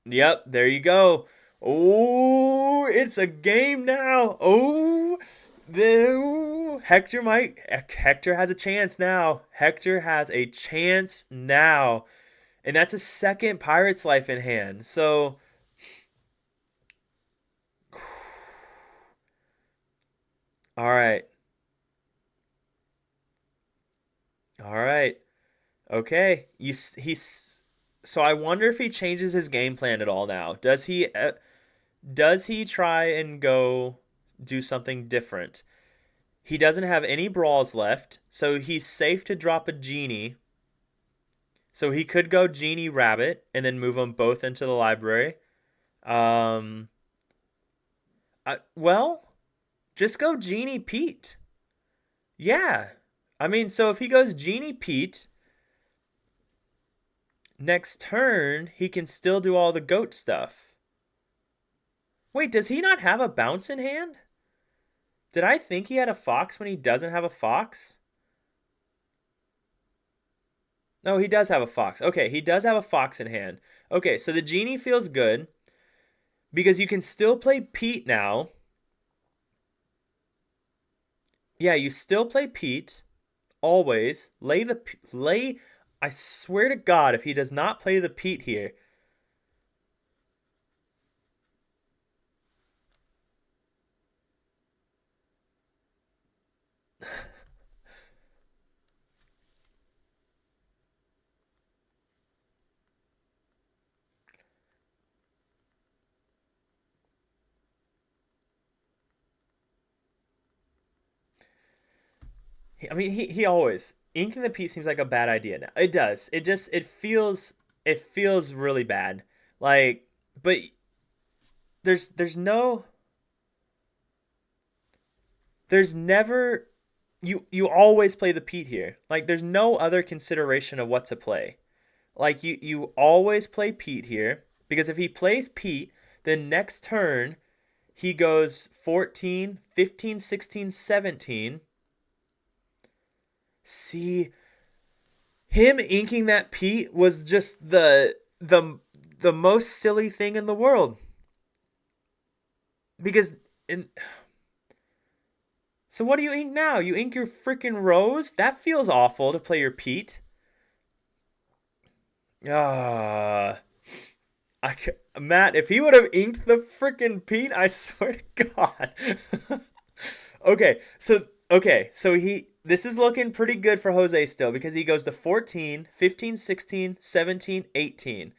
yep, there you go. Oh, it's a game now. Oh, Hector has a chance now. Hector has a chance now. And that's a second Pirate's Life in hand. So all right. Okay. So I wonder if he changes his game plan at all now. Does he try and go do something different? He doesn't have any brawls left, so he's safe to drop a genie. So he could go genie rabbit and then move them both into the library. Well, just go genie Pete. Yeah. I mean, so if he goes genie Pete, next turn he can still do all the goat stuff. Wait, does he not have a bounce in hand? Did I think he had a fox when he doesn't have a fox? No, he does have a fox. Okay, he does have a fox in hand. Okay, so the genie feels good because you can still play Pete now. Yeah, you still play Pete. Always. I swear to God, if he does not play the Pete here. I mean, he always inking the Pete seems like a bad idea now. It does. It feels really bad. Like, but there's no there's never you always play the Pete here. Like, there's no other consideration of what to play. Like, you always play Pete here because if he plays Pete, then next turn he goes 14, 15, 16, 17. See, him inking that Pete was just the most silly thing in the world. Because so what do you ink now? You ink your freaking Rose? That feels awful to play your Pete. Ah, Matt, if he would have inked the freaking Pete, I swear to God. Okay, so this is looking pretty good for Jose still because he goes to 14, 15, 16, 17, 18.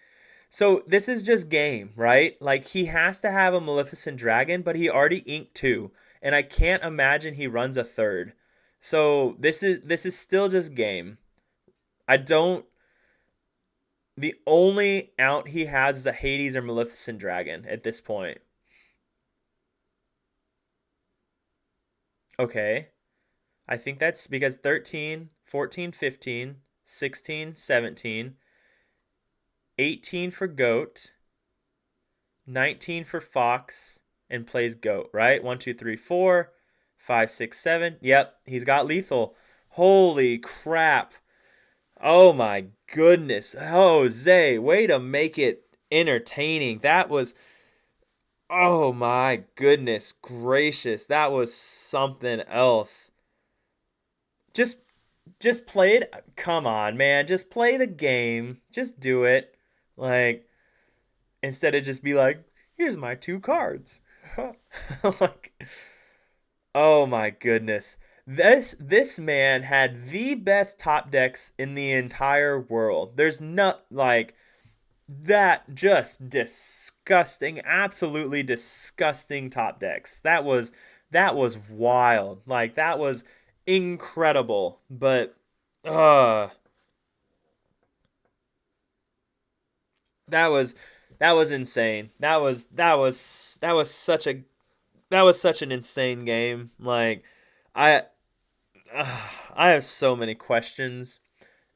So this is just game, right? Like, he has to have a Maleficent Dragon, but he already inked 2, and I can't imagine he runs a third. So this is still just game. I don't. The only out he has is a Hades or Maleficent Dragon at this point. Okay. I think that's because 13, 14, 15, 16, 17, 18 for Goat, 19 for Fox, and plays Goat, right? 1, 2, 3, 4, 5, 6, 7. Yep, he's got lethal. Holy crap. Oh my goodness. Jose, way to make it entertaining. That was, oh my goodness gracious. That was something else. Just play it. Come on, man. Just play the game. Just do it. Like, instead of just be like, here's my 2 cards. Like, oh my goodness. This man had the best top decks in the entire world. There's not like that, just disgusting, absolutely disgusting top decks. That was wild. Like, that was incredible. But that was insane. That was such an insane game. Like, I I have so many questions,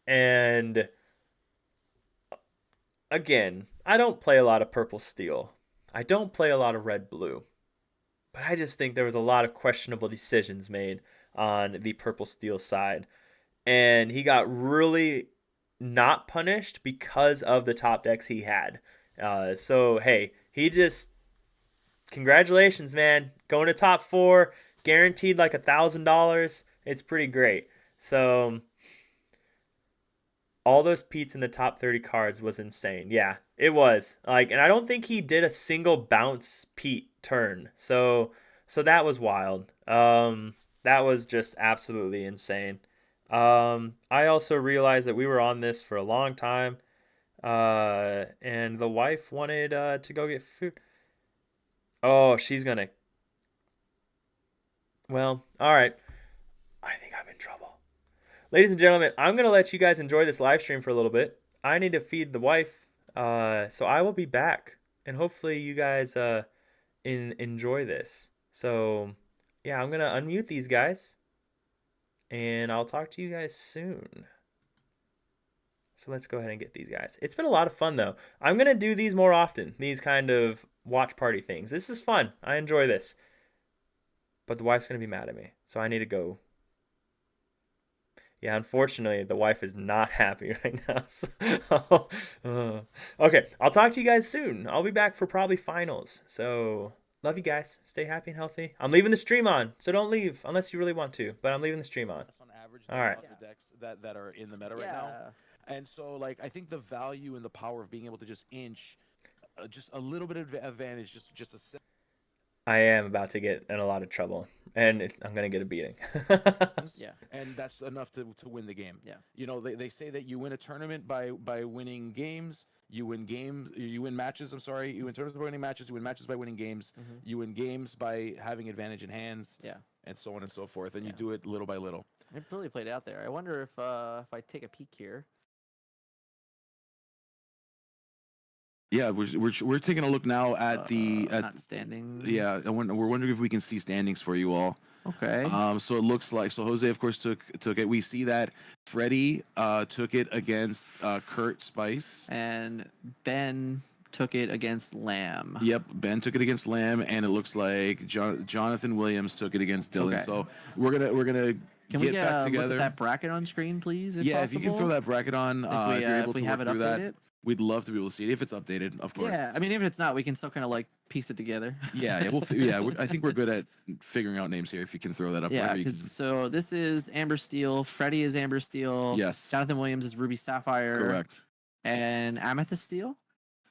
and again, I don't play a lot of purple steel. I don't play a lot of red blue. But I just think there was a lot of questionable decisions made on the purple steel side. And he got really not punished because of the top decks he had. So, hey, congratulations, man. Going to top 4, guaranteed like $1,000. It's pretty great. So, all those Pete's in the top 30 cards was insane. Yeah, it was. Like, and I don't think he did a single bounce Pete turn. So that was wild. That was just absolutely insane. I also realized that we were on this for a long time. And the wife wanted to go get food. Oh, she's gonna. Well, all right. I think I'm in trouble. Ladies and gentlemen, I'm going to let you guys enjoy this live stream for a little bit. I need to feed the wife, so I will be back, and hopefully you guys enjoy this. So, yeah, I'm going to unmute these guys, and I'll talk to you guys soon. So let's go ahead and get these guys. It's been a lot of fun, though. I'm going to do these more often, these kind of watch party things. This is fun. I enjoy this. But the wife's going to be mad at me, so I need to go. Yeah, unfortunately, the wife is not happy right now. So, okay, I'll talk to you guys soon. I'll be back for probably finals. So, love you guys. Stay happy and healthy. I'm leaving the stream on, so don't leave unless you really want to. But I'm leaving the stream on. On average, all right. The decks that are in the meta right now. And so, like, I think the value and the power of being able to just inch just a little bit of advantage, just a set. I am about to get in a lot of trouble, and I'm going to get a beating. Yeah. And that's enough to win the game. Yeah. You know, they say that you win a tournament by winning games. You win matches, I'm sorry. You win tournaments by winning matches. You win matches by winning games. Mm-hmm. You win games by having advantage in hands. Yeah. and so on and so forth, and you Yeah. do it little by little. It really played out there. I wonder if I take a peek here. Yeah, we're taking a look now at not standings. yeah. We're wondering if we can see standings for you all. Okay. So it looks like Jose, of course, took it. We see that Freddie took it against Kurt Spice. And Ben took it against Lamb. Yep, Ben took it against Lamb, and it looks like Jonathan Williams took it against Dylan. Okay. So we're gonna Can get we back together. look at that bracket on screen, please? If Yeah, possible? if you can throw that bracket on, if you're able if we to have work it through that, updated. we'd love to be able to see it if it's updated, of course. Yeah, I mean, if it's not, we can still kind of like piece it together. I think we're good at figuring out names here. If you can throw that up, Yeah, wherever you can. because so this is Amber Steel, Freddie is Amber Steel, Yes. Jonathan Williams is Ruby Sapphire, Correct. and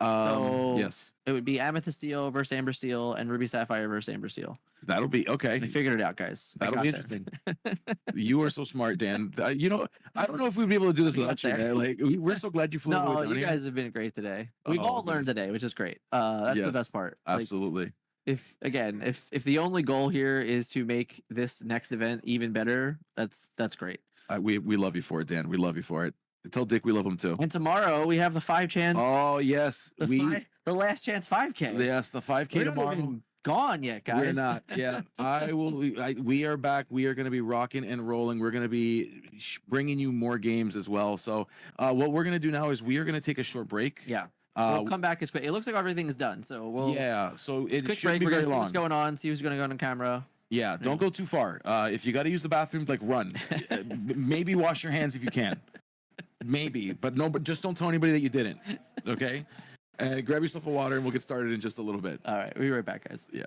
So- Yes, it would be Amethyst Steel versus Amber Steel and Ruby Sapphire versus Amber Steel. that'll be okay. I figured it out, guys. I That'll got be there. interesting. You are so smart, Dan. You know, I don't know if we'd be able to do this We got without you, there. man. Like, we're so glad you flew all the No, way down you here. guys have been great today. We've Oh, all learned goodness. today, which is great. That's Yes. the best part. Like, Absolutely. if the only goal here is to make this next event even better, that's great. We love you for it, Dan. We love you for it. Tell Dick we love him too. And tomorrow we have the 5 chance, Oh yes, the last chance 5K. yes, the 5K We're not tomorrow. even gone yet, guys. We're not. Yeah, we are back. We are going to be rocking and rolling. We're going to be bringing you more games as well. So, what we're going to do now is we are going to take a short break. Yeah. Uh, We'll come back as quick. It looks like everything's done, so we'll yeah. So it quick shouldn't break. be We're very gonna see long. what's going on. See who's gonna go on camera. Yeah. Don't go too far. If you got to use the bathroom, like run. Maybe wash your hands if you can. Maybe, but no. But just don't tell anybody that you didn't. Okay. And grab yourself a water, and we'll get started in just a little bit. All right, we'll be right back, guys. Yeah.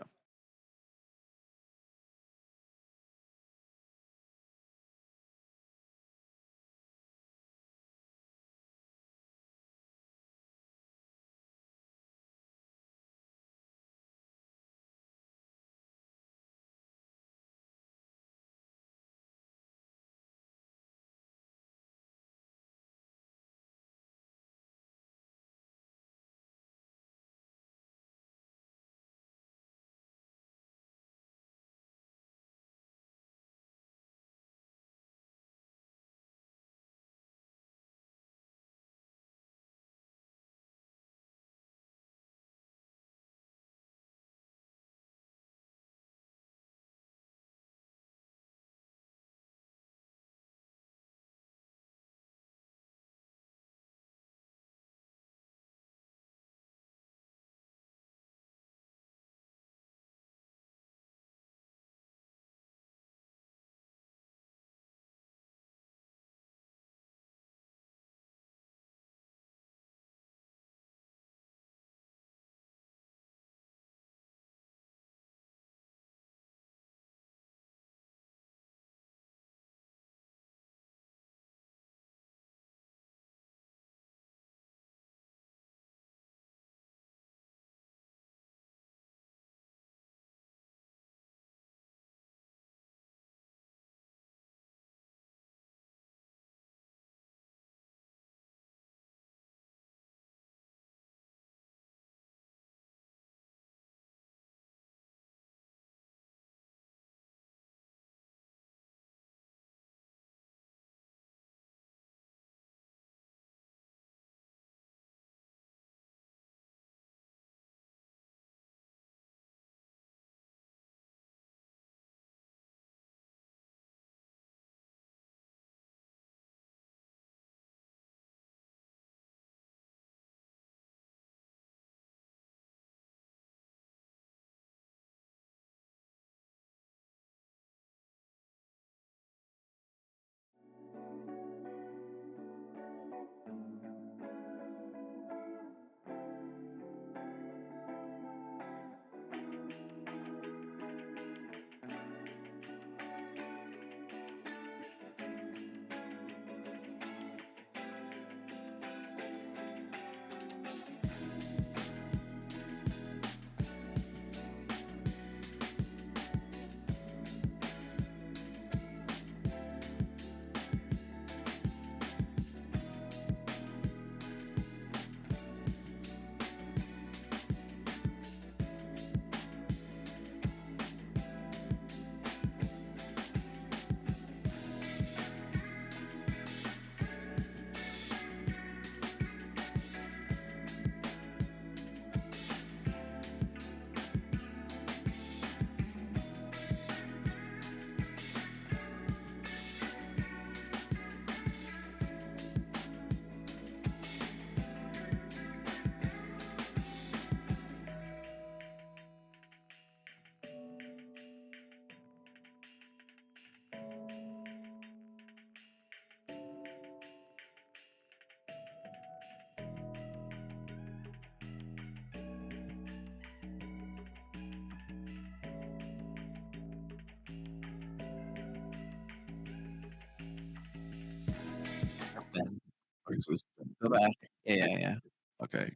Go back. Yeah. Okay.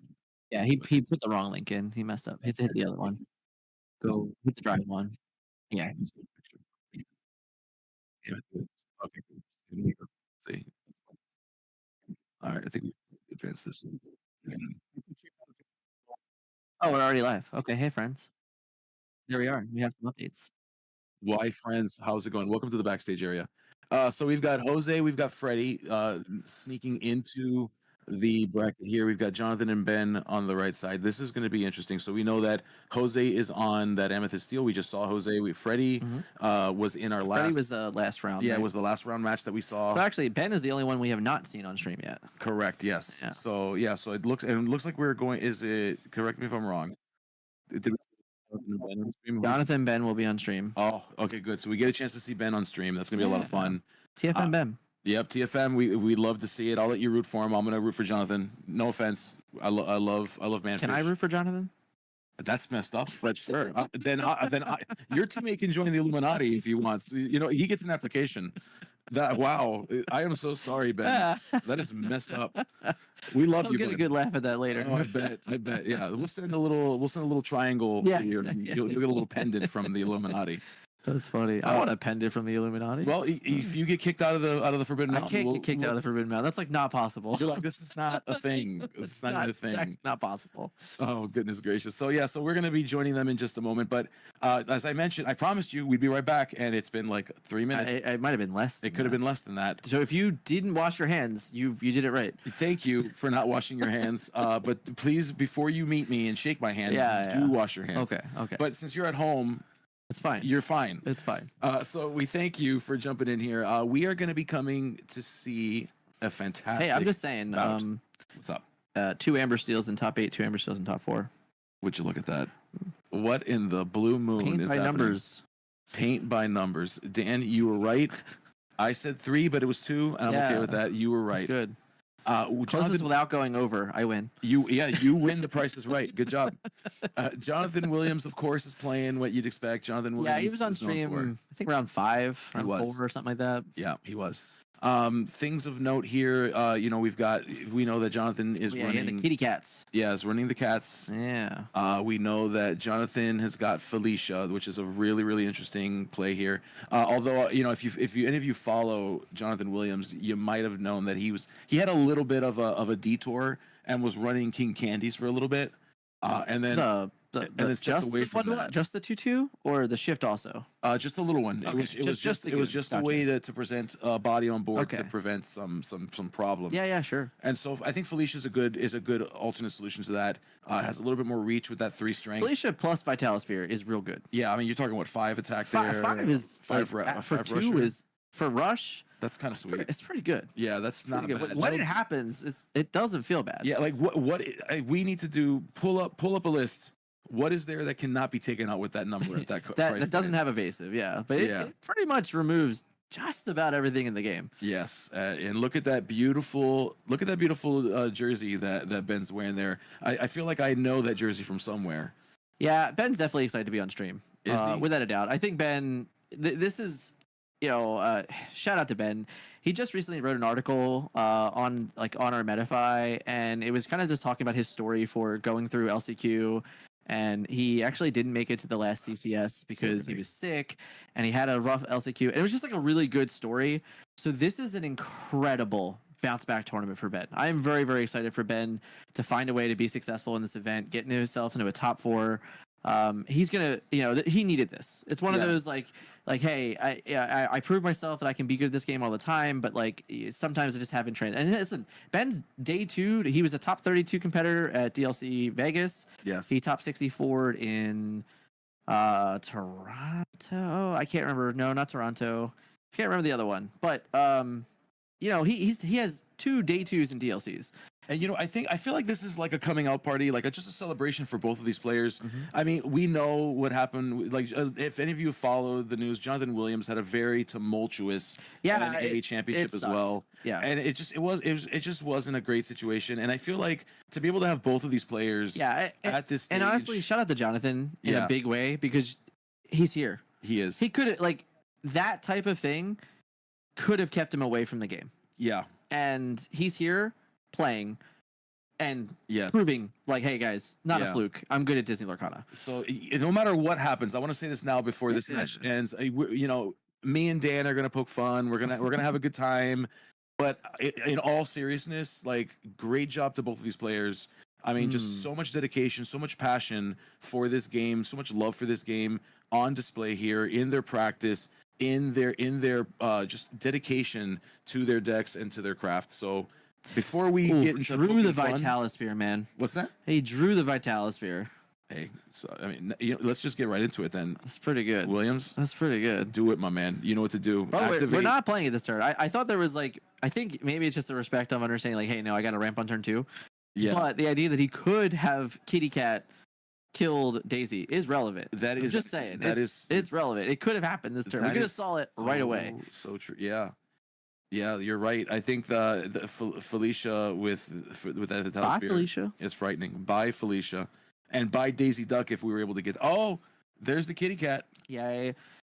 Yeah, he put the wrong link in. He messed up. Hit the other one. Go hit the drive one. Yeah. Yeah, okay. Good. See. All right. I think we advanced this. Oh, we're already live. Okay, hey friends. There we are. We have some updates. Why, friends? How's it going? Welcome to the backstage area. So we've got Jose, we've got Freddie sneaking into the bracket here. We've got Jonathan and Ben on the right side. This is going to be interesting. So we know that Jose is on that Amethyst Steel. We just saw Jose. Freddie was in our Freddie last. was the last round. Yeah, right? it was the last round match that we saw. Well, actually, Ben is the only one we have not seen on stream yet. Correct. Yes. Yeah. So so it looks like we're going. Is it? Correct me if I'm wrong. Did Jonathan Ben will be on stream. Oh, okay, good. So we get a chance to see Ben on stream. That's gonna be a lot of fun. TFM Ben. Yep, TFM. We love to see it. I'll let you root for him. I'm gonna root for Jonathan. No offense. I love Manfish. Can I root for Jonathan? That's messed up, but sure. Your teammate can join the Illuminati if he wants. You know, he gets an application. Wow, I am so sorry, Ben. That is messed up. We love I'll you. get Ben. a good laugh at that later. Oh, I bet. Yeah, we'll send a little triangle. Yeah. You'll get a little pendant from the Illuminati. That's funny. I want a pendant from the Illuminati. Well, if you get kicked out of the Forbidden I Mountain, can't get kicked out of the Forbidden Mountain. That's like not possible. You're like, this is not a thing. It's not even a thing. Not possible. Oh, goodness gracious. So we're gonna be joining them in just a moment. But as I mentioned, I promised you we'd be right back, and it's been like 3 minutes. It might have been less. It could have been less than that. So if you didn't wash your hands, you did it right. Thank you for not washing your hands. But please, before you meet me and shake my hand, do wash your hands. Okay. But since you're at home, it's fine. You're fine. It's fine. So we thank you for jumping in here. We are going to be coming to see a fantastic. Hey, I'm just saying. bout. What's up? 2 Amber Steels in top 8, 2 Amber Steels in top 4. Would you look at that? What in the blue moon Paint is by happening? numbers. Paint by numbers. Dan, you were right. I said 3, but it was 2, and I'm okay with that. You were right. Good. Jonathan, Closest without going over, I win. you win. The Price is Right. Good job. Jonathan Williams, of course, is playing what you'd expect. Jonathan Williams. Yeah, he was on is known for- stream. I think round 5, round 4, or something like that. Yeah, he was. Things of note here. We know that Jonathan is running the kitty cats. Yeah, is running the cats. Yeah. We know that Jonathan has got Felicia, which is a really, really interesting play here. Although, if any of you follow Jonathan Williams, you might have known that he had a little bit of a detour and was running King Candies for a little bit, and then then stepped away from that. Just the 2-2 or the shift also? Just a little one. Okay, It was just a way to present a body on board to prevent some problems. Yeah, sure. And so I think Felicia is a good alternate solution to that. Has a little bit more reach with that 3 strength. Felicia plus Vitalosphere is real good. Yeah, I mean you're talking 5 attack there. 5 is for 2 rusher. is for rush. That's kind of sweet. It's pretty good. Yeah, that's not bad. When it happens, it doesn't feel bad. Yeah, like what we need to do, pull up a list. What is there that cannot be taken out with that number at that that doesn't have evasive, but it pretty much removes just about everything in the game. Yes, and look at that beautiful jersey that Ben's wearing there. I feel like I know that jersey from somewhere. Yeah, Ben's definitely excited to be on stream. Is he? Without a doubt. I think Ben. This is, shout out to Ben. He just recently wrote an article on our Metafy, and it was kind of just talking about his story for going through LCQ. And he actually didn't make it to the last CCS because he was sick and he had a rough LCQ. And it was just like a really good story. So this is an incredible bounce back tournament for Ben. I am very, very excited for Ben to find a way to be successful in this event, getting himself into a top 4. He's gonna, he needed this. It's one of those like, hey, I proved myself that I can be good at this game all the time, but sometimes I just haven't trained. And listen, Ben's day 2, he was a top 32 competitor at DLC Vegas. Yes, he top 64 in Toronto. I can't remember. No, not Toronto. I can't remember the other one. But he has 2 day 2s in DLCs. And I feel like this is like a coming out party, like just a celebration for both of these players. I mean, we know what happened. If any of you followed the news, Jonathan Williams had a very tumultuous NA championship as well. Yeah, and it just wasn't a great situation. And I feel like to be able to have both of these players, at this stage, and honestly, shout out to Jonathan in a big way because he's here. He is. He could that type of thing could have kept him away from the game. Yeah, and he's here. playing and Yes. proving like, hey guys, not a Yeah. fluke. I'm good at Disney Lorcana. So no matter what happens, I want to say this now before this match ends. You know, me and Dan are gonna poke fun. We're gonna have a good time. But in all seriousness, like, great job to both of these players. I mean, just so much dedication, so much passion for this game, so much love for this game on display here in their practice, in their just dedication to their decks and to their craft. So before we get into drew the poking fun- Vitalisphere, man. what's that? He drew the Vitalisphere. Hey, so I mean, let's just get right into it then. That's pretty good. Williams, That's pretty good. do it, my man. You know what to do. But we're not playing it this turn. I thought there was like, I think maybe it's just a respect of understanding, like, hey, no, I got to ramp on turn 2. Yeah. But the idea that he could have Kitty Cat killed Daisy is relevant. That I'm is just saying. that it's relevant. It could have happened this turn. We That could have is- saw it right away. So true. Yeah. Yeah, you're right. I think the Felicia with that Bye, Vitalisphere Felicia. is frightening. Bye, Felicia. And bye, Daisy Duck, if we were able to get. Oh, there's the kitty cat. Yeah,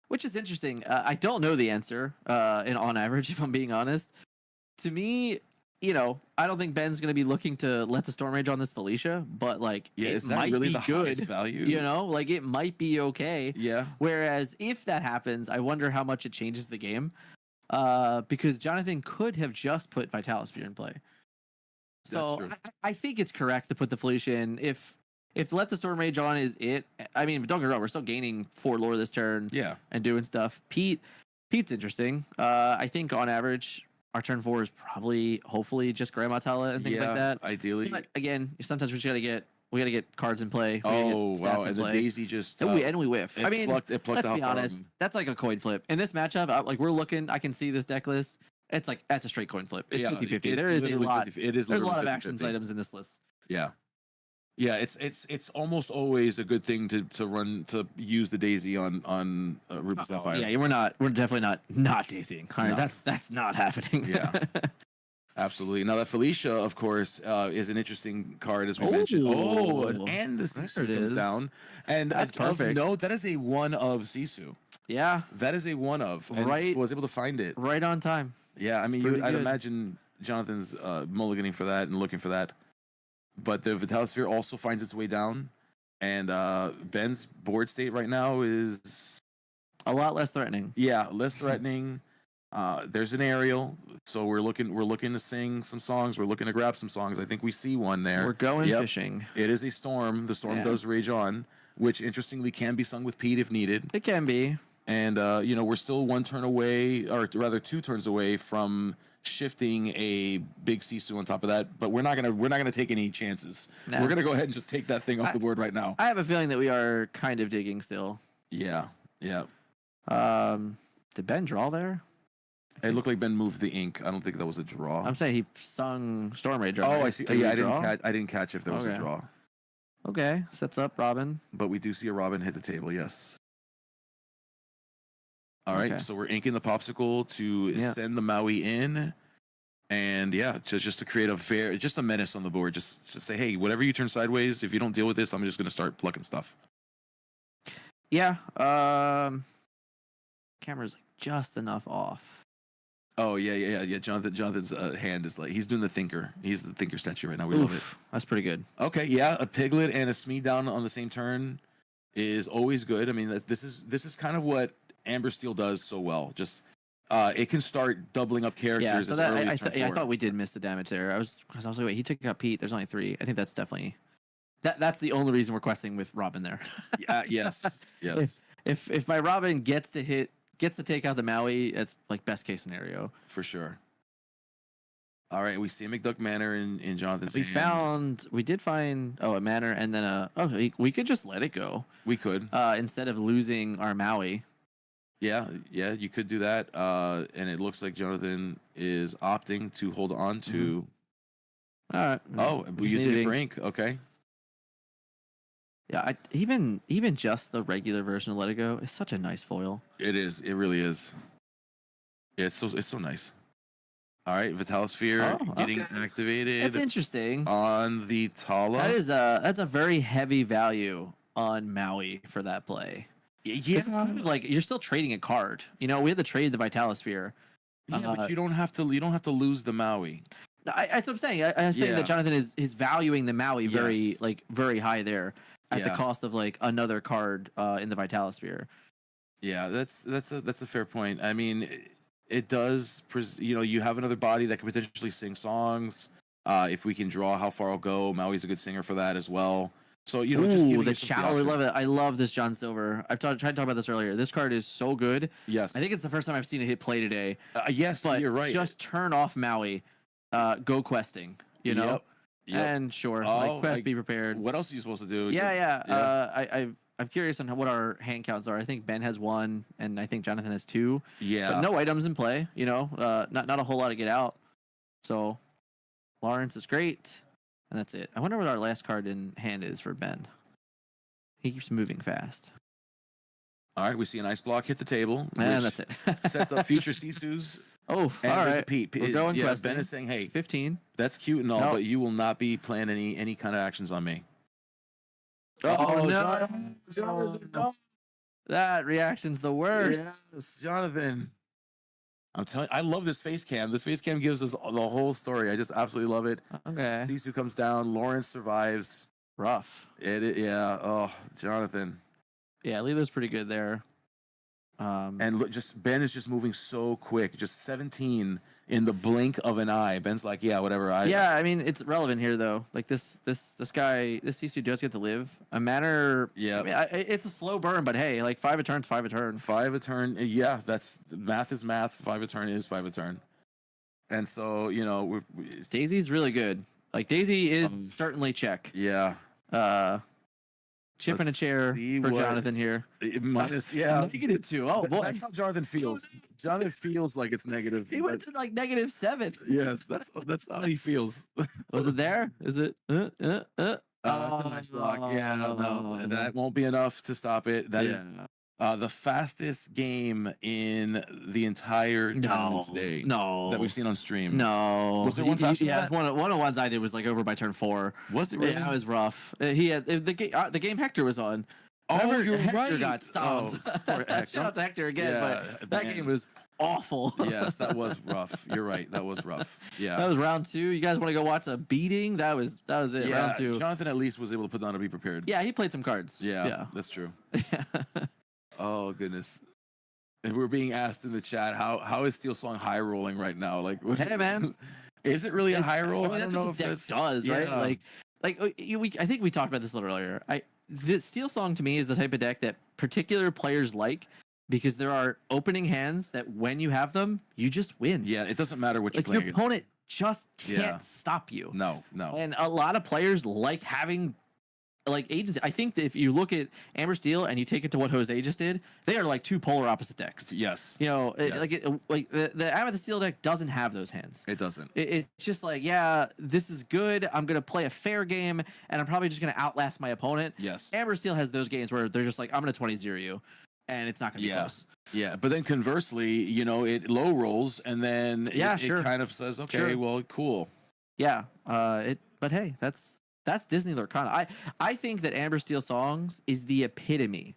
which is interesting. I don't know the answer on average, if I'm being honest. To me, you know, I don't think Ben's going to be looking to let the Storm Rage on this Felicia, but like, Yeah, it is that might really be the good. highest value? You know, like it might be okay. Yeah. Whereas if that happens, I wonder how much it changes the game. Because Jonathan could have just put Vitalisphere in play. So true. I think it's correct to put the Felicia in. If let the Storm Rage on is it, I mean, don't get me wrong, we're still gaining 4 lore this turn Yeah. and doing stuff. Pete's interesting. I think on average, our turn 4 is probably, hopefully, just Grandma Tella and things like that. Ideally. But again, sometimes we just gotta get cards in play. Oh wow! And the Daisy just and we whiff. it I mean, plucked let's off be honest. That's like a coin flip. In this matchup, like we're looking, I can see this deck list. It's like that's a straight coin flip. It's 50-50. There is a literally lot. 50 it is There's a lot of literally actions 50-50. items in this list. Yeah. Yeah, it's almost always a good thing to use the Daisy on Ruby Sapphire. Yeah, we're definitely not daisying. All right, No. that's not happening. Yeah. Absolutely. Now that Felicia, of course, is an interesting card as we mentioned. Oh, and the There Sisu it comes is. down, and That's perfect. No, that is a one of Sisu. Yeah, That is a one of. And Right. Was able to find it. right on time. Yeah, I mean, pretty I'd good. imagine Jonathan's mulliganing for that and looking for that. But the Vitalisphere also finds its way down, and Ben's board state right now is A lot less threatening. less threatening. There's an aerial, so we're looking to sing some songs. We're looking to grab some songs. I think we see one there. We're going Yep. fishing. It is a storm. The storm Yeah. does rage on, which interestingly can be sung with Pete if needed. It can be. And you know, we're still 1 turn away, or rather 2 turns away from shifting a big Sisu on top of that. But we're not gonna take any chances. No. We're gonna go ahead and just take that thing off the board right now. I have a feeling that we are kind of digging still. Yeah, yeah. Did Ben draw there? It looked like Ben moved the ink. I don't think that was a draw. I'm saying he sung Storm Rage. Oh, right? I see. Did Yeah, we draw? I didn't catch if there was a Okay. draw. Okay, sets up Robin. But we do see a Robin hit the table, yes. All right, Okay. so we're inking the popsicle to Yeah. send the Maui in. And yeah, just to create just a menace on the board. Just to say, hey, whatever you turn sideways, if you don't deal with this, I'm just gonna start plucking stuff. Yeah. Camera's like just enough off. Oh yeah. Jonathan's hand is like he's doing the thinker. He's the thinker statue right now. We love it. Oof, that's pretty good. Okay, yeah, a Piglet and a Smee down on the same turn is always good. I mean, this is kind of what Amber Steel does so well. Just it can start doubling up characters. Yeah, so as that early I as turn I 4. thought we did miss the damage there. I was like, wait, he took out Pete. There's only 3. I think that's definitely that's the only reason we're questing with Robin there. Yes. If my Robin gets to take out the Maui, it's like best case scenario. For sure. All right, we see a McDuck Manor in Jonathan's hand. We did find a Manor and then we could just let it go We could. instead of losing our Maui. Yeah, you could do that. And it looks like Jonathan is opting to hold on to. All right. Oh, we Just used needed it ink. for ink. Okay. Yeah, even just the regular version of Let It Go is such a nice foil. It is. It really is. Yeah, it's so nice. All right, Vitalisphere Oh, getting okay. activated It's interesting. on the Tala. That's a very heavy value on Maui for that play. Yeah, It's kind of like you're still trading a card. You know, we had to trade the Vitalisphere. yeah, but you don't have to lose the Maui. That's what I'm saying. I'm saying Yeah. that Jonathan is valuing the Maui very Yes. very high there at the Yeah. cost of like another card in the Vitalosphere. Yeah, that's a fair point. I mean, it does. You know, you have another body that can potentially sing songs. If we can draw how far I'll go, Maui's a good singer for that as well. So you know, just Ooh, giving the yourself Chow. I option. love it. I love this John Silver. Tried to talk about this earlier. This card is so good. Yes. I think it's the first time I've seen it hit play today. Yes, But you're right. just turn off Maui, go questing. You know, Yep. and sure, Oh, like quest, like, be prepared. What else are you supposed to do? Yeah. I'm curious on what our hand counts are. I think Ben has 1, and I think Jonathan has 2. Yeah. But no items in play. You know, not a whole lot to get out. So Lawrence is great, and that's it. I wonder what our last card in hand is for Ben. He keeps moving fast, All right, we see an ice block hit the table. and which that's it. Sets up future Sisus. Oh, And all there's a right. Pete. We're going yeah, questing. Ben is saying, "Hey, 15. that's cute and all, Nope. but you will not be playing any kind of actions on me." Oh, no. Jonathan, no. That reaction's the worst. Yes, Jonathan. I'm telling you, I love this face cam. This face cam gives us the whole story. I just absolutely love it. Okay. Sisu comes down. Lawrence survives. Rough. Yeah. Oh, Jonathan. Yeah, Lilo's pretty good there. And look, Ben is just moving so quick. Just 17 in the blink of an eye. Ben's like, yeah, whatever. Yeah, I mean it's relevant here though. Like this guy, this Sisu does get to live a manner. Yeah. I mean, it's a slow burn, but hey, like 5 a turn's 5 a turn. 5 a turn. Yeah, that's math is math. 5 a turn is 5 a turn. And so, you know, Daisy's really good. Like Daisy is certainly check. yeah. Chip in a Let's chair see for what- Jonathan here. Minus, yeah. -2. Oh boy, That's how Jonathan feels. Jonathan feels like it's negative. he went to like -7. Yes, that's how he feels. Was it there? Is it? That's a nice block. Yeah, no, that won't be enough to stop it. That is the fastest game in the entire tournament today No, that we've seen on stream. No, Was there one faster than Yeah, that? one of the ones I did was like over by turn 4. Was it really? Yeah, it was rough. He had the game Hector was on. Oh, Remember, you're Hector right. got stomped. Oh, poor Hector. Shout out to Hector again, Yeah, but that man. game was awful. Yes, that was rough. You're right. That was rough. Yeah. That was round 2. You guys want to go watch a beating? That was it. Yeah, Round 2. Jonathan at least was able to put down to be prepared. Yeah, he played some cards. Yeah, that's true. Oh goodness. And we're being asked in the chat, how is Steel Song high rolling right now? Like, Hey man, is it really a high roll? I mean, that's what this deck does, right? Yeah. I think we talked about this a little earlier. This Steel Song to me is the type of deck that particular players like because there are opening hands that when you have them, you just win. Yeah, it doesn't matter what Like you're your playing. opponent just can't Yeah. stop you. No. And a lot of players like having like agents. I think that if you look at Amber Steel and you take it to what Jose just did, they are like two polar opposite decks. Yes. You know, Yes. like the Amethyst Steel deck doesn't have those hands. It doesn't. It's just like, yeah, this is good. I'm gonna play a fair game, and I'm probably just gonna outlast my opponent. Yes. Amber Steel has those games where they're just like, I'm gonna 20-0 you, and it's not gonna be close. Yeah, but then conversely, you know, it low rolls and then Yeah, it sure. kind of says, okay, Sure. well, cool. Yeah. But hey, that's Disney Lorcana. I think that Amber Steel Songs is the epitome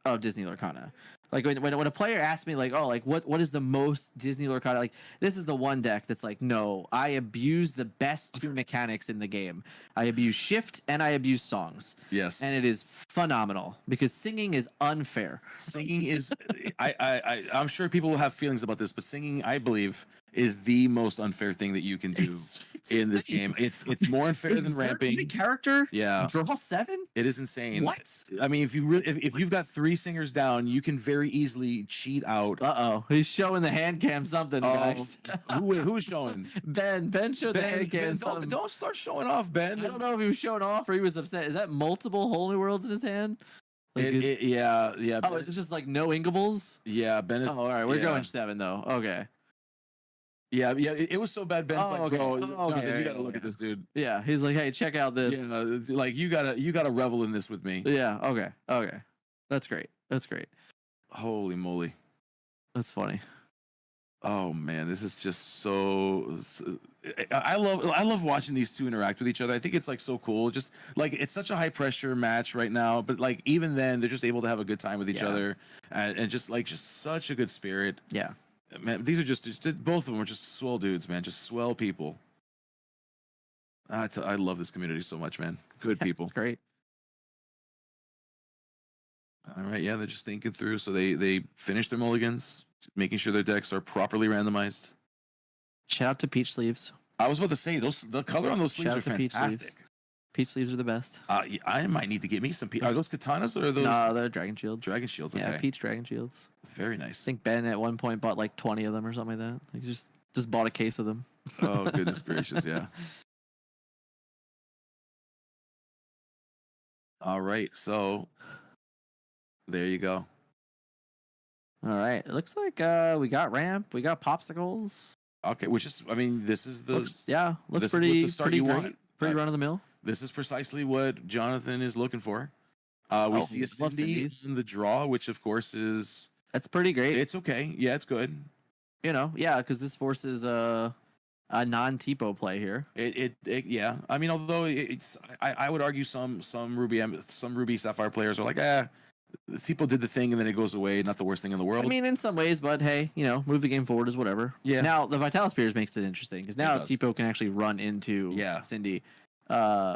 of Disney Lorcana. Like when a player asks me like, oh, like what is the most Disney Lorcana? Like this is the one deck that's like, no, I abuse the best two mechanics in the game. I abuse shift and I abuse songs. Yes. And it is phenomenal because singing is unfair. Singing is I'm sure people will have feelings about this, but singing, I believe, is the most unfair thing that you can do It's in this insane. game. It's more unfair than ramping. Every character Yeah. draw 7? It is insane. What? I mean, if you've got 3 singers down, you can very easily cheat out. Uh-oh. He's showing the hand cam something, guys. Who's showing? Ben showed the hand cam something. Don't start showing off, Ben. I don't know if he was showing off or he was upset. Is that multiple Whole New Worlds in his hand? Like Yeah. oh, is it just like no Ingables? Yeah, Ben is. Oh, all right. We're yeah. going 7 though. Okay. Yeah. It was so bad. Ben's Oh, like, okay. bro, Oh, Jonathan, okay, you gotta yeah, look at yeah. this dude. Yeah. He's like, hey, check out this. Yeah, like you gotta revel in this with me. Yeah. Okay. That's great. Holy moly! That's funny. Oh man, this is just so. I love watching these two interact with each other. I think it's like so cool. Just like it's such a high pressure match right now, but like even then they're just able to have a good time with each Yeah. other and just such a good spirit. Yeah. Man, these are just both of them are just swell dudes, man. Just swell people. I love this community so much, man. Good Yeah, people. it's great. All right, yeah, they're just thinking through. So they finish their mulligans, making sure their decks are properly randomized. Shout out to Peach Sleeves. I was about to say the color on those sleeves Shout are out to Peach Sleeves. fantastic. Peach Sleeves are the best. Yeah, I might need to get me some. Are those katanas or are those No, they're Dragon Shields. dragon shields? Okay, Yeah, Peach Dragon Shields. very I nice. think Ben at one point bought like 20 of them or something like that. Like just bought a case of them. Oh goodness gracious, yeah. All right, so there you go. All right. It looks like we got ramp, we got popsicles. Okay, which is, I mean, this is the Looks this is what pretty the start pretty you great. want. Pretty run of the mill. This is precisely what Jonathan is looking for. We Oh, see a love Cindy Cindy's. in the draw, which of course is That's pretty great. it's okay. Yeah, it's good. You know, yeah, because this forces a non-TPO play here. It yeah. I mean, although it's I would argue some Ruby Sapphire players are like, the Tipo did the thing and then it goes away. Not the worst thing in the world. I mean, in some ways, but hey, you know, move the game forward is whatever. Yeah. Now the Vitalis Spears makes it interesting because now does. TPO can actually run into Yeah. Cindy,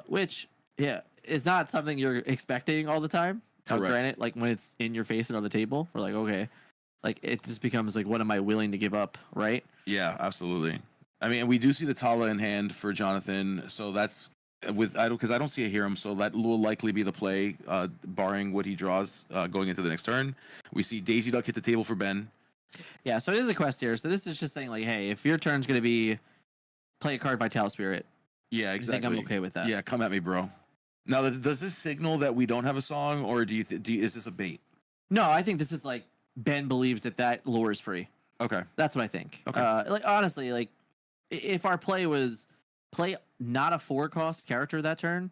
which is not something you're expecting all the time. Correct. Granted, like when it's in your face and on the table, we're like, okay, like it just becomes like, what am I willing to give up, right? Yeah, absolutely. I mean, we do see the Tala in hand for Jonathan, so that's with I don't see a Hiram, so that will likely be the play, barring what he draws going into the next turn. We see Daisy Duck hit the table for Ben. Yeah, so it is a quest here. So this is just saying like, hey, if your turn's gonna be play a card Vital Spirit, Yeah, I exactly. think I'm okay with that. Yeah, come at me, bro. Now, does this signal that we don't have a song, or do you is this a bait? No, I think this is like Ben believes that lore is free. Okay. That's what I think. Okay. Like honestly, like if our play was play not a 4-cost character that turn,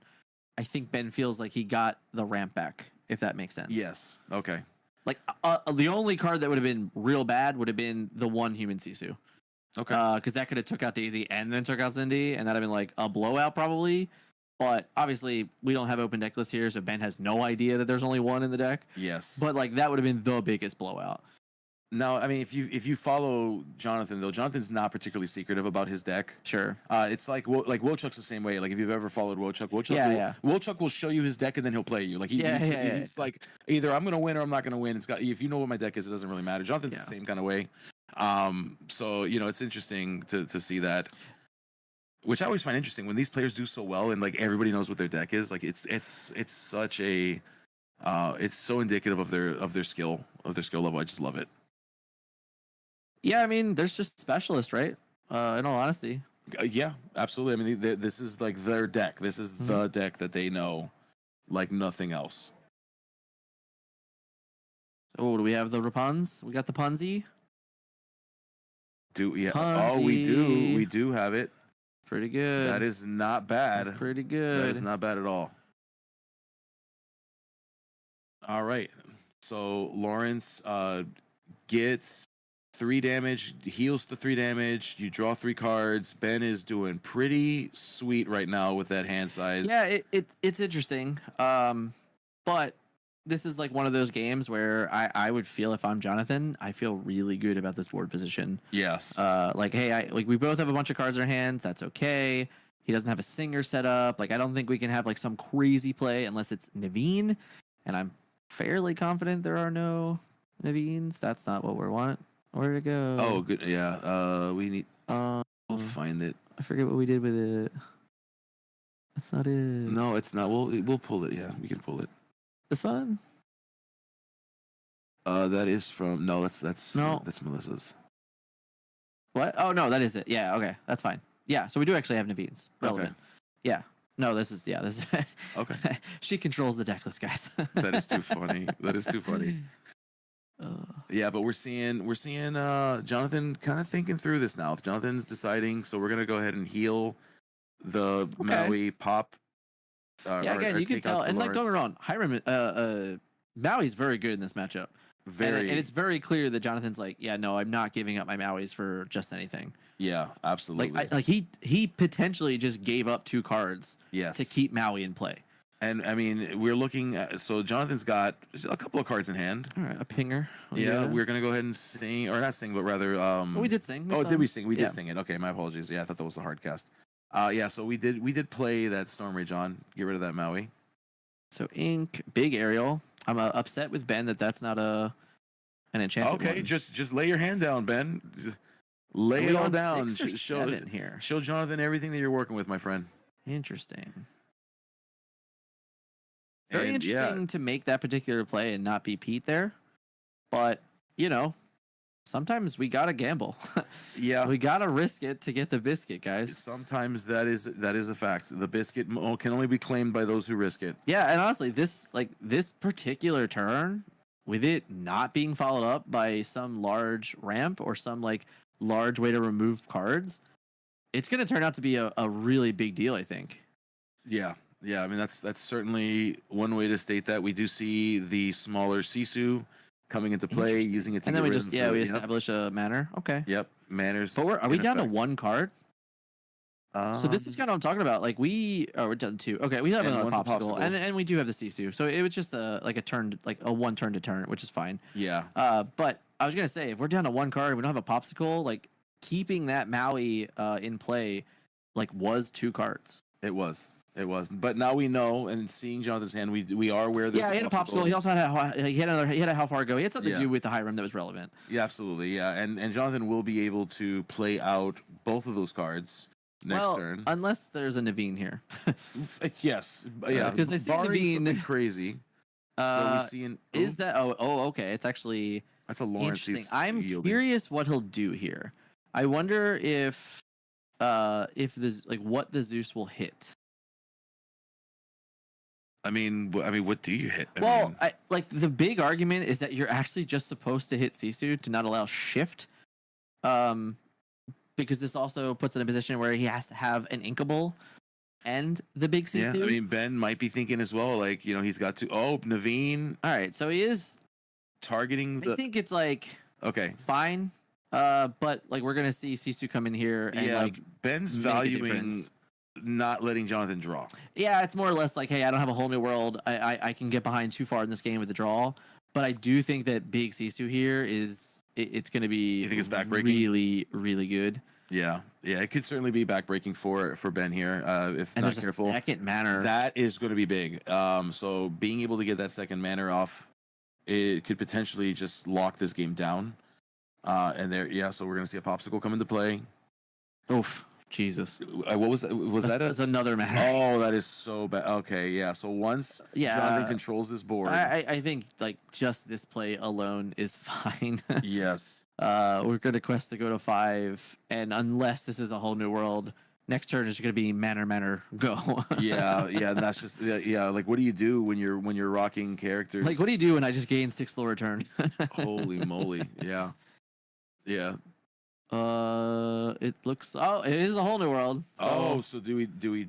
I think Ben feels like he got the ramp back. If that makes sense. Yes. Okay. Like the only card that would have been real bad would have been the one human Sisu. Okay. Because that could have took out Daisy and then took out Cindy, and that'd have been like a blowout probably. But obviously, we don't have open deck list here, so Ben has no idea that there's only one in the deck. Yes. But like that would have been the biggest blowout. Now, I mean, if you follow Jonathan though, Jonathan's not particularly secretive about his deck. Sure. It's like Wochuk's the same way. Like if you've ever followed Wochuk, Wochuk will show you his deck and then he'll play you. Like he's like either I'm gonna win or I'm not gonna win. It's got if you know what my deck is, it doesn't really matter. Jonathan's the same kind of way. So you know it's interesting to see that. Which I always find interesting when these players do so well and like everybody knows what their deck is. Like it's such a it's so indicative of their skill level. I just love it. Yeah, I mean, there's just specialists, right? In all honesty. Yeah, absolutely. I mean, this is like their deck. This is the deck that they know like nothing else. Oh, do we have the Rapunz? We got the Punzi. Oh, we do. We do have it. Pretty good. That is not bad. That's pretty good. That is not bad at all. All right. So Lawrence gets 3 damage, heals the 3 damage. You draw 3 cards. Ben is doing pretty sweet right now with that hand size. Yeah, it's interesting. But this is like one of those games where I would feel if I'm Jonathan, I feel really good about this board position. Yes. Like, hey, we both have a bunch of cards in our hands. That's okay. He doesn't have a singer set up. Like, I don't think we can have like some crazy play unless it's Naveen. And I'm fairly confident there are no Naveens. That's not what we want. Where to go? Oh, good. Yeah. We need. We'll find it. I forget what we did with it. That's not it. No, it's not. We'll pull it. Yeah, we can pull it. This one? That is from that's Melissa's. What? Oh no, that is it. Yeah, okay, that's fine. Yeah, so we do actually have Naveen's. Relevant. Okay. Yeah. No, this is Okay. She controls the deck list, guys. That is too funny. That is too funny. Yeah, but we're seeing Jonathan kind of thinking through this now. Jonathan's deciding, so we're gonna go ahead and heal the Maui pop. Yeah, again, you can tell, and like don't get me wrong, Hiram, Maui's very good in this matchup. Very, and it's very clear that Jonathan's like, yeah, no, I'm not giving up my Maui's for just anything. Yeah, absolutely. Like he potentially just gave up 2 cards to keep Maui in play. And I mean, we're looking at, so Jonathan's got a couple of cards in hand. All right, a pinger. We're gonna go ahead and sing, or not sing, but rather we did sing. Did we sing? We did sing it. Okay, my apologies. Yeah, I thought that was the hard cast. Yeah, so we did play that Storm Rage on. Get rid of that Maui. So ink, big aerial. I'm upset with Ben that's not an enchanted Okay, one. just lay your hand down, Ben. Just lay Are it we all on down. 6 or Show 7 here? show Jonathan everything that you're working with, my friend. Interesting. Very And interesting to make that particular play and not be Pete there. But, you know, sometimes we gotta gamble. yeah. We gotta risk it to get the biscuit, guys. Sometimes that is a fact. The biscuit can only be claimed by those who risk it. Yeah, and honestly, this particular turn, with it not being followed up by some large ramp or some like large way to remove cards, it's gonna turn out to be a really big deal, I think. Yeah. I mean, that's certainly one way to state that. We do see the smaller Sisu coming into play, using it to And get then we rid just of we yep. establish a manner. Okay. Yep, manners. But are we in down to effect. 1 card? So this is kind of what I'm talking about. Like we're down 2. Okay, we have And another one's a popsicle, popsicle. and we do have the Sisu. So it was just like a turn, like a 1 turn deterrent, which is fine. Yeah. But I was gonna say, if we're down to 1 card, and we don't have a popsicle. Like keeping that Maui in play, like was 2 cards. It was. But now we know, and seeing Jonathan's hand, we are aware that. Yeah, he had a popsicle. He also had he had a how far go. He had something to do with the high rim that was relevant. Yeah, absolutely. Yeah, and Jonathan will be able to play out both of those cards next turn. Unless there's a Naveen here. Yes. Yeah. because I see barring Naveen. something crazy. So we see Is that okay? It's actually that's a Lawrence. interesting. He's I'm yielding. curious what he'll do here. I wonder if this like what the Zeus will hit. I mean, what do you hit? I like the big argument is that you're actually just supposed to hit Sisu to not allow shift. Because this also puts in a position where he has to have an inkable and the big Sisu. Yeah, I mean, Ben might be thinking as well, like, he's got to. Oh, Naveen. All right, so he is targeting the. I think it's like okay, fine. But like we're gonna see Sisu come in here and like Ben's make a valuing difference. not letting Jonathan draw. Yeah, it's more or less like, hey, I don't have a whole new world. I can get behind too far in this game with the draw. But I do think that big Sisu here it's going to be You think it's backbreaking? really, really good. Yeah, it could certainly be backbreaking for Ben here if And not there's careful. a second manner. That is going to be big. So being able to get that second manner off, it could potentially just lock this game down. So we're going to see a popsicle come into play. Oof, Jesus. What was that? Was that That's another manner. Oh, that is so bad. Okay, yeah. So once Jonathan controls this board, I think like just this play alone is fine. yes. We're going to quest to go to 5, and unless this is a whole new world, next turn is going to be manner, go. yeah. And that's just Like, what do you do when you're rocking characters? Like, what do you do when I just gain 6 lower turn? Holy moly! Yeah. It looks. Oh, it is a whole new world. So do we?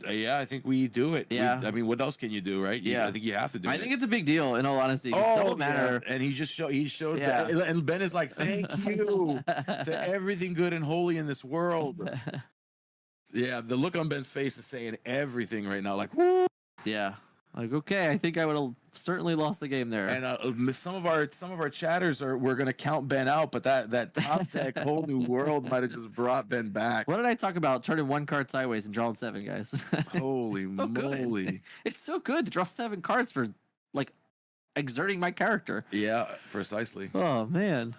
Yeah, I think we do it. Yeah. I mean, what else can you do, right? I think you have to do it. I think it's a big deal. In all honesty, Oh, matter. And he showed. Yeah. And Ben is like, thank you to everything good and holy in this world. Yeah, the look on Ben's face is saying everything right now. Like, woo. Yeah. Like, okay, I think I would have certainly lost the game there. And some of our chatters we're gonna count Ben out, but that top deck whole new world might have just brought Ben back. What did I talk about? Turning 1 card sideways and drawing 7, guys. Holy moly! Good. It's so good to draw 7 cards for like exerting my character. Yeah, precisely. Oh man.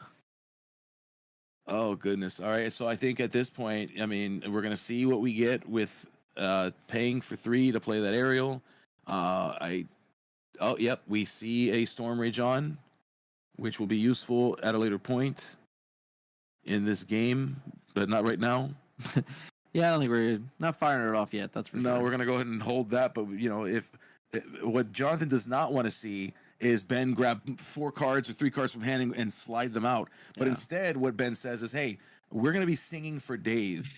Oh goodness! All right, so I think at this point, I mean, we're gonna see what we get with paying for 3 to play that aerial. We see a Storm Rage on, which will be useful at a later point in this game, but not right now. Yeah, I don't think we're not firing it off yet. That's for sure. No, we're gonna go ahead and hold that. But if what Jonathan does not want to see is Ben grab 4 cards or 3 cards from hand and slide them out. But instead, what Ben says is, "Hey, we're going to be singing for days.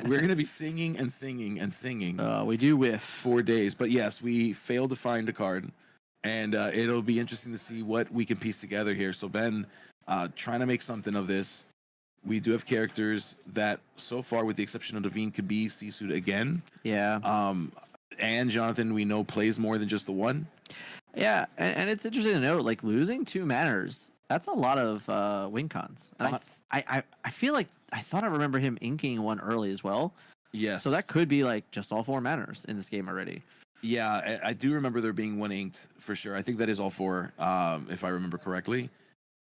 We're going to be singing and singing and singing." We do whiff. For days. But yes, we failed to find a card. And it'll be interesting to see what we can piece together here. So Ben, trying to make something of this. We do have characters that, so far, with the exception of Devine, could be Sisu'd again. Yeah. And Jonathan, we know, plays more than just the one. Yeah, and it's interesting to note, like, losing 2 manners, that's a lot of win cons. And I feel like I thought I remember him inking 1 early as well. Yes. So that could be like just all 4 manners in this game already. Yeah, I do remember there being 1 inked for sure. I think that is all 4, if I remember correctly.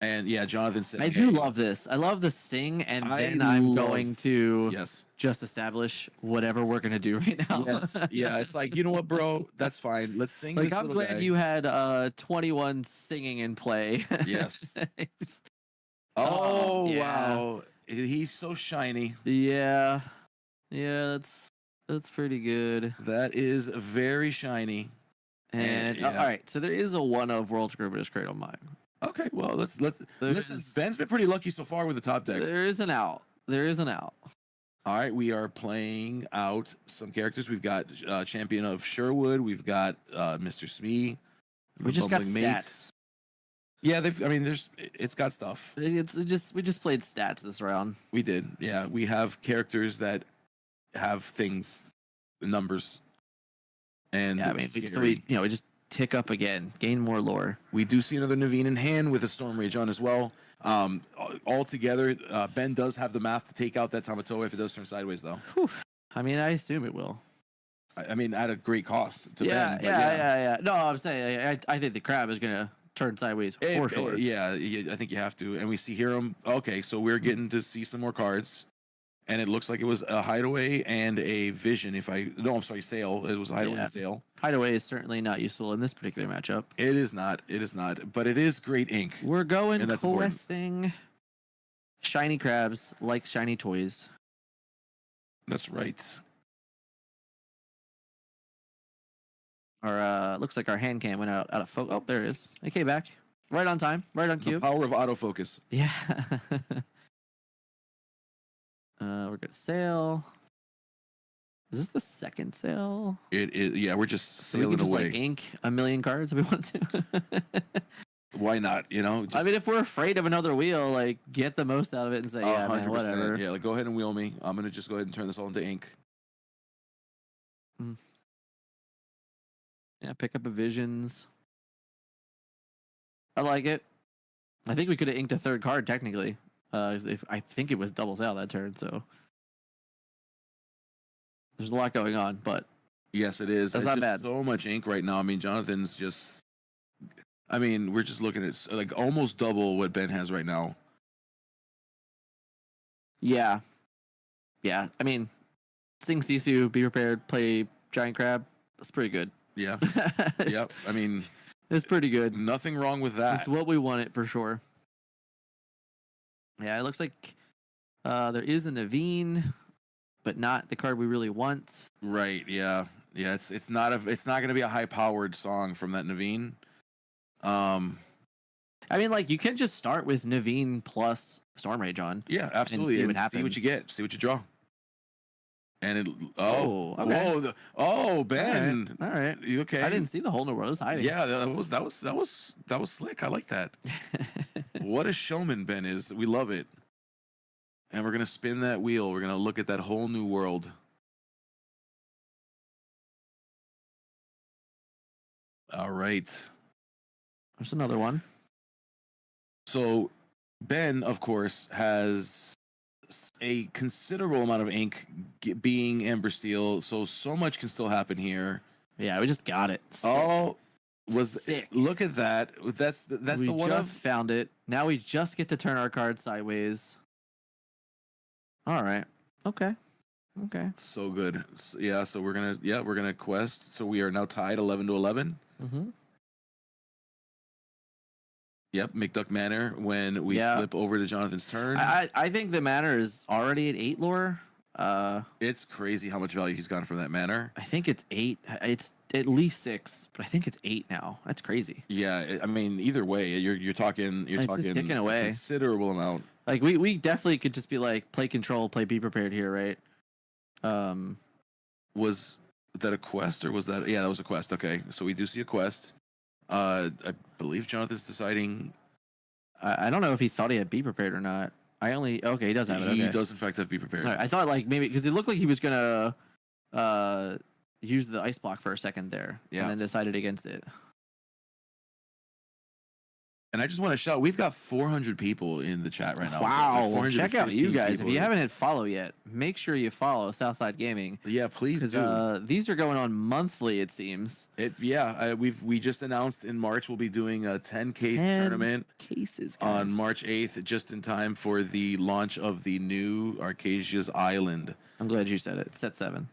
And yeah, Jonathan said, I do love this. I love the sing, and I then I'm love- going to Yes. just establish whatever we're gonna do right now. Yes. Yeah, it's like, you know what, bro? That's fine. Let's sing Like this I'm little glad guy. you had 21 singing in play. Yes. It's- Oh, yeah. wow. He's so shiny. Yeah, that's pretty good. That is very shiny. And yeah. all right, so there is a one of World Scribbler's Cradle mine. Okay, well, let's listen. There's- Ben's been pretty lucky so far with the top decks. There is an out. There is an out. All right, we are playing out some characters. We've got Champion of Sherwood. We've got Mr. Smee. We just got Bumbling Mate. stats. Yeah, it's got stuff. We just played stats this round. We did. Yeah, we have characters that have things, numbers, and Yeah, I mean, scary. we just tick up again, gain more lore. We do see another Naveen in hand with a Storm Rage on as well. All together, Ben does have the math to take out that Tamatoa if it does turn sideways, though. Whew. I mean, I assume it will. I mean, at a great cost to Yeah, Ben. But yeah. No, I'm saying I think the crab is gonna turn sideways for sure. Yeah, I think you have to. And we see Hiram. Okay, so we're getting to see some more cards. And it looks like it was a Hideaway and a Vision. I'm sorry, Sale. It was a Hideaway and Sale. Hideaway is certainly not useful in this particular matchup. It is not. It is not. But it is great ink. We're going And that's important. questing shiny crabs like shiny toys. That's right. Our looks like our hand cam went out of focus. Oh, there it is. It came back. Right on time. Right on The cue. power of autofocus. Yeah. We're gonna sail. Is this the second sail? It is. Yeah, we're just So we sailing can just away. like ink a million cards if we want to. Why not? I mean, if we're afraid of another wheel, like get the most out of it and say, yeah, man, 100%. whatever. Yeah, like go ahead and wheel me. I'm gonna just go ahead and turn this all into ink. Yeah, pick up a visions. I like it. I think we could have inked a third card technically. If I think it was double sail that turn, so there's a lot going on, but Yes, it is. That's It's not just bad. So much ink right now. I mean, Jonathan's just. I mean, we're just looking at like almost double what Ben has right now. yeah. I mean, sing Sisu, be prepared, play giant crab. That's pretty good. Yeah. Yep. I mean, It's pretty good. nothing wrong with that. It's what we wanted for sure. Yeah, it looks like there is a Naveen, but not the card we really want. Right. Yeah. Yeah. It's not going to be a high powered song from that Naveen. I mean, like you can just start with Naveen plus Storm Rage on. Yeah. Absolutely. see what See what happens. you get. See what you draw. And it. Oh, okay. Whoa, Ben. All right. You okay? I didn't see the whole new world. It was hiding. Yeah, that was slick. I like that. What a showman Ben is. We love it. And we're gonna spin that wheel. We're gonna look at that whole new world. All right. There's another one. So Ben, of course, has a considerable amount of ink being Ember Steel. So much can still happen here. Yeah, we just got it. Sick. Oh, was Sick. Look at that. That's we the one just of. found it. Now we just get to turn our card sideways. All right. Okay. So good. Yeah, so we're gonna quest. So we are now tied 11-11. Mm-hmm. Yep, McDuck Manor when we Yeah. flip over to Jonathan's turn. I think the manor is already at 8 lore. It's crazy how much value he's gotten from that manor. I think it's 8. It's at least 6, but I think it's 8 now. That's crazy. Yeah, I mean either way, you're talking Like, just ticking away. a considerable amount. Like we definitely could just be like play control, play be prepared here, right? Was that a quest or was that? Yeah, that was a quest. Okay, so we do see a quest. I believe Jonathan's deciding. I don't know if he thought he had be prepared or not. Okay, he does have it. He Okay. does in fact have to be prepared. All right, I thought like maybe because it looked like he was gonna use the ice block for a second there, Yeah. and then decided against it. And I just want to shout, we've got 400 people in the chat right now. Wow. Well, check out you 415 guys. If people. you haven't hit follow yet, make sure you follow Southside Gaming. Yeah, please do. These are going on monthly, it seems. We just announced in March we'll be doing a 10K tournament cases on March 8th, just in time for the launch of the new Arcasia's Island. I'm glad you said it. It's set 7.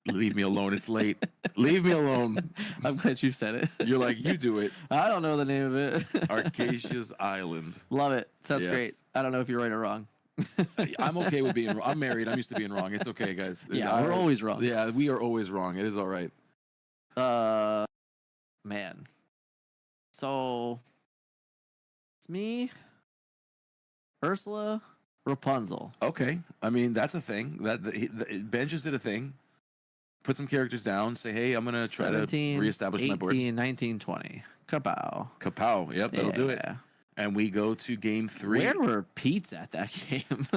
Leave me alone. It's late. Leave me alone. I'm glad you said it. You're like, you do it. I don't know the name of it. Arcasia's Island. Love it. Sounds Yeah. great. I don't know if you're right or wrong. I'm okay with being wrong. I'm married. I'm used to being wrong. It's okay, guys. Yeah, we're always wrong. Yeah, we are always wrong. It is all right. Man. So it's me, Ursula, Rapunzel. Okay. I mean, that's a thing. Ben just did a thing. Put some characters down. Say, hey, I'm going to try to reestablish 18, my board. 19, 20. Kapow. Kapow. Yep, that'll do it. And we go to game 3. Where were Pete's at that game?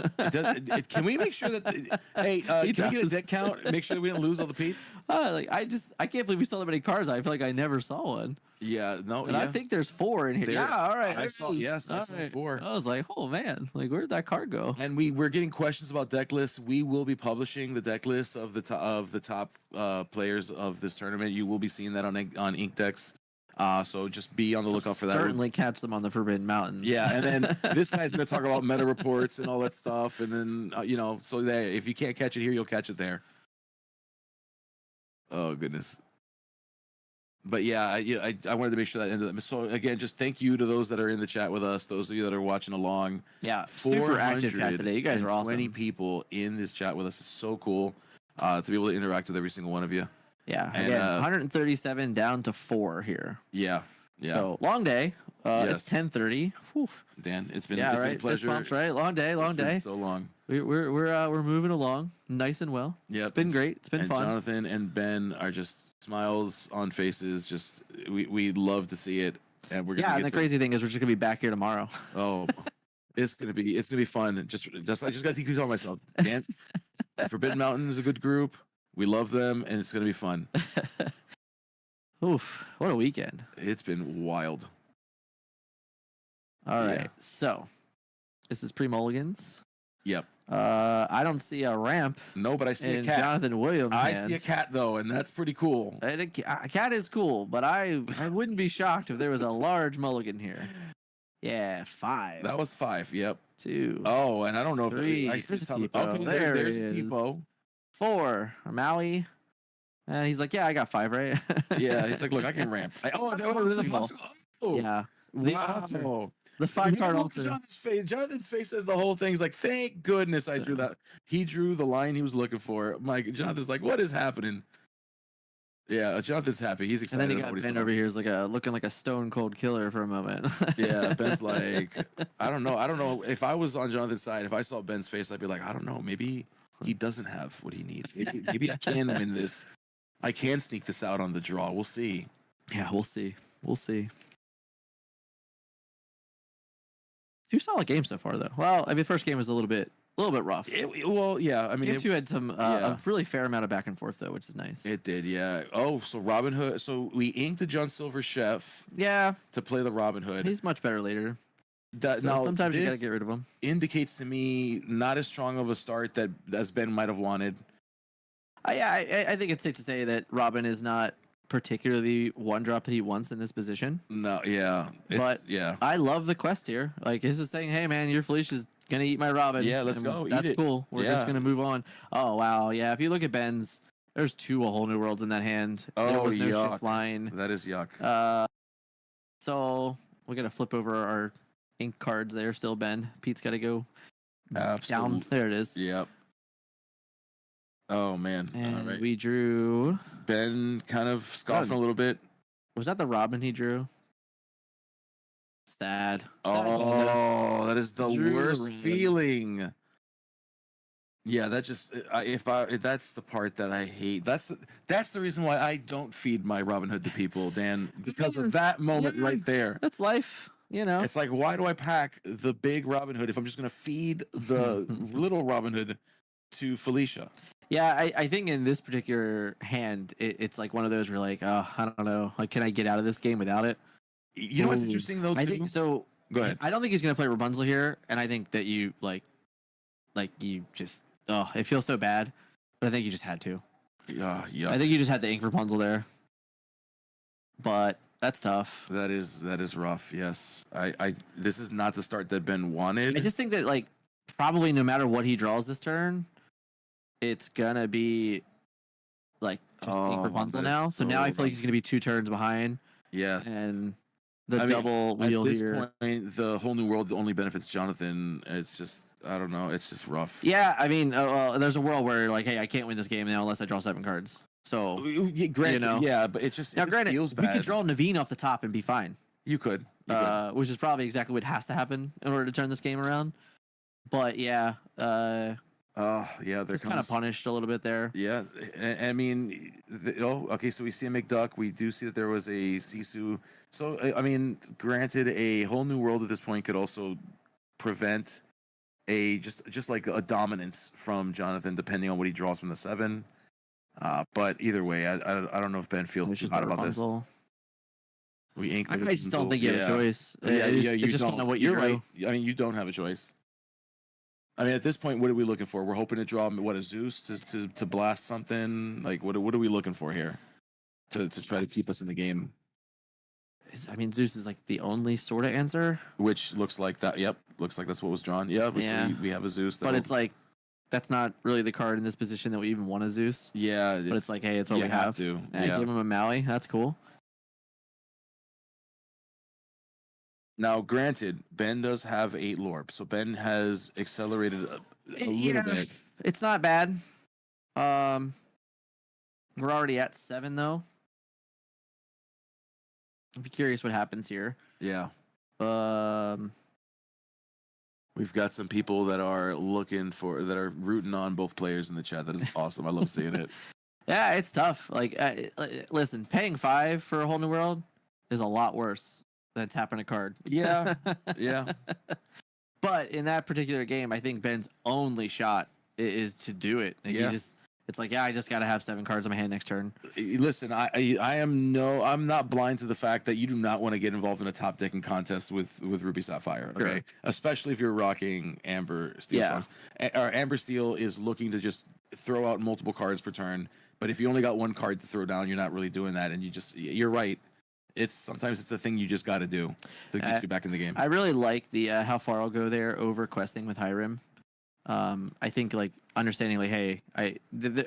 Can we make sure that can we get a deck count? Make sure that we didn't lose all the Pete's? I can't believe we saw that many cards. I feel like I never saw one. Yeah, no, And I think there's 4 in here. All right. I saw 4. I was like, oh man, like where'd that card go? And we're getting questions about deck lists. We will be publishing the deck lists of the top players of this tournament. You will be seeing that on Inkdex. So just be on the lookout for that. Certainly catch them on the Forbidden Mountain. Yeah, and then this guy's going to talk about meta reports and all that stuff. And then so there, if you can't catch it here, you'll catch it there. Oh goodness. But yeah, I wanted to make sure that ended up. So again, just thank you to those that are in the chat with us, those of you that are watching along. Yeah, super active chat today. You guys are awesome. 20 people in this chat with us is so cool to be able to interact with every single one of you. Yeah, and, again, 137 down to 4 here. Yeah. So long day. It's 10:30. Dan, it's been been a pleasure. Fist bumps, right? Long day. Been so long. We're moving along nice and well. Yeah, it's been great. It's been fun. Jonathan and Ben are just smiles on faces. Just we love to see it, and we're gonna and the crazy thing is we're just gonna be back here tomorrow. Oh, it's gonna be fun. I just gotta keep telling myself, Dan, Forbidden Mountain is a good group. We love them, and it's gonna be fun. Oof! What a weekend. It's been wild. All right, so this is pre-mulligans. Yep. I don't see a ramp. No, but I see a cat. Jonathan Williams. I see a cat though, and that's pretty cool. A cat is cool, but I wouldn't be shocked if there was a large mulligan here. Yeah, 5. That was 5. Yep. 2. Oh, and I don't know 3. if I see some. Okay, there's a Tipo. 4. Maui. And he's like, yeah, I got 5, right? Yeah, he's like, look, I can ramp. There's a possible. Oh, yeah. Wow. The 5-card altar. Jonathan's face says the whole thing. He's like, thank goodness I drew that. He drew the line he was looking for. Jonathan's like, what is happening? Yeah, Jonathan's happy. He's excited. And then he got Ben over here is looking like a stone cold killer for a moment. Yeah, Ben's like, I don't know. If I was on Jonathan's side, if I saw Ben's face, I'd be like, I don't know. Maybe he doesn't have what he needs. Maybe I can win this. I can sneak this out on the draw. We'll see. Yeah, we'll see. We'll see. 2 solid games so far, though. Well, I mean, the first game was a little bit rough. Yeah. I mean, game 2 had some a really fair amount of back and forth, though, which is nice. It did, yeah. Oh, so Robin Hood. So we inked the John Silver Chef. Yeah. To play the Robin Hood. He's much better later. Now, sometimes you gotta get rid of him. Indicates to me not as strong of a start that as Ben might have wanted. I think it's safe to say that Robin is not particularly one drop that he wants in this position. No, yeah. I love the quest here. Like, this is saying, hey man, your Felicia's gonna eat my Robin. Yeah, let's go. That's cool. We're just gonna move on. Oh wow, yeah. If you look at Ben's, there's 2 whole new worlds in that hand. There was no yuck. shift line. That is yuck. So we're gonna flip over our ink cards there. Still, Ben. Pete's got to go down. There it is. Yep. Oh man! And all right. we drew Ben, kind of scoffing a little bit. Was that the Robin he drew? Sad. Oh, that is the worst feeling. Yeah, that just that's the part that I hate. That's the reason why I don't feed my Robin Hood to people, Dan, because of that moment right there. That's life, you know. It's like, why do I pack the big Robin Hood if I'm just gonna feed the little Robin Hood to Felicia? Yeah, I think in this particular hand, it's like one of those where like, oh, I don't know, like, can I get out of this game without it? You know what's Ooh. interesting though? I too? think so. Go ahead. I don't think he's gonna play Rapunzel here, and I think that you you just it feels so bad, but I think you just had to. Yeah, yeah. I think you just had to ink Rapunzel there, but that's tough. That is rough. Yes, I this is not the start that Ben wanted. I just think that like probably no matter what he draws this turn, it's gonna be like just ink Rapunzel that's now. So now I feel like he's rough. gonna be 2 turns behind, Yes. and the I mean, double wheel at this here. point, the whole new world only benefits Jonathan. It's just I don't know. It's just rough. Yeah, I mean, there's a world where like, hey, I can't win this game now unless I draw 7 cards. So Granted, know. yeah, but it just now, it granted, feels we bad. could draw Naveen off the top and be fine. You could. You could. Which is probably exactly what has to happen in order to turn this game around. But yeah, Yeah, they're just kind of punished a little bit there. Yeah, I mean, okay. So we see a McDuck. We do see that there was a Sisu. So I mean, granted, a whole new world at this point could also prevent a just like a dominance from Jonathan, depending on what he draws from the 7. But either way, I don't know if Ben feels It's too just hot a about this. Rapunzel. We ink. I just don't think you have a choice. Yeah, It's you just don't. kind of what You're you right. I mean, you don't have a choice. I mean, at this point, what are we looking for? We're hoping to draw what a Zeus to blast something. Like, what are we looking for here to try to keep us in the game? I mean, Zeus is like the only sort of answer, Which looks like that. Yep, looks like that's what was drawn. Yeah, Yeah. So we have a Zeus. but it's like that's not really the card in this position that we even want a Zeus. yeah, But it's like, hey, it's what you we have have. to. Yeah, Yeah. give him a Maui. That's cool. Now, granted, Ben does have 8 Lorb, so Ben has accelerated a little Yeah. bit. It's not bad. We're already at 7 though. I'd be curious what happens here. Yeah. Um, We've got some people that are that are rooting on both players in the chat. That is awesome. I love seeing it. yeah, it's tough. Like, listen, paying 5 for a whole new world is a lot worse than tapping a card. Yeah. Yeah. But in that particular game, I think Ben's only shot is to do it. Like, Yeah. It's like, yeah, I just gotta have 7 cards in my hand next turn. Listen, I'm not blind to the fact that you do not want to get involved in a top decking contest with Ruby Sapphire, okay? Sure. Especially if you're rocking Amber Steel. Yeah. Or Amber Steel is looking to just throw out multiple cards per turn, but if you only got 1 card to throw down, you're not really doing that, and you're right. Sometimes it's the thing you just got to do to get you back in the game. I really like the how far I'll go there over questing with Hiram. I think like understanding like, hey,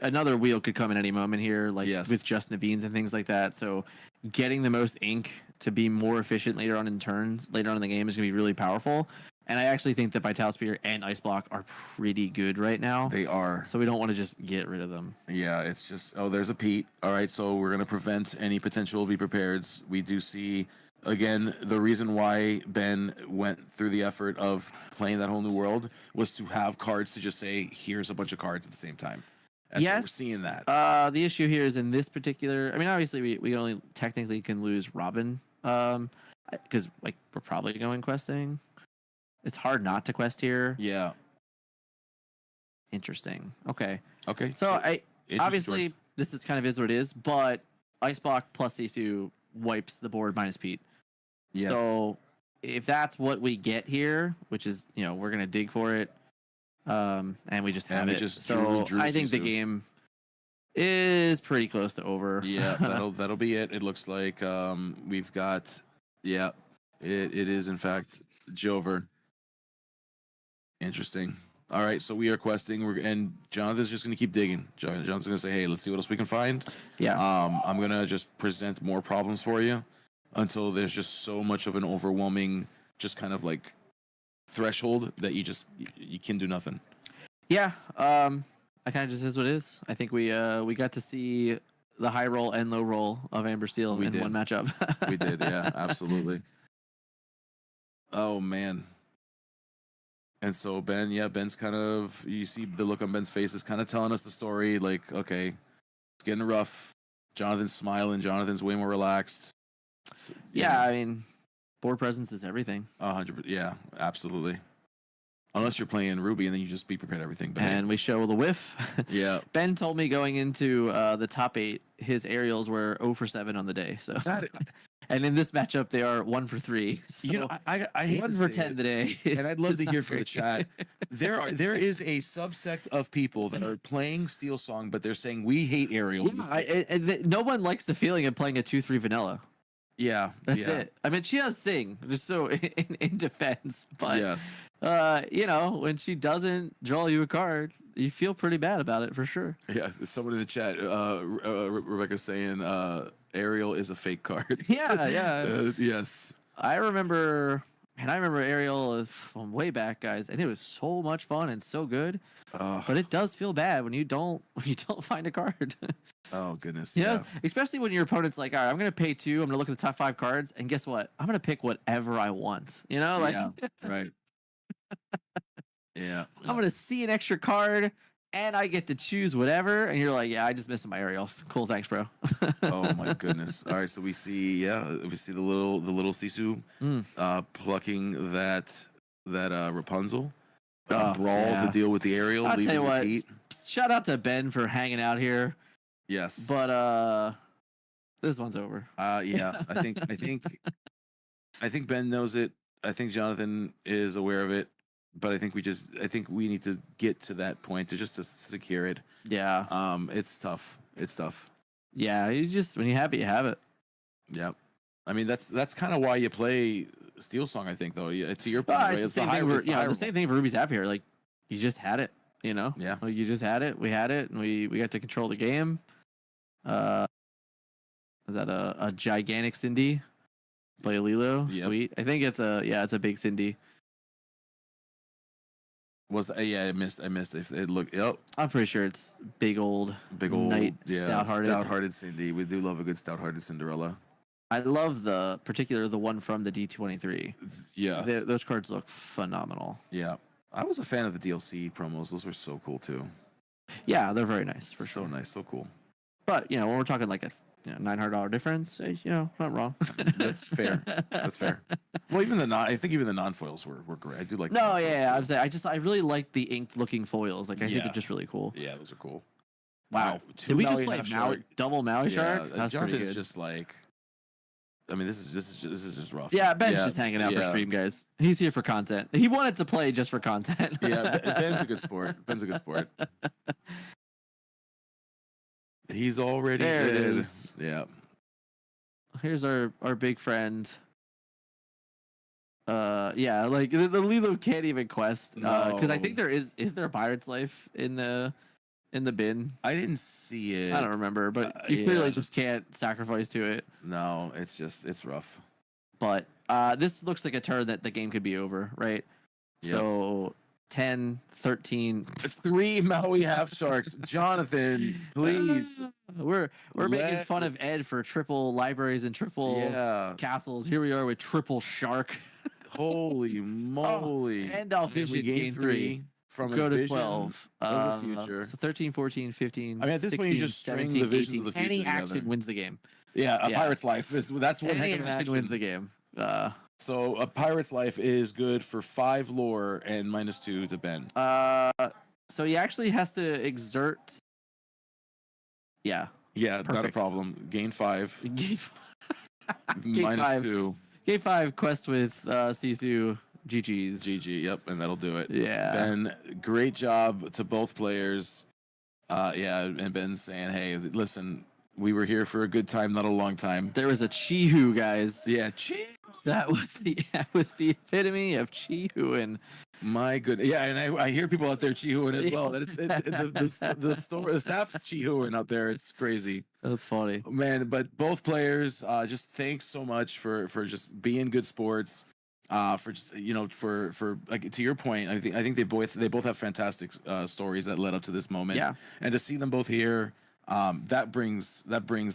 another wheel could come at any moment here, like Yes. with just Naveen's and things like that. So getting the most ink to be more efficient later on in the game is gonna be really powerful. And I actually think that Vital Spear and Ice Block are pretty good right now. They are. So we don't want to just get rid of them. Yeah, it's just there's a Pete. All right, so we're gonna prevent any potential be prepareds. We do see again the reason why Ben went through the effort of playing that whole new world was to have cards to just say here's a bunch of cards at the same time. And so yes, we're seeing that. The issue here is in this particular. I mean, obviously we only technically can lose Robin, because like we're probably going questing. It's hard not to quest here. Yeah. Interesting. Okay. Okay. So I interesting obviously choice. this is kind of is what it is, but Ice Block plus Sisu wipes the board minus Pete. Yeah. So if that's what we get here, which is we're gonna dig for it, and we just have we it. just So drew I think the Sisu. game is pretty close to over. Yeah, that'll be it. It looks like we've got it is in fact Jover. Interesting. All right, so we are questing. And Jonathan's just gonna keep digging. Jonathan's gonna say, "Hey, let's see what else we can find." Yeah. I'm gonna just present more problems for you until there's just so much of an overwhelming, just kind of like threshold that you can do nothing. Yeah. I kind of just is what it is. I think we got to see the high roll and low roll of Amber Steel We in did. one matchup. We did, yeah, absolutely. Oh man. And so Ben's kind of, you see the look on Ben's face is kind of telling us the story. Like, okay, it's getting rough. Jonathan's smiling. Jonathan's way more relaxed. Yeah, I mean, board presence is everything. 100%. Yeah, absolutely. Unless you're playing Ruby and then you just be prepared everything. But And we show the whiff. yeah, Ben told me going into the top 8, his aerials were 0 for 7 on the day. So And in this matchup, they are 1 for 3. So You know, I hate 1 to for say 10 it, today. and I'd love It's to not hear from the great. chat. There is a subsect of people that are playing Steel Song, but they're saying we hate Aerial. Yeah, no one likes the feeling of playing a 2-3 vanilla. Yeah, That's yeah. it. I mean, she does sing, just so in defense, but Yes. you know, when she doesn't draw you a card, you feel pretty bad about it for sure. Yeah, someone in the chat, Rebecca's saying Ariel is a fake card. Yeah, yeah. Yes. I remember Ariel from way back, guys, and it was so much fun and so good. But it does feel bad when you don't find a card. Oh goodness. You know, Yeah. especially when your opponent's like, all right, I'm gonna pay 2, I'm gonna look at the top 5 cards, and guess what? I'm gonna pick whatever I want. You know, like Yeah. Right. Yeah. I'm gonna see an extra card and I get to choose whatever, and you're like, yeah, I just missed my Ariel. Cool, thanks, bro. Oh my goodness. All right, so we see the little Sisu plucking that Rapunzel. Brawl yeah. to deal with the Ariel, I'll tell leaving you the what, Pete. shout out to Ben for hanging out here, Yes. but this one's over. Yeah, I think Ben knows it. I think Jonathan is aware of it, but I think we need to get to that point to secure it. Yeah. It's tough. It's tough. Yeah, you just when you have it, you have it. Yeah. I mean that's kind of why you play Steel Song, I think, though. Yeah, to your point, But right? it's the same thing the same thing for Ruby's App here. Like, you just had it, you know? Yeah. Like, you just had it. We had it, and we got to control the game. Is that a gigantic Cindy? Play Lilo? Yep. Sweet. I think it's a big Cindy. I missed it looked I'm pretty sure it's big old Knight, stout-hearted Cindy. We do love a good stout-hearted Cinderella. I love the one from the D23. Yeah. Those cards look phenomenal. Yeah. I was a fan of the DLC promos. Those were so cool too. Yeah, they're very nice for So sure. nice, so cool. But when we're talking like a $900 difference, not wrong. That's fair. That's fair. Well, I think even the non-foils were great. I do like. No, yeah, I'm saying I really like the inked looking foils. Like I think they're just really cool. Yeah, those are cool. Wow. Two Did we just Maui play half shark. double Maui shark? Yeah, That's pretty Jonathan's good. just like. I mean, this is just rough. Yeah, Ben's just hanging out for stream, guys. He's here for content. He wanted to play just for content. Yeah, Ben's a good sport. He's already There it dead. is. Yeah. Here's our big friend. Yeah, like the Lilo can't even quest because I think No. is there a Pirate's Life in the bin? I didn't see it. I don't remember, but you clearly yeah. just can't sacrifice to it. No, it's rough. But this looks like a turn that the game could be over, right? Yep. So 10, 13. 3 Maui half sharks. Jonathan, please. We're making Let- fun of Ed for triple libraries and triple Yeah. castles. Here we are with triple shark. Holy moly. And I'll And we vision gain gain 3. from a Go to vision 12. of the future. So 13, 14, 15. I mean, at this 16, point, you just string 17, the vision 18. of the future Any together. action wins the game. Yeah, a Yeah. pirate's life. That's one Any heck of an action action. wins the game. So a pirate's life is good for 5 lore and -2 to Ben. So he actually has to exert. Yeah. Yeah, not a perfect. problem. Gain 5, Game -2. Game 5 quest with Sisu. GG's. GG. Yep, and that'll do it. Yeah. Ben, great job to both players. Yeah, and Ben's saying, "Hey, listen, we were here for a good time, not a long time." There was a Chihu, guys. Yeah, That was the epitome of Chihu, and my goodness. Yeah, and I hear people out there cheehooing as well. That the staff's cheehooing out there. It's crazy, that's funny. man. But both players, just thanks so much for just being good sports. For just for like to your point, I think they both have fantastic stories that led up to this moment. Yeah. And to see them both here, that brings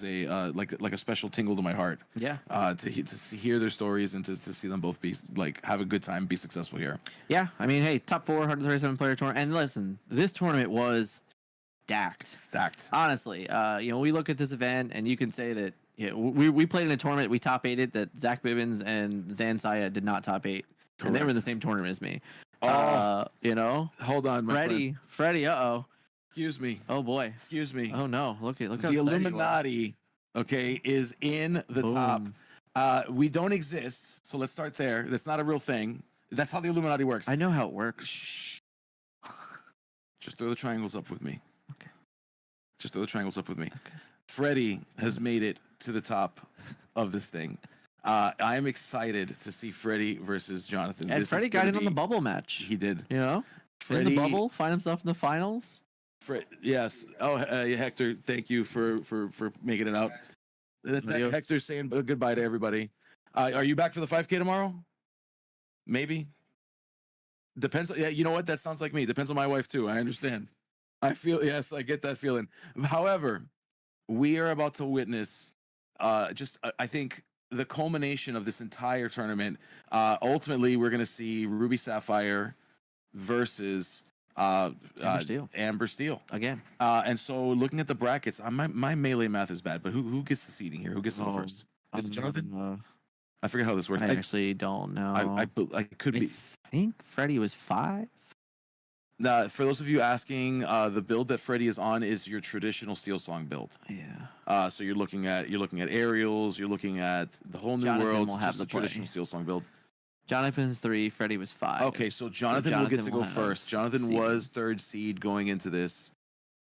a like a special tingle to my heart. Yeah. To hear their stories and to see them both be like have a good time, be successful here. Yeah. I mean, hey, top 4, 137 player tournament, and listen, this tournament was stacked. Honestly, we look at this event, and you can say that. Yeah, we played in a tournament. We top 8'd that Zach Bibbins and Zan Saya did not top 8. And they were in the same tournament as me. Hold on, my friend. Freddie. Excuse me. Oh boy. Excuse me. Oh no. Look how The excited you are. Illuminati, okay, is in the top. We don't exist, so let's start there. That's not a real thing. That's how the Illuminati works. I know how it works. Shh. Just throw the triangles up with me. Okay. Just throw the triangles up with me. Okay. Freddie has made it to the top of this thing. I am excited to see Freddie versus Jonathan. And This Freddie is got gonna in on the be- bubble match. He did. You know, in Freddie, the bubble, find himself in the finals. Yes. Oh, yeah, Hector, thank you for making it out. That's Adios. Hector saying goodbye to everybody. Are you back for the 5K tomorrow? Maybe. Depends. Yeah, you know what? That sounds like me. Depends on my wife too. I understand. I feel, yes, I get that feeling. However, we are about to witness I think the culmination of this entire tournament. Ultimately, we're going to see Ruby Sapphire versus Amber Steel. Again. And so looking at the brackets, my melee math is bad, but who gets the seeding here? Who gets to go Oh, first? Is it Jonathan? I I forget how this works. actually don't know. I could be. think Freddie was 5. For those of you asking, the build that Freddie is on is your traditional Steel Song build. Yeah. So you're looking at aerials, you're looking at the whole new Jonathan world. will It's have just the the traditional play. Steel Song build. Jonathan's 3. Freddie was 5. Okay, so Jonathan will get to Jonathan go will have first. Jonathan seeding. was 3rd seed going into this.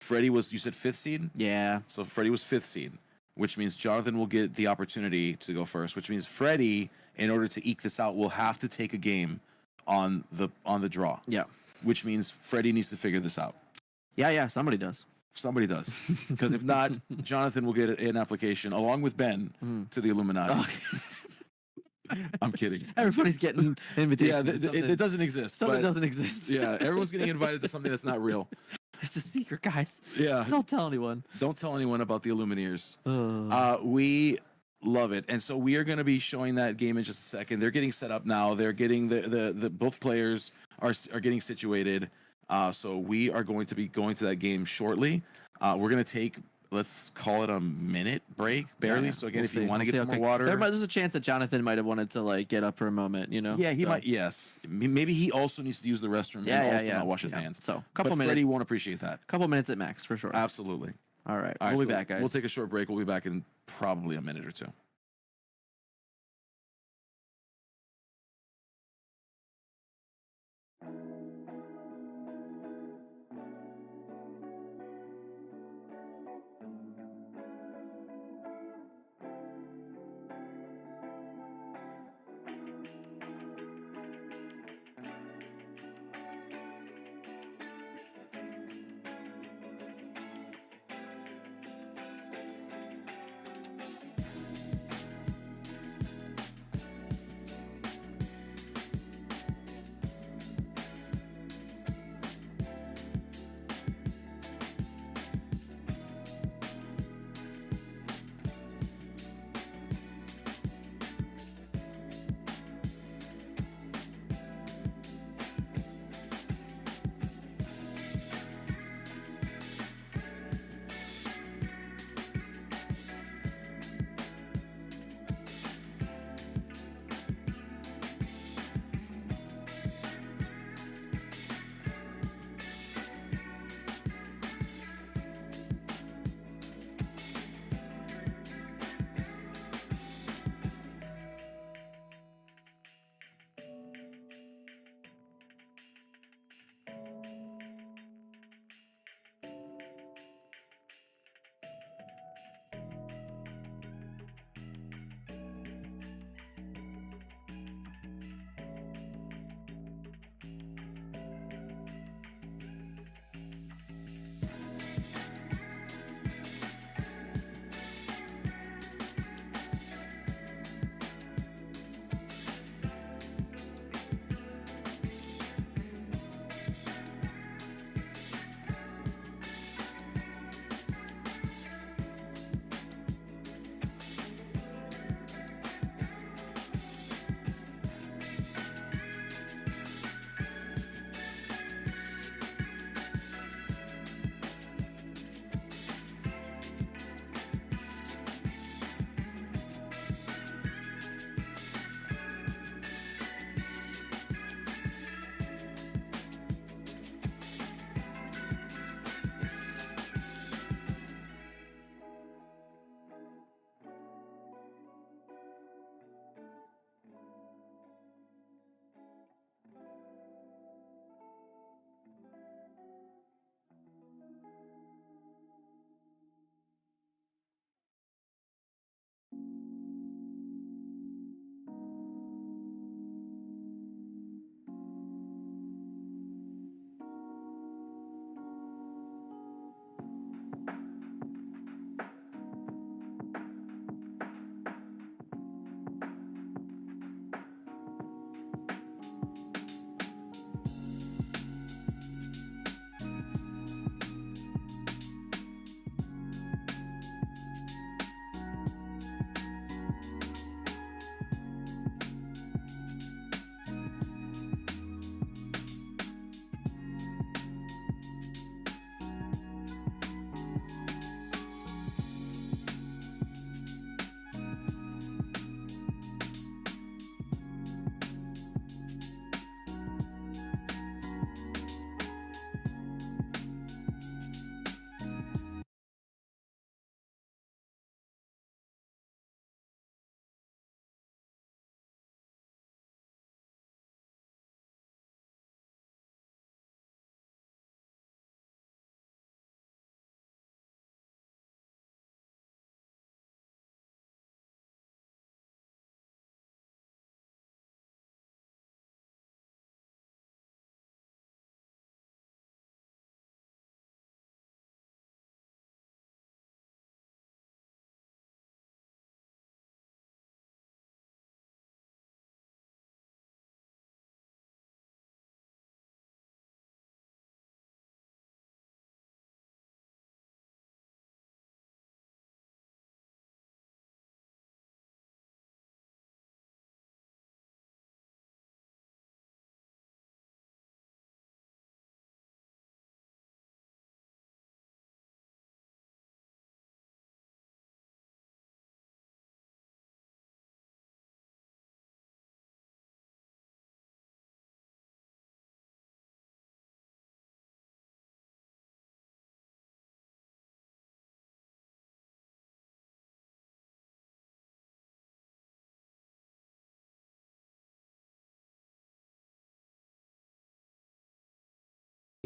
Freddie was, you said 5th seed? Yeah. So Freddie was 5th seed, which means Jonathan will get the opportunity to go first, which means Freddie, in order to eke this out, will have to take a game on the draw. Yeah. Which means Freddie needs to figure this out. Yeah. Somebody does. Somebody does. Because if not, Jonathan will get an application along with Ben to the Illuminati. Oh. I'm kidding. Everybody's getting invitations. Yeah, it doesn't exist. Something but doesn't exist. yeah, everyone's getting invited to something that's not real. It's a secret, guys. Yeah. Don't tell anyone. Don't tell anyone about the Illumineers. Ugh. We love it, and so we are going to be showing that game in just a second. They're getting set up now. They're getting the both players are getting situated. So we are going to be going to that game shortly. We're going to take, let's call it a minute break, barely. Yeah, So again, we'll if you see. want to We'll get see. some Okay. more water, There's a chance that Jonathan might have wanted to like get up for a moment, you know? yeah, he So, might. Yes, maybe he also needs to use the restroom. and also not wash his hands. So, But Freddie won't appreciate that. couple minutes at max for sure. Absolutely. All right. All right, We'll be so back, guys. We'll take a short break. We'll be back in probably a minute or two.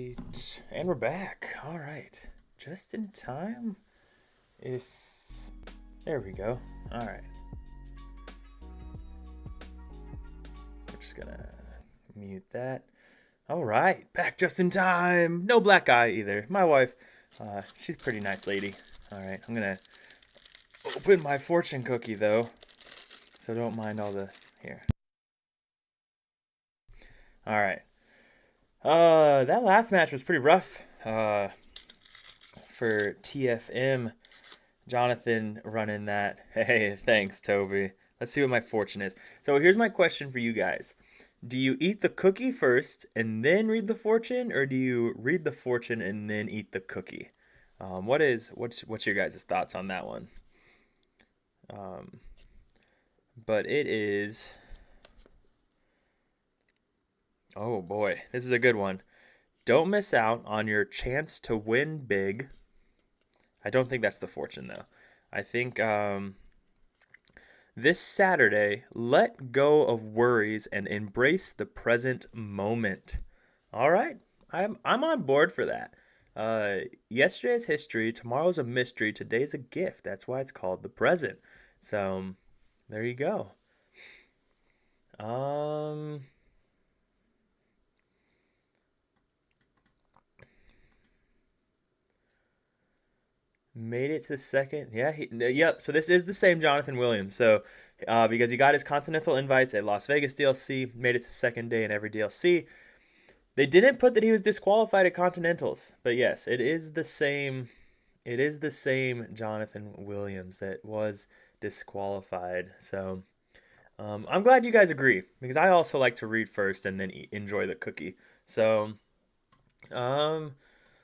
And we're back. All right. Just in time. There we go. All right. We're just gonna mute that. All right. Back just in time. No black eye either. My wife, she's a pretty nice lady. All right. I'm gonna open my fortune cookie though. So don't mind all the here. All right. That last match was pretty rough. For TFM, Jonathan running that. Hey, thanks, Toby. Let's see what my fortune is. So here's my question for you guys. Do you eat the cookie first and then read the fortune, or do you read the fortune and then eat the cookie? What's your guys' thoughts on that one? But it is. Oh boy, this is a good one. Don't miss out on your chance to win big. I don't think that's the fortune though. I think this Saturday, let go of worries and embrace the present moment. All right, I'm on board for that. Yesterday's history, tomorrow's a mystery, today's a gift. That's why it's called the present. So there you go. Made it to the second. Yeah, yep. So this is the same Jonathan Williams. So because he got his Continental invites at Las Vegas DLC, made it to the second day in every DLC. They didn't put that he was disqualified at Continentals, but yes, it is the same. It is the same Jonathan Williams that was disqualified. So I'm glad you guys agree, because I also like to read first and then enjoy the cookie. So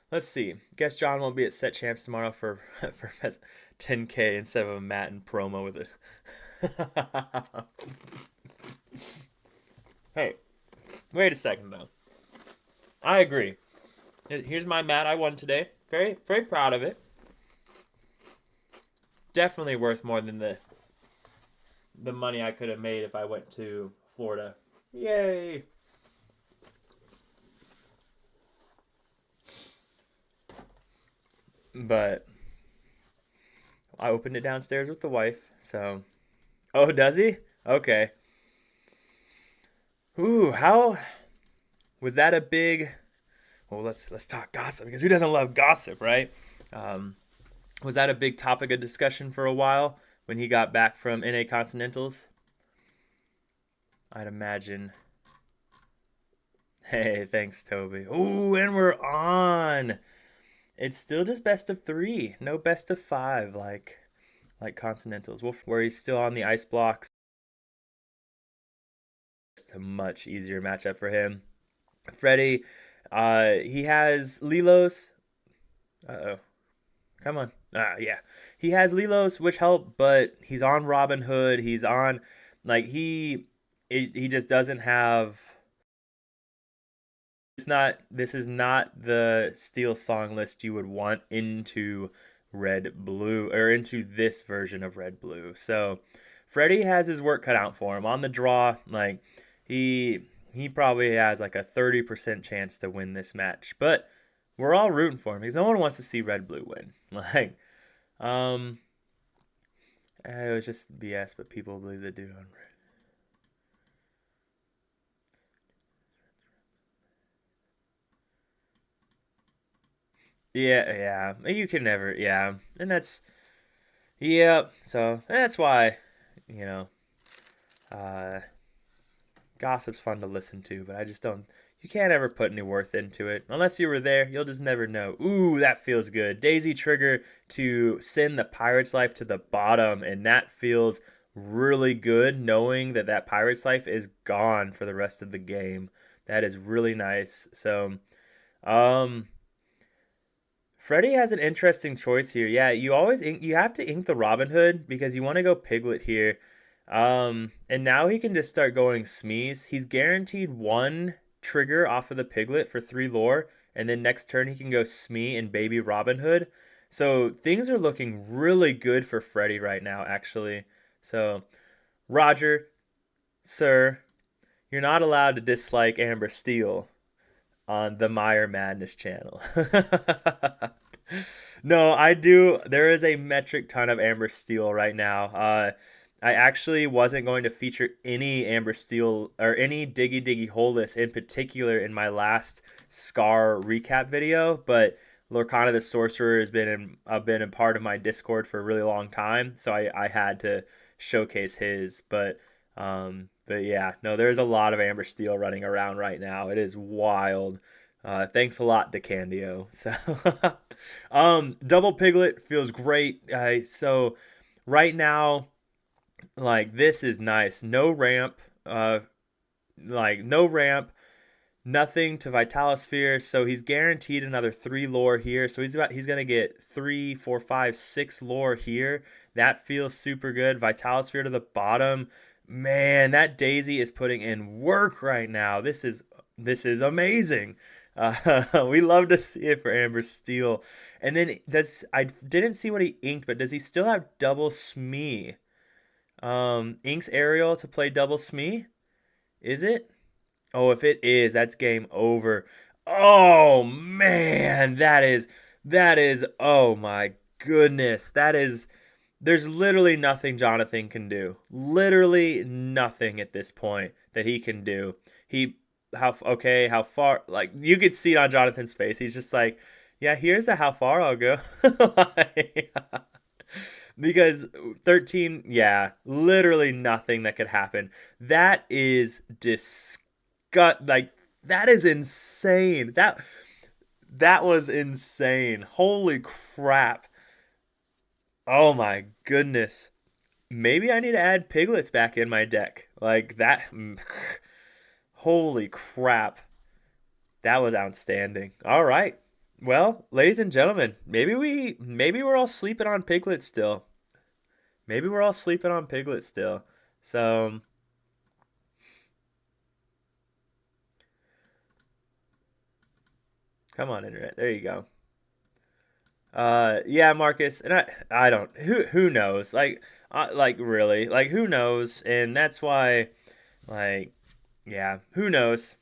let's see. Guess John won't be at Set Champs tomorrow for 10K instead of a Matt and promo with it. Hey, wait a second though. I agree. Here's my Matt I won today. Very, very proud of it. Definitely worth more than the money I could have made if I went to Florida. Yay! But I opened it downstairs with the wife, so. Oh, does he? Okay. Ooh, how was that a big? Well, let's talk gossip, because who doesn't love gossip, right? Was that a big topic of discussion for a while when he got back from NA Continentals? I'd imagine. Hey, thanks, Toby. Ooh, and we're on. It's still just best of 3, no best of 5 like Continentals. Where he's still on the ice blocks. It's a much easier matchup for him. Freddie, he has Lilos. Uh-oh. Come on. Yeah. He has Lilos, which help, but he's on Robin Hood. He's on, like, he just doesn't have. This is not the Steel song list you would want into Red Blue, or into this version of Red Blue. So Freddie has his work cut out for him on the draw. Like, he probably has like a 30% chance to win this match, but we're all rooting for him because no one wants to see Red Blue win. Like, it was just BS, but people believe they do on Red. Yeah, you can never, yeah, and that's, yeah, so that's why, you know, gossip's fun to listen to, but I just don't, you can't ever put any worth into it. Unless you were there, you'll just never know. Ooh, that feels good. Daisy trigger to send the Pirate's Life to the bottom, and that feels really good knowing that that Pirate's Life is gone for the rest of the game. That is really nice. So, Freddy has an interesting choice here. Yeah, you have to ink the Robin Hood because you want to go Piglet here. And now he can just start going Smees. He's guaranteed 1 trigger off of the Piglet for 3 lore, and then next turn he can go Smee and Baby Robin Hood. So things are looking really good for Freddy right now, actually. So, Roger, sir, you're not allowed to dislike Amber Steel. on the Meyer Madness channel. No, I do. There is a metric ton of Amber Steel right now. I actually wasn't going to feature any Amber Steel or any Diggy Diggy Holeless in particular in my last Scar recap video, but Lorcana the Sorcerer has been a part of my Discord for a really long time, so I had to showcase his. But yeah, no, there's a lot of Amber Steel running around right now. It is wild. Thanks a lot, DeCandio. So, double Piglet feels great. So right now, like this is nice. No ramp. No ramp. Nothing to Vitalosphere. So he's guaranteed another 3 lore here. So he's gonna get 3, 4, 5, 6 lore here. That feels super good. Vitalosphere to the bottom. Man, that Daisy is putting in work right now. This is amazing. We love to see it for Amber Steel. And then I didn't see what he inked, but does he still have double Smee? Inks Ariel to play double Smee? Is it? Oh, if it is, that's game over. Oh man, oh my goodness. There's literally nothing Jonathan can do. Literally nothing at this point that he can do. How far, like you could see it on Jonathan's face. He's just like, yeah, here's how far I'll go. Like, because 13, yeah, literally nothing that could happen. That is like that is insane. That was insane. Holy crap. Oh my goodness. Maybe I need to add piglets back in my deck. Like that. Holy crap. That was outstanding. All right. Well, ladies and gentlemen, maybe we're all sleeping on piglets still. Maybe we're all sleeping on piglets still. So come on, internet. There you go. Yeah, Marcus, and I don't who knows? Like really, like who knows? And that's why, like, yeah, who knows?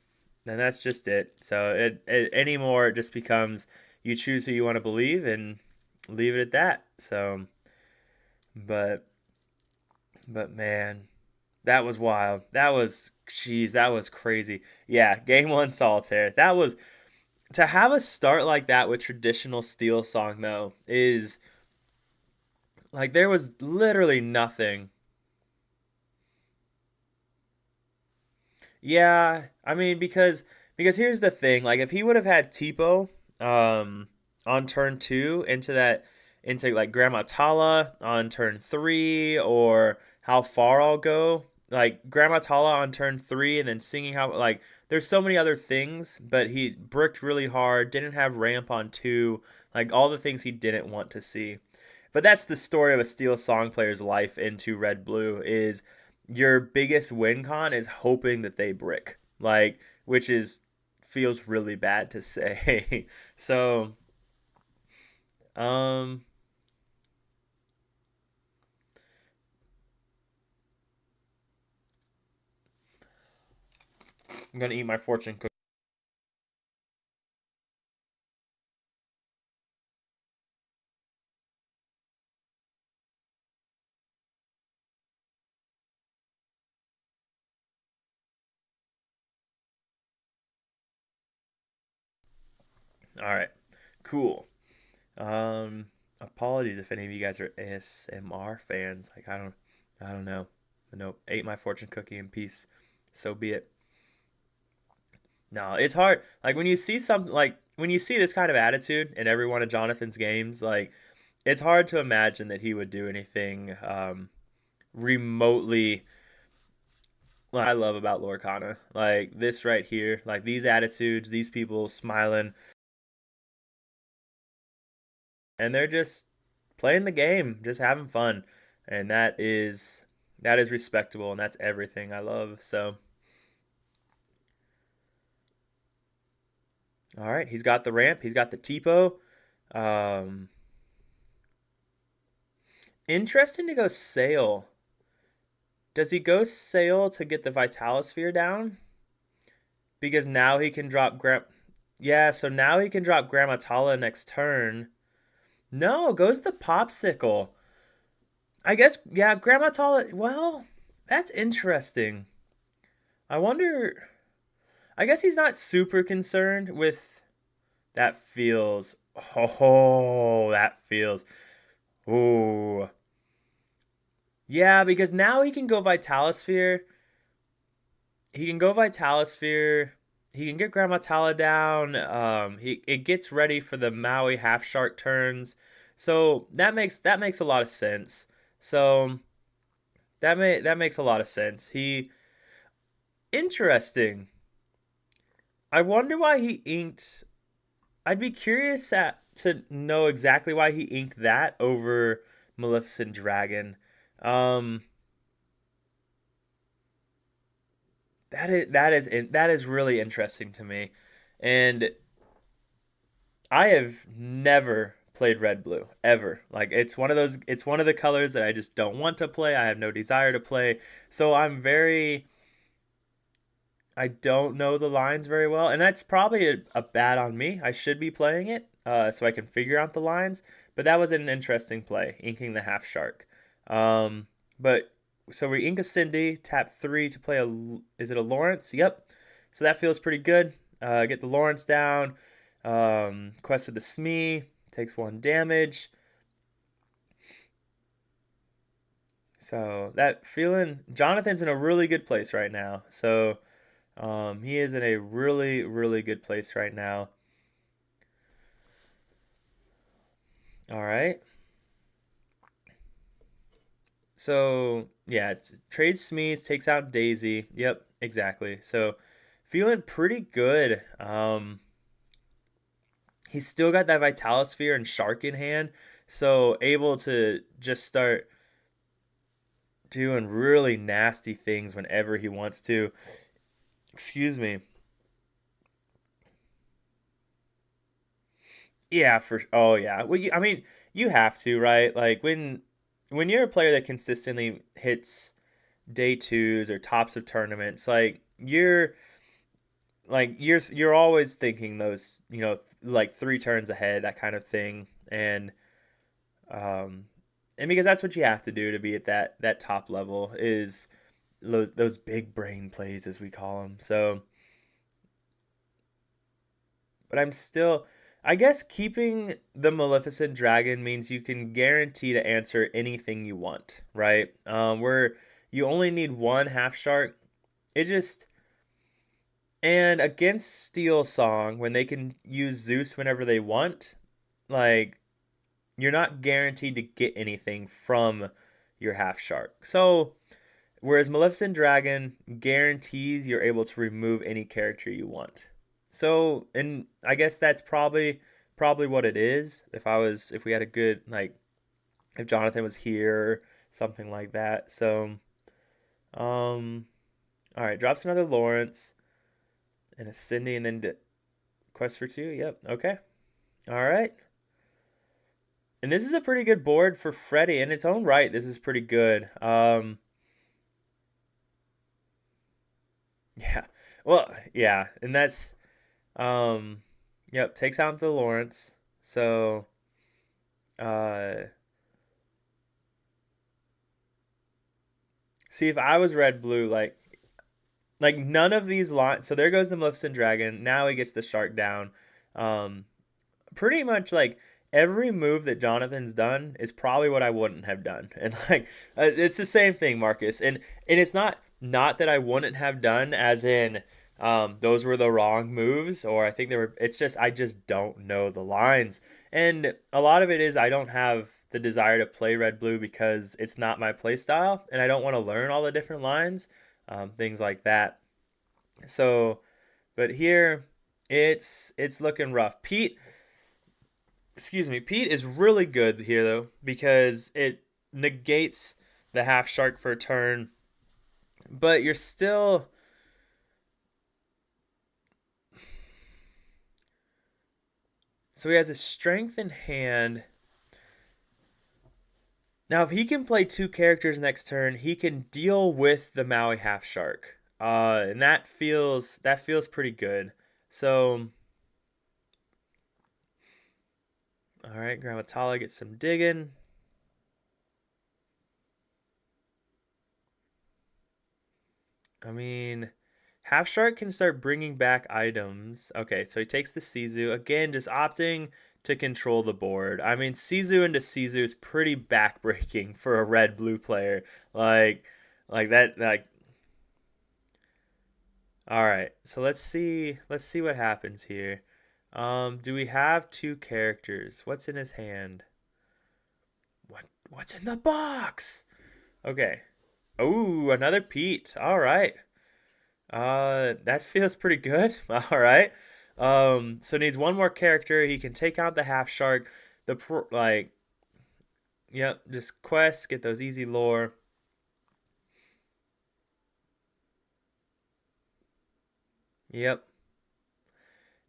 And that's just it. So it anymore, it just becomes you choose who you want to believe and leave it at that. So, but man, that was wild. That was crazy. Yeah, game 1 solitaire. That was to have a start like that with traditional Steel Song though is like there was literally nothing. Yeah, I mean because here's the thing, like if he would have had Tipo on turn 2 into like Grandma Tala on turn 3 or how far I'll go, like Grandma Tala on turn 3 and then singing how like there's so many other things, but he bricked really hard, didn't have ramp on 2, like all the things he didn't want to see. But that's the story of a Steel Song player's life into Red Blue is your biggest win con is hoping that they brick. Like which is feels really bad to say. So um I'm going to eat my fortune cookie. All right. Cool. Apologies if any of you guys are ASMR fans. Like I don't know. But nope. Ate my fortune cookie in peace. So be it. No, it's hard. Like when you see something like when you see this kind of attitude in every one of Jonathan's games, like it's hard to imagine that he would do anything remotely what I love about Lorcana. Like this right here, like these attitudes, these people smiling and they're just playing the game, just having fun. And that is respectable and that's everything I love. So all right, he's got the ramp, he's got the Tipo. Um Interesting to go Sail. Does he go Sail to get the Vitalosphere down? Because now he can drop Yeah, so now he can drop Grammatala next turn. No, goes the Popsicle. I guess, yeah, Grammatala, well, that's interesting. I wonder, I guess he's not super concerned with, that feels, oh, that feels, ooh. Yeah, because now he can go Vitalosphere. He can go Vitalosphere. He can get Grammatala down. It gets ready for the Maui Half Shark turns. So that makes a lot of sense. So that makes a lot of sense. He interesting. I wonder why he inked. I'd be curious to know exactly why he inked that over Maleficent Dragon. Um, that is really interesting to me, and I have never played red blue ever. Like it's one of the colors that I just don't want to play. I have no desire to play. So I don't know the lines very well, and that's probably a bad on me. I should be playing it so I can figure out the lines. But that was an interesting play, inking the half shark. But so we ink a Cindy, tap 3 to play is it a Lawrence? Yep. So that feels pretty good. Get the Lawrence down. Quest with the Smee takes 1 damage. So that feeling, Jonathan's in a really good place right now. So he is in a really, really good place right now. All right. So yeah, trades Smeeze, takes out Daisy. Yep, exactly. So feeling pretty good. He's still got that Vitalosphere and Shark in hand, so able to just start doing really nasty things whenever he wants to. Excuse me. Yeah, oh yeah. Well, I mean, you have to, right? Like when you're a player that consistently hits day twos or tops of tournaments, you're always thinking those, like 3 turns ahead, that kind of thing. Um and because that's what you have to do to be at that top level is those big brain plays as we call them. So, but I'm still, I guess keeping the Maleficent Dragon means you can guarantee to answer anything you want, right? Where you only need 1 half shark. It just, and against Steel Song, when they can use Zeus whenever they want, like, you're not guaranteed to get anything from your half shark. So, whereas Maleficent Dragon guarantees you're able to remove any character you want. So, and I guess that's probably what it is. If we had a good, like, if Jonathan was here or something like that. So, all right, drops another Lawrence and a Cindy, and then quest for 2. Yep. Okay. All right. And this is a pretty good board for Freddy in its own right. This is pretty good. Yeah. Well, yeah, and that's yep, takes out the Lawrence. So uh see, if I was red blue, like none of these lines, so there goes the Maleficent Dragon. Now he gets the shark down. Um Pretty much like every move that Jonathan's done is probably what I wouldn't have done. And like it's the same thing, Marcus. And it's not that I wouldn't have done as in those were the wrong moves, or I think they were, it's just I just don't know the lines. And a lot of it is I don't have the desire to play red blue because it's not my play style and I don't want to learn all the different lines, things like that. So, but here it's looking rough. Pete is really good here though because it negates the half shark for a turn, but you're still, so he has a strength in hand. Now if he can play 2 characters next turn, he can deal with the Maui half shark. And that feels pretty good. So All right, Grandma Tala gets some digging. I mean, Half Shark can start bringing back items. Okay, so he takes the Sizu. Again, just opting to control the board. I mean, Sizu into Sizu is pretty backbreaking for a red-blue player. Like that, like... All right, so let's see what happens here. Do we have two characters? What's in his hand? What's in the box? Okay. Oh, another Pete. All right. That feels pretty good. All right. So needs one more character. He can take out the half shark. Yep, just quests, get those easy lore. Yep.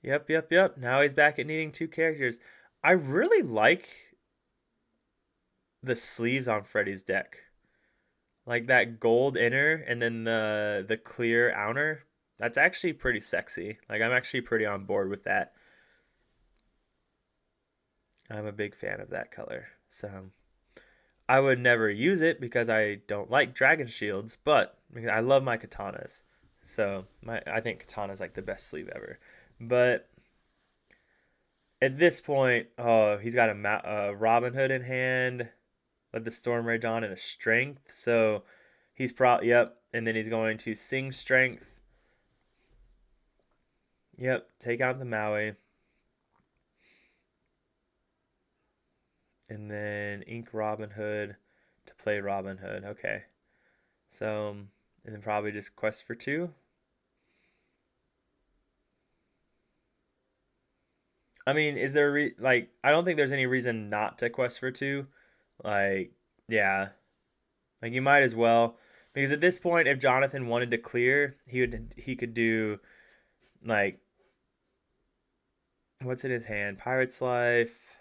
Yep. Now he's back at needing two characters. I really like the sleeves on Freddy's deck. Like that gold inner and then the clear outer. That's actually pretty sexy. Like I'm actually pretty on board with that. I'm a big fan of that color. So I would never use it because I don't like dragon shields, but I love my katanas. So I think katana's like the best sleeve ever. But at this point, oh, he's got a Robin Hood in hand. Let the Storm Rage on and a strength. So he's yep. And then he's going to sing strength. Yep. Take out the Maui. And then ink Robin Hood to play Robin Hood. Okay. So, and then probably just quest for 2. I mean, is there I don't think there's any reason not to quest for 2. Like, yeah. Like you might as well, because at this point if Jonathan wanted to clear, he could do like, what's in his hand? Pirate's Life.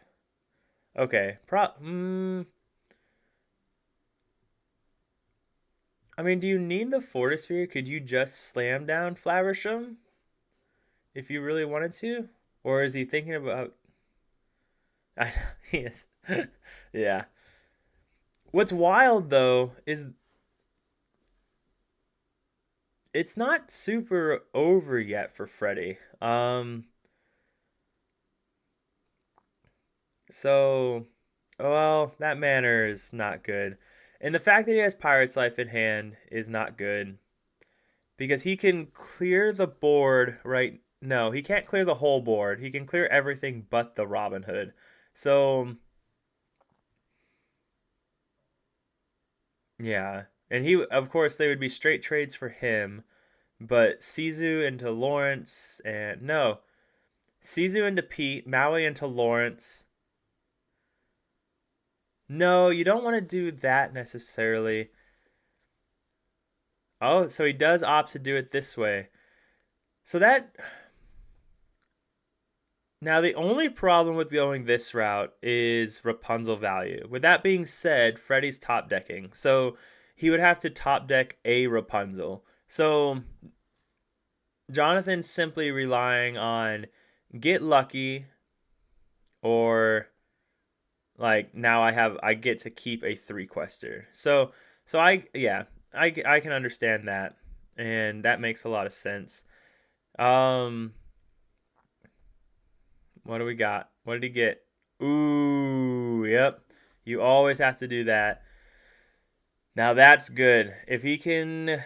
Okay. I mean, do you need the Fortisphere? Could you just slam down Flaversham if you really wanted to? Or is he thinking about... I know, he is. Yeah. What's wild, though, is it's not super over yet for Freddy. So, well, that manner is not good. And the fact that he has Pirate's Life in hand is not good. Because he can clear the board, right? No, he can't clear the whole board. He can clear everything but the Robin Hood. So, yeah. And of course, they would be straight trades for him. But Sizu into Lawrence, and no. Sizu into Pete, Maui into Lawrence. No, you don't want to do that necessarily. Oh, so he does opt to do it this way. So that... Now, the only problem with going this route is Rapunzel value. With that being said, Freddy's top decking. So he would have to top deck a Rapunzel. So Jonathan's simply relying on get lucky, or like now I get to keep a 3-quester. So I can understand that, and that makes a lot of sense. What do we got? What did he get? Ooh, yep. You always have to do that. Now that's good. If he can...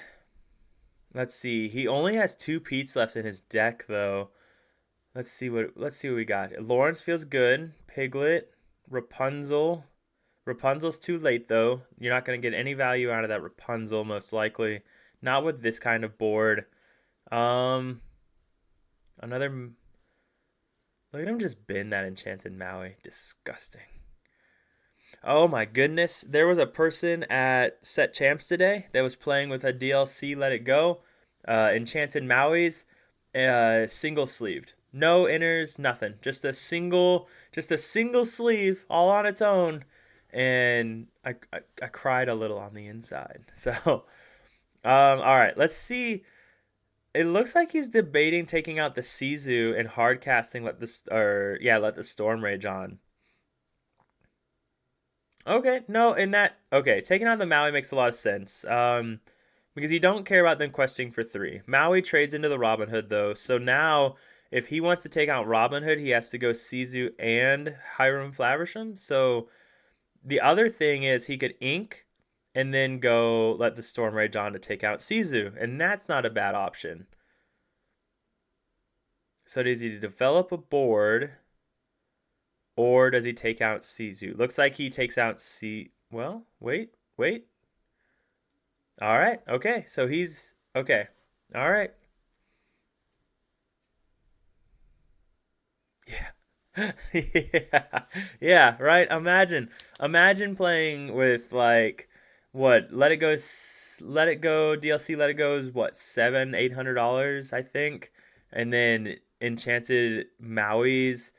Let's see. He only has 2 Pete's left in his deck, though. Let's see what we got. Lawrence feels good. Piglet. Rapunzel. Rapunzel's too late, though. You're not going to get any value out of that Rapunzel, most likely. Not with this kind of board. Another... Look at him just bin that enchanted Maui. Disgusting. Oh my goodness. There was a person at Set Champs today that was playing with a DLC Let It Go. Enchanted Maui's. Single sleeved. No inners, nothing. Just a single sleeve all on its own. And I cried a little on the inside. So, alright, let's see. It looks like he's debating taking out the Sizu and hard casting let the Storm Rage on. Okay, no, in that okay, taking on the Maui makes a lot of sense. Because you don't care about them questing for three. Maui trades into the Robin Hood though, so now if he wants to take out Robin Hood, he has to go Sizu and Hiram Flaversham. So the other thing is he could ink and then go let the Storm Rage on to take out Sizu, and that's not a bad option. So does he develop a board, or does he take out Sizu? Looks like he takes out Well, wait. All right, okay. So he's okay. All right. Yeah. Yeah. Yeah, right. Imagine playing with like what? Let it go DLC. Let it go is what, $700-800, I think, and then Enchanted Maui's.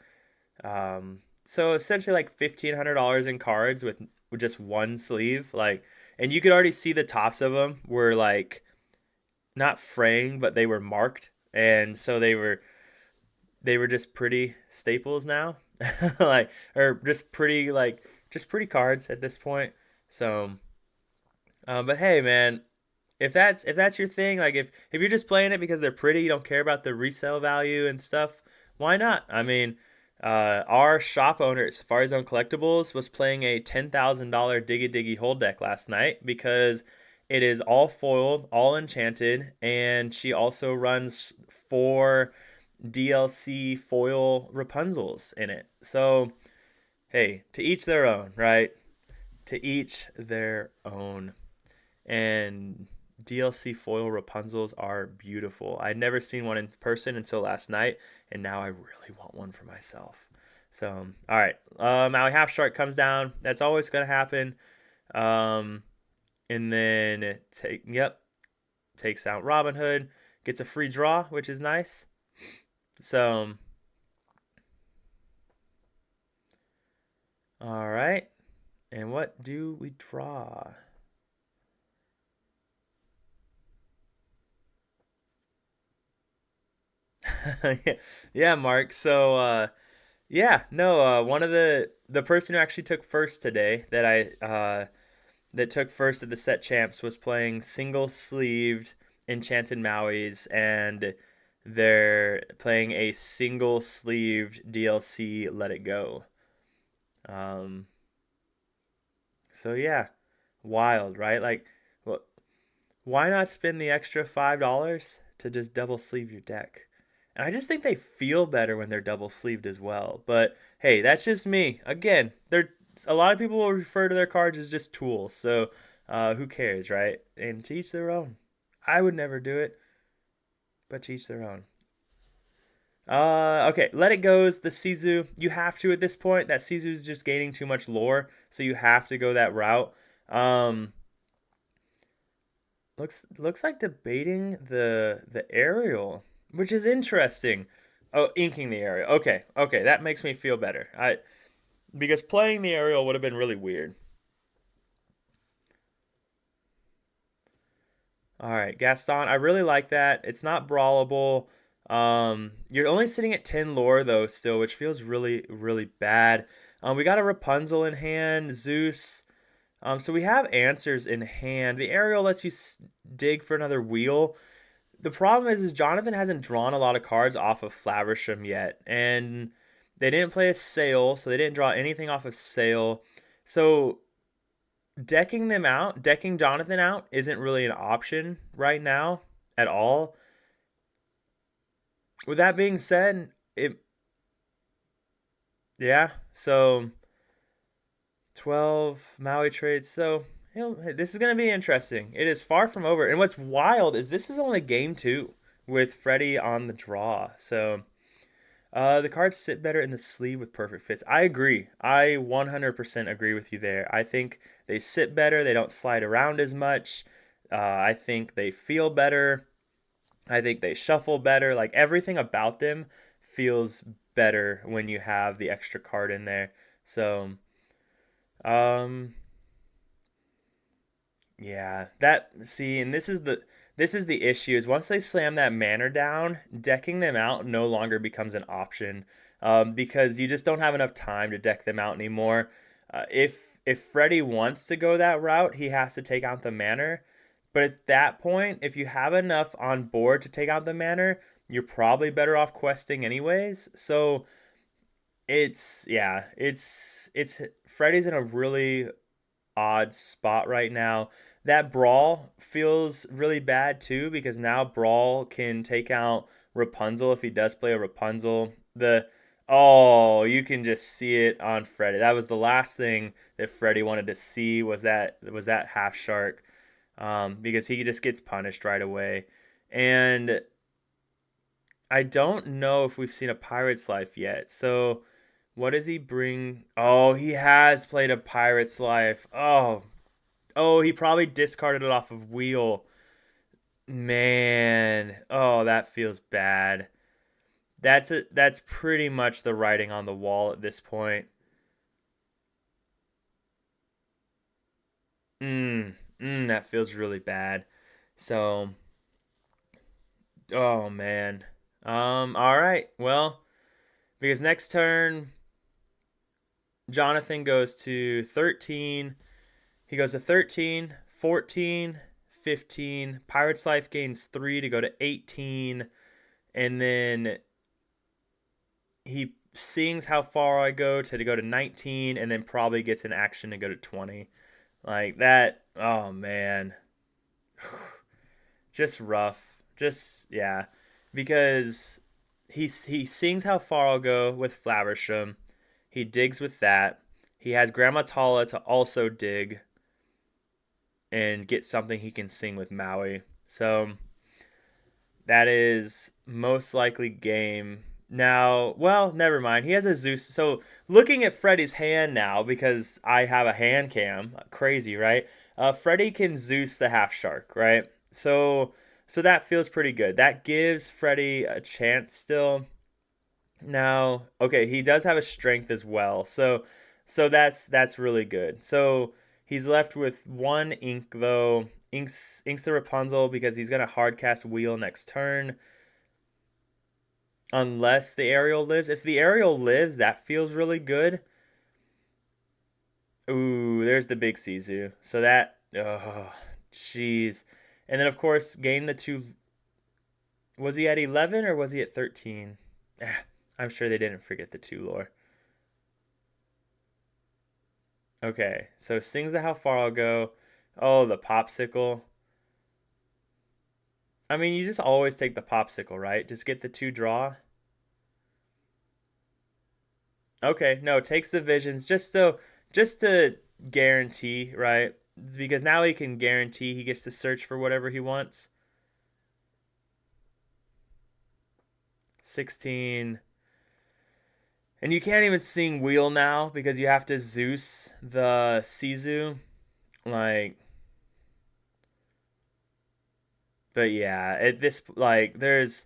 So essentially like $1,500 in cards with just one sleeve, like, and you could already see the tops of them were like not fraying, but they were marked, and so they were just pretty staples now, like, or just pretty cards at this point. So, but hey, man, if that's your thing, like if you're just playing it because they're pretty, you don't care about the resale value and stuff, why not? I mean, our shop owner at Safari Zone Collectibles was playing a $10,000 Diggy Diggy Hold deck last night because it is all foiled, all enchanted, and she also runs four DLC foil Rapunzels in it. So, hey, to each their own, right? To each their own. And DLC foil Rapunzels are beautiful. I'd never seen one in person until last night, and now I really want one for myself. So, all right, Maui Half Shark comes down. That's always gonna happen. Um, and then takes out Robin Hood, gets a free draw, which is nice. So, all right, and what do we draw? Yeah, yeah, Mark. So, yeah, no, one of the person who actually took first today that took first at the set champs was playing single sleeved Enchanted Maui's, and they're playing a single sleeved DLC Let It Go. Um, so yeah, wild, right? Like, well, why not spend the extra $5 to just double sleeve your deck? And I just think they feel better when they're double sleeved as well. But hey, that's just me. Again, they're a lot of people will refer to their cards as just tools. So who cares, right? And to each their own. I would never do it, but to each their own. Okay, Let It Go's the Sizu. You have to at this point. That Sizu's just gaining too much lore, so you have to go that route. Um, looks like debating the aerial, which is interesting. Oh, inking the aerial. Okay, that makes me feel better. Because playing the aerial would have been really weird. All right, Gaston, I really like that. It's not brawlable. You're only sitting at 10 lore though still, which feels really really bad. We got a Rapunzel in hand, Zeus. So we have answers in hand. The aerial lets you dig for another wheel. The problem is Jonathan hasn't drawn a lot of cards off of Flaversham yet, and they didn't play a sale, so they didn't draw anything off of sale. So decking Jonathan out isn't really an option right now at all. With that being said, yeah, so 12 Maui trades. So, this is going to be interesting. It is far from over. And what's wild is this is only game 2 with Freddie on the draw. So, the cards sit better in the sleeve with perfect fits. I agree. I 100% agree with you there. I think they sit better. They don't slide around as much. I think they feel better. I think they shuffle better. Like, everything about them feels better when you have the extra card in there. So, um, yeah, and this is the issue is once they slam that manor down, decking them out no longer becomes an option, because you just don't have enough time to deck them out anymore. If if Freddy wants to go that route, he has to take out the Manor. But at that point, if you have enough on board to take out the Manor, you're probably better off questing anyways. So it's Freddy's in a really odd spot right now. That Brawl feels really bad too because now Brawl can take out Rapunzel if he does play a Rapunzel. You can just see it on Freddy. That was the last thing that Freddy wanted to see was that half shark, because he just gets punished right away. And I don't know if we've seen a Pirate's Life yet. So what does he bring? Oh, he has played a Pirate's Life. Oh, he probably discarded it off of Wheel. Man, oh, that feels bad. That's pretty much the writing on the wall at this point. That feels really bad. So, oh man. All right. Well, because next turn Jonathan goes to 13. He goes to 13, 14, 15. Pirate's Life gains 3 to go to 18. And then he sings How Far I Go to go to 19, and then probably gets an action to go to 20. Like that, oh man. Just rough. Just, yeah. Because he sings How Far I'll Go with Flaversham. He digs with that. He has Grandma Tala to also dig and get something he can sing with Maui. So that is most likely game. Now, well, never mind. He has a Zeus. So looking at Freddy's hand now, because I have a hand cam, crazy, right? Freddy can Zeus the half shark, right? So that feels pretty good. That gives Freddy a chance still. Now, okay, he does have a strength as well. So that's really good. So he's left with 1 ink though. Inks the Rapunzel because he's gonna hard cast Wheel next turn. Unless the Ariel lives. If the Ariel lives, that feels really good. Ooh, there's the big Sisu. So that, oh, jeez. And then, of course, gain the 2. Was he at 11 or was he at 13? I'm sure they didn't forget the 2 lore. Okay, so sings the How Far I'll Go. Oh, the Popsicle. I mean, you just always take the Popsicle, right? Just get the 2 draw. Okay, no, takes the Visions just to guarantee, right? Because now he can guarantee he gets to search for whatever he wants. 16. And you can't even sing Wheel now because you have to Zeus the Sisu. Like, but yeah, at this, like, there's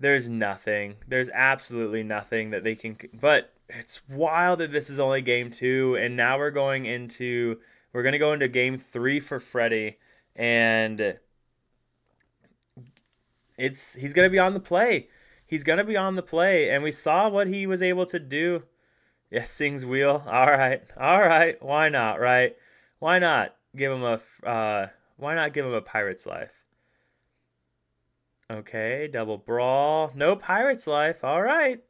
nothing. There's absolutely nothing that they can. But it's wild that this is only game 2, and now we're gonna go into game 3 for Freddy, and he's gonna be on the play. He's gonna be on the play, and we saw what he was able to do. Yes, sings Wheel. All right. Why not? Right? Why not give him a Pirate's Life? Okay, double Brawl. No Pirate's Life. All right.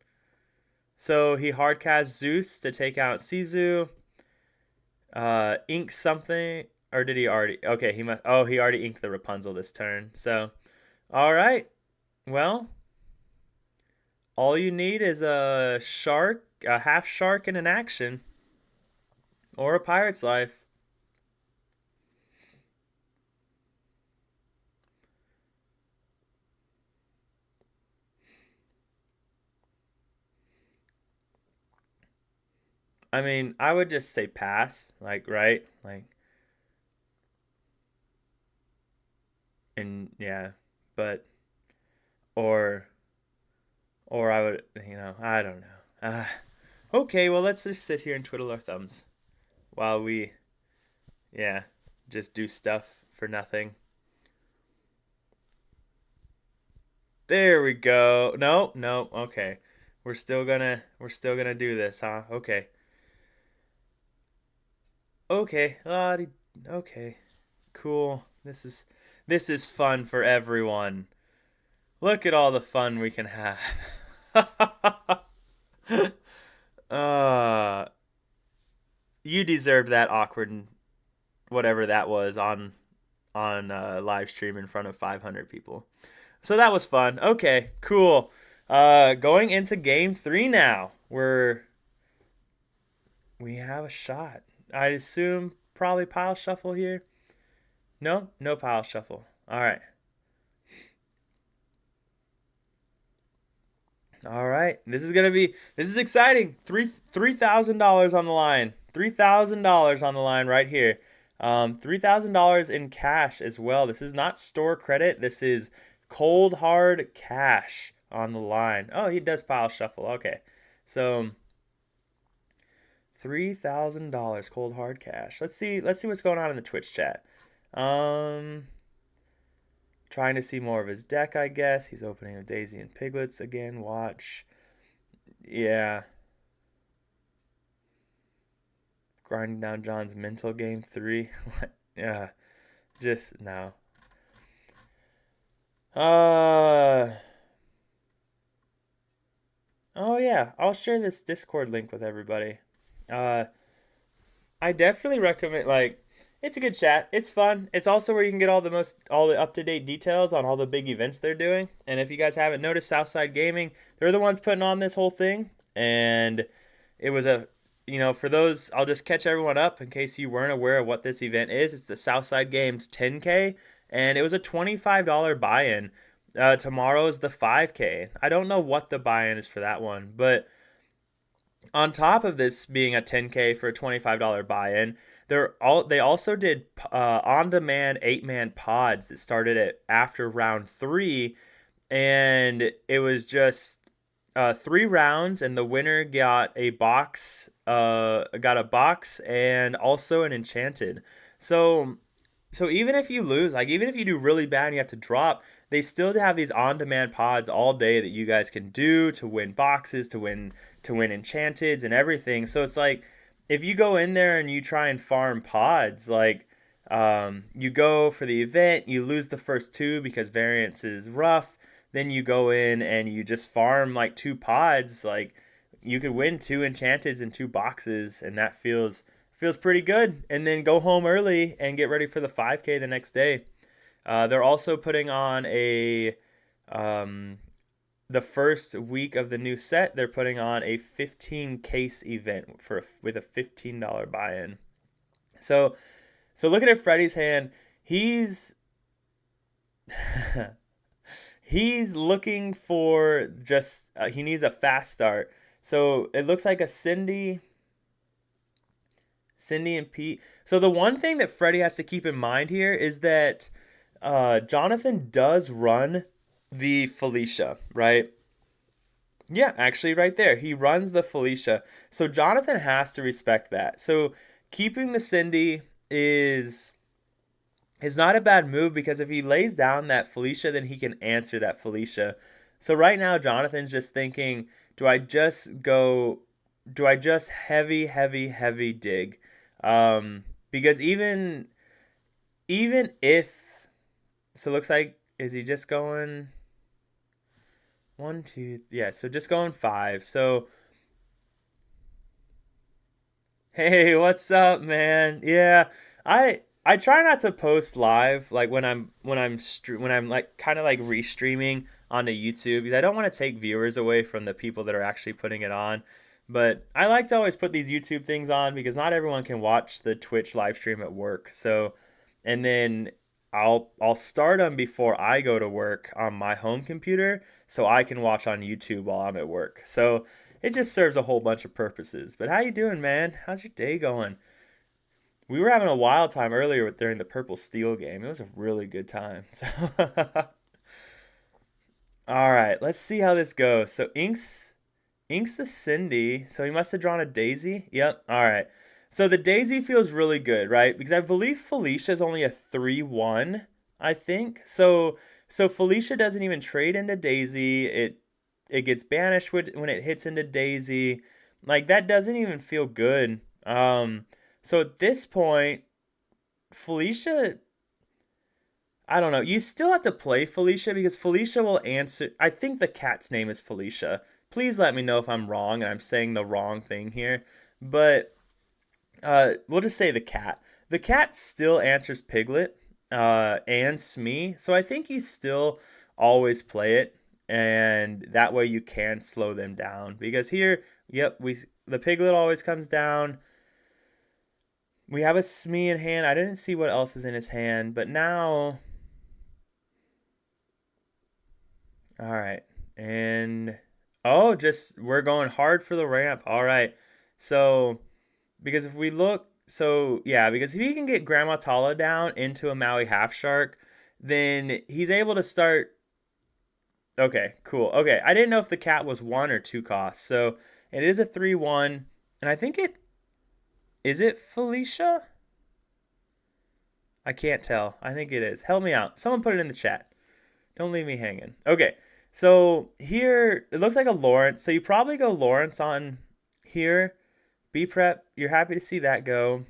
So he hardcast Zeus to take out Sisu. Ink something, or did he already? Okay, he must. Oh, he already inked the Rapunzel this turn. So, all right. Well, all you need is a shark, a half shark, and an action, or a Pirate's Life. I mean, I would just say pass, like, right? Like, and yeah, but, or I would, I don't know. Okay, well, let's just sit here and twiddle our thumbs while we, yeah, just do stuff for nothing. There we go. No, okay. We're still gonna do this, huh? Okay. Okay. Okay. Cool. This is fun for everyone. Look at all the fun we can have. uh, you deserved that awkward whatever that was on live stream in front of 500 people. So that was fun. Okay, cool. Going into game 3 now. We have a shot. I assume probably pile shuffle here. No pile shuffle. All right. All right. This is exciting. $3,000 on the line. $3,000 on the line right here. $3,000 in cash as well. This is not store credit. This is cold hard cash on the line. Oh, he does pile shuffle. Okay. So $3,000 cold hard cash. Let's see what's going on in the Twitch chat. Trying to see more of his deck, I guess. He's opening a Daisy and Piglets again. Watch. Yeah. Grinding down John's mental game 3. Yeah. Just no. Oh yeah, I'll share this Discord link with everybody. I definitely recommend, like, it's a good chat. It's fun. It's also where you can get all the up-to-date details on all the big events they're doing. And if you guys haven't noticed, Southside Gaming, they're the ones putting on this whole thing. And it was for those, I'll just catch everyone up in case you weren't aware of what this event is. It's the Southside Games 10K, and it was a $25 buy-in. Tomorrow is the 5K. I don't know what the buy-in is for that one, but on top of this being a 10K for a $25 buy-in, they also did on-demand 8-man pods that started after round 3, and it was just 3 rounds, and the winner got a box, and also an enchanted. So even if you lose, like even if you do really bad and you have to drop, they still have these on-demand pods all day that you guys can do to win boxes, to win enchanteds and everything. So it's like, if you go in there and you try and farm pods, like you go for the event, you lose the first 2 because variance is rough, then you go in and you just farm like 2 pods, like you could win 2 enchanteds and 2 boxes, and that feels pretty good. And then go home early and get ready for the 5K the next day. They're also putting on the first week of the new set, they're putting on a 15 case event with a $15 buy-in. So looking at Freddy's hand, he's looking for just he needs a fast start. So it looks like a Cindy and Pete. So the one thing that Freddy has to keep in mind here is that Jonathan does run the Felicia, right? Yeah, actually right there. He runs the Felicia. So Jonathan has to respect that. So keeping the Cindy is not a bad move, because if he lays down that Felicia, then he can answer that Felicia. So right now Jonathan's just thinking, do I just heavy dig? Because even if, so it looks like, is he just going 1, 2, yeah, so just going 5. So hey, what's up, man? Yeah, I try not to post live, like when I'm like kind of like restreaming onto YouTube, because I don't want to take viewers away from the people that are actually putting it on. But I like to always put these YouTube things on because not everyone can watch the Twitch live stream at work. So, and then I'll start them before I go to work on my home computer, so I can watch on YouTube while I'm at work. So it just serves a whole bunch of purposes. But how you doing, man? How's your day going? We were having a wild time earlier during the Purple Steel game. It was a really good time. So all right, let's see how this goes. So Ink's the Cindy. So he must have drawn a Daisy. Yep. All right. So the Daisy feels really good, right? Because I believe Felicia is only a 3/1, I think. So Felicia doesn't even trade into Daisy. It gets banished when it hits into Daisy. Like, that doesn't even feel good. So at this point, Felicia, I don't know. You still have to play Felicia because Felicia will answer. I think the cat's name is Felicia. Please let me know if I'm wrong and I'm saying the wrong thing here. But we'll just say the cat. The cat still answers Piglet and Smee. So I think you still always play it. And that way you can slow them down. Because here, yep, the Piglet always comes down. We have a Smee in hand. I didn't see what else is in his hand. But now... All right. And oh, just we're going hard for the ramp. All right. So because if we look, so yeah, because if he can get Grandma Tala down into a Maui half shark, then he's able to start. Okay, cool. Okay, I didn't know if the cat was 1 or 2 costs. So it is a 3-1, and I think it is it Felicia? I can't tell. I think it is. Help me out. Someone put it in the chat. Don't leave me hanging. Okay. So here, it looks like a Lawrence. So you probably go Lawrence on here. Be prep. You're happy to see that go.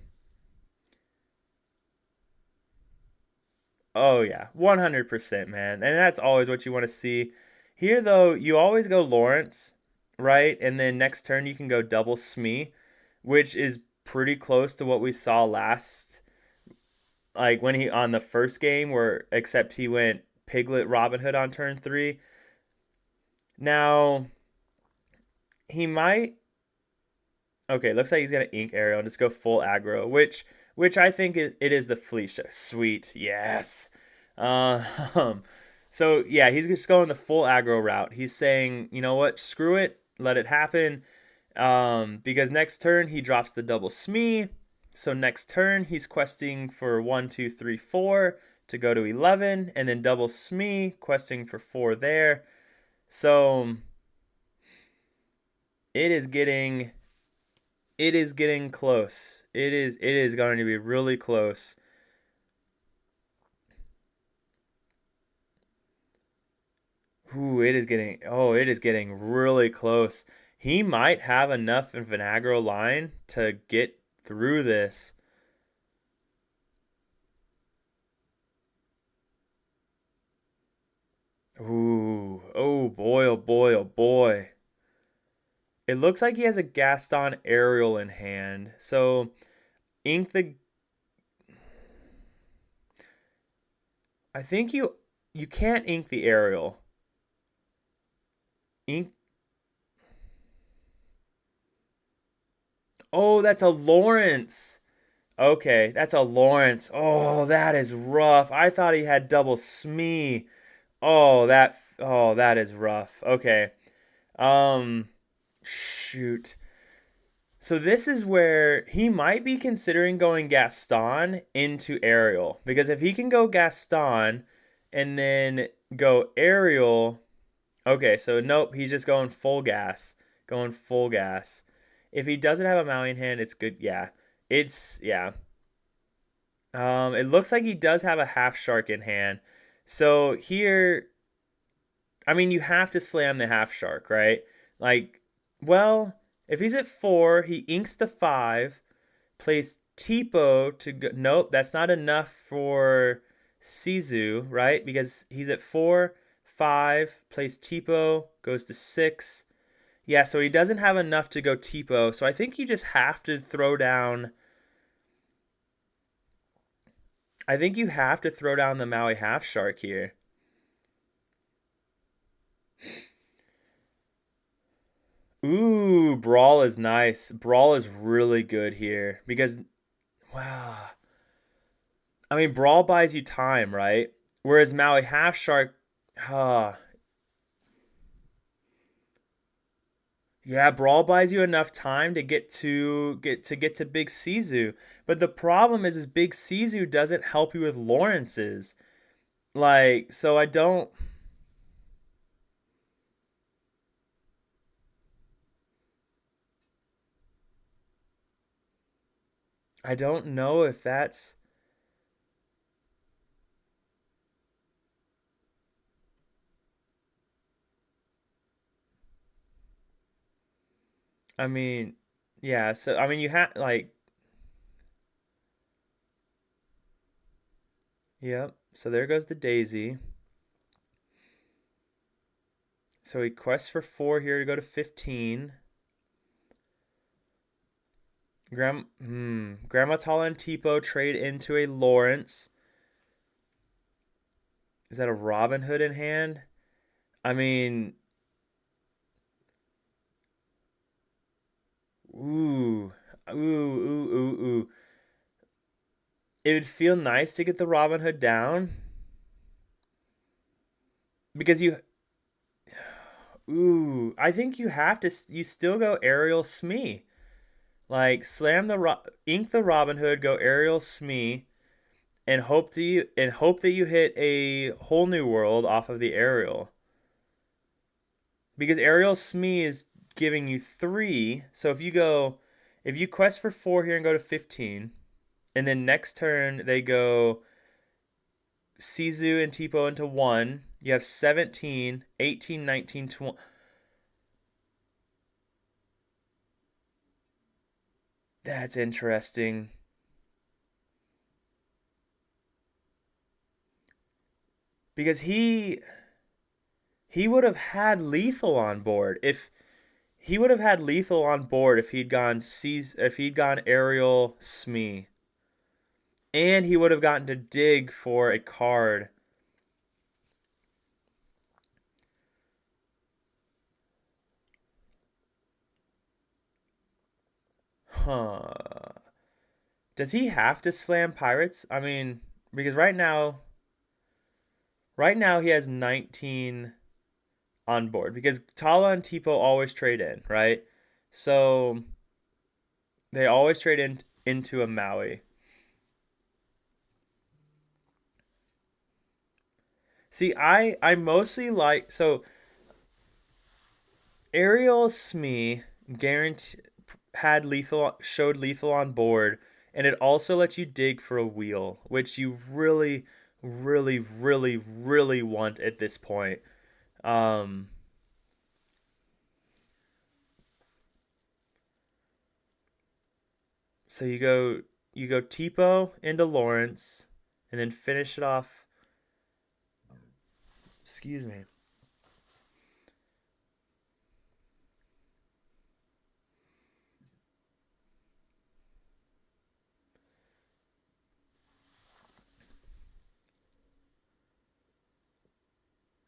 Oh, yeah. 100%, man. And that's always what you want to see. Here, though, you always go Lawrence, right? And then next turn, you can go double Smee, which is pretty close to what we saw last. Like when he on the first game, where except he went Piglet Robin Hood on turn 3. Now, he might... Okay, looks like he's going to Ink Arrow and just go full aggro, which I think it is the Felicia. Sweet, yes. So, yeah, he's just going the full aggro route. He's saying, you know what, screw it, let it happen. Because next turn, he drops the double Smee. So next turn, he's questing for 1, 2, 3, 4 to go to 11. And then double Smee, questing for 4 there. So it is getting close. It is going to be really close. Ooh, it is getting really close. He might have enough of an aggro line to get through this. Ooh, oh boy, oh boy, oh boy. It looks like he has a Gaston Aerial in hand. So, ink the... I think you can't ink the Aerial. Ink... Oh, that's a Lawrence. Okay, that's a Lawrence. Oh, that is rough. I thought he had double Smee. Oh, that is rough. Okay. Shoot. So this is where he might be considering going Gaston into Aerial. Because if he can go Gaston and then go Aerial... Okay, so nope, he's just going full gas. Going full gas. If he doesn't have a Maui in hand, it's good. Yeah. Yeah. It looks like he does have a half shark in hand. So here, I mean, you have to slam the half shark, right? Like, well, if he's at 4, he inks the 5, plays Tipo to go. Nope, that's not enough for Sizu, right? Because he's at 4, 5, plays Tipo, goes to 6. Yeah, so he doesn't have enough to go Tipo. So I think you just have to throw down... I think you have to throw down the Maui half shark here. Ooh, Brawl is nice. Brawl is really good here because, wow. I mean, Brawl buys you time, right? Whereas Maui half shark, yeah, Brawl buys you enough time to get to Big Sizu. But the problem is Big Sizu doesn't help you with Lawrence's. Like, so I don't know if that's... I mean, yeah, so I mean you have like Yep. So there goes the daisy. So he quests for 4 here to go to 15. Grandma Tala and Tipo trade into a Lawrence. Is that a Robin Hood in hand? I mean, ooh, ooh, ooh, ooh, ooh. It would feel nice to get the Robin Hood down because I think you have to. You still go Ariel Smee, like ink the Robin Hood, go Ariel Smee, and hope that you hit a whole new world off of the Ariel. Because Ariel Smee is giving you 3. So if you quest for 4 here and go to 15, and then next turn they go Sizu and Tipo into 1, you have 17, 18, 19, 20. That's interesting. Because he would have had lethal on board if he'd gone Ariel Smee. And he would have gotten to dig for a card. Huh. Does he have to slam pirates? I mean, because right now he has 19 on board because Tala and Tipo always trade in, right? So they always trade into a Maui. See, I mostly like so Ariel Smee guarantee showed lethal on board, and it also lets you dig for a wheel, which you really, really, really, really want at this point. Um, so you go Tipo into Lawrence, and then finish it off. Excuse me.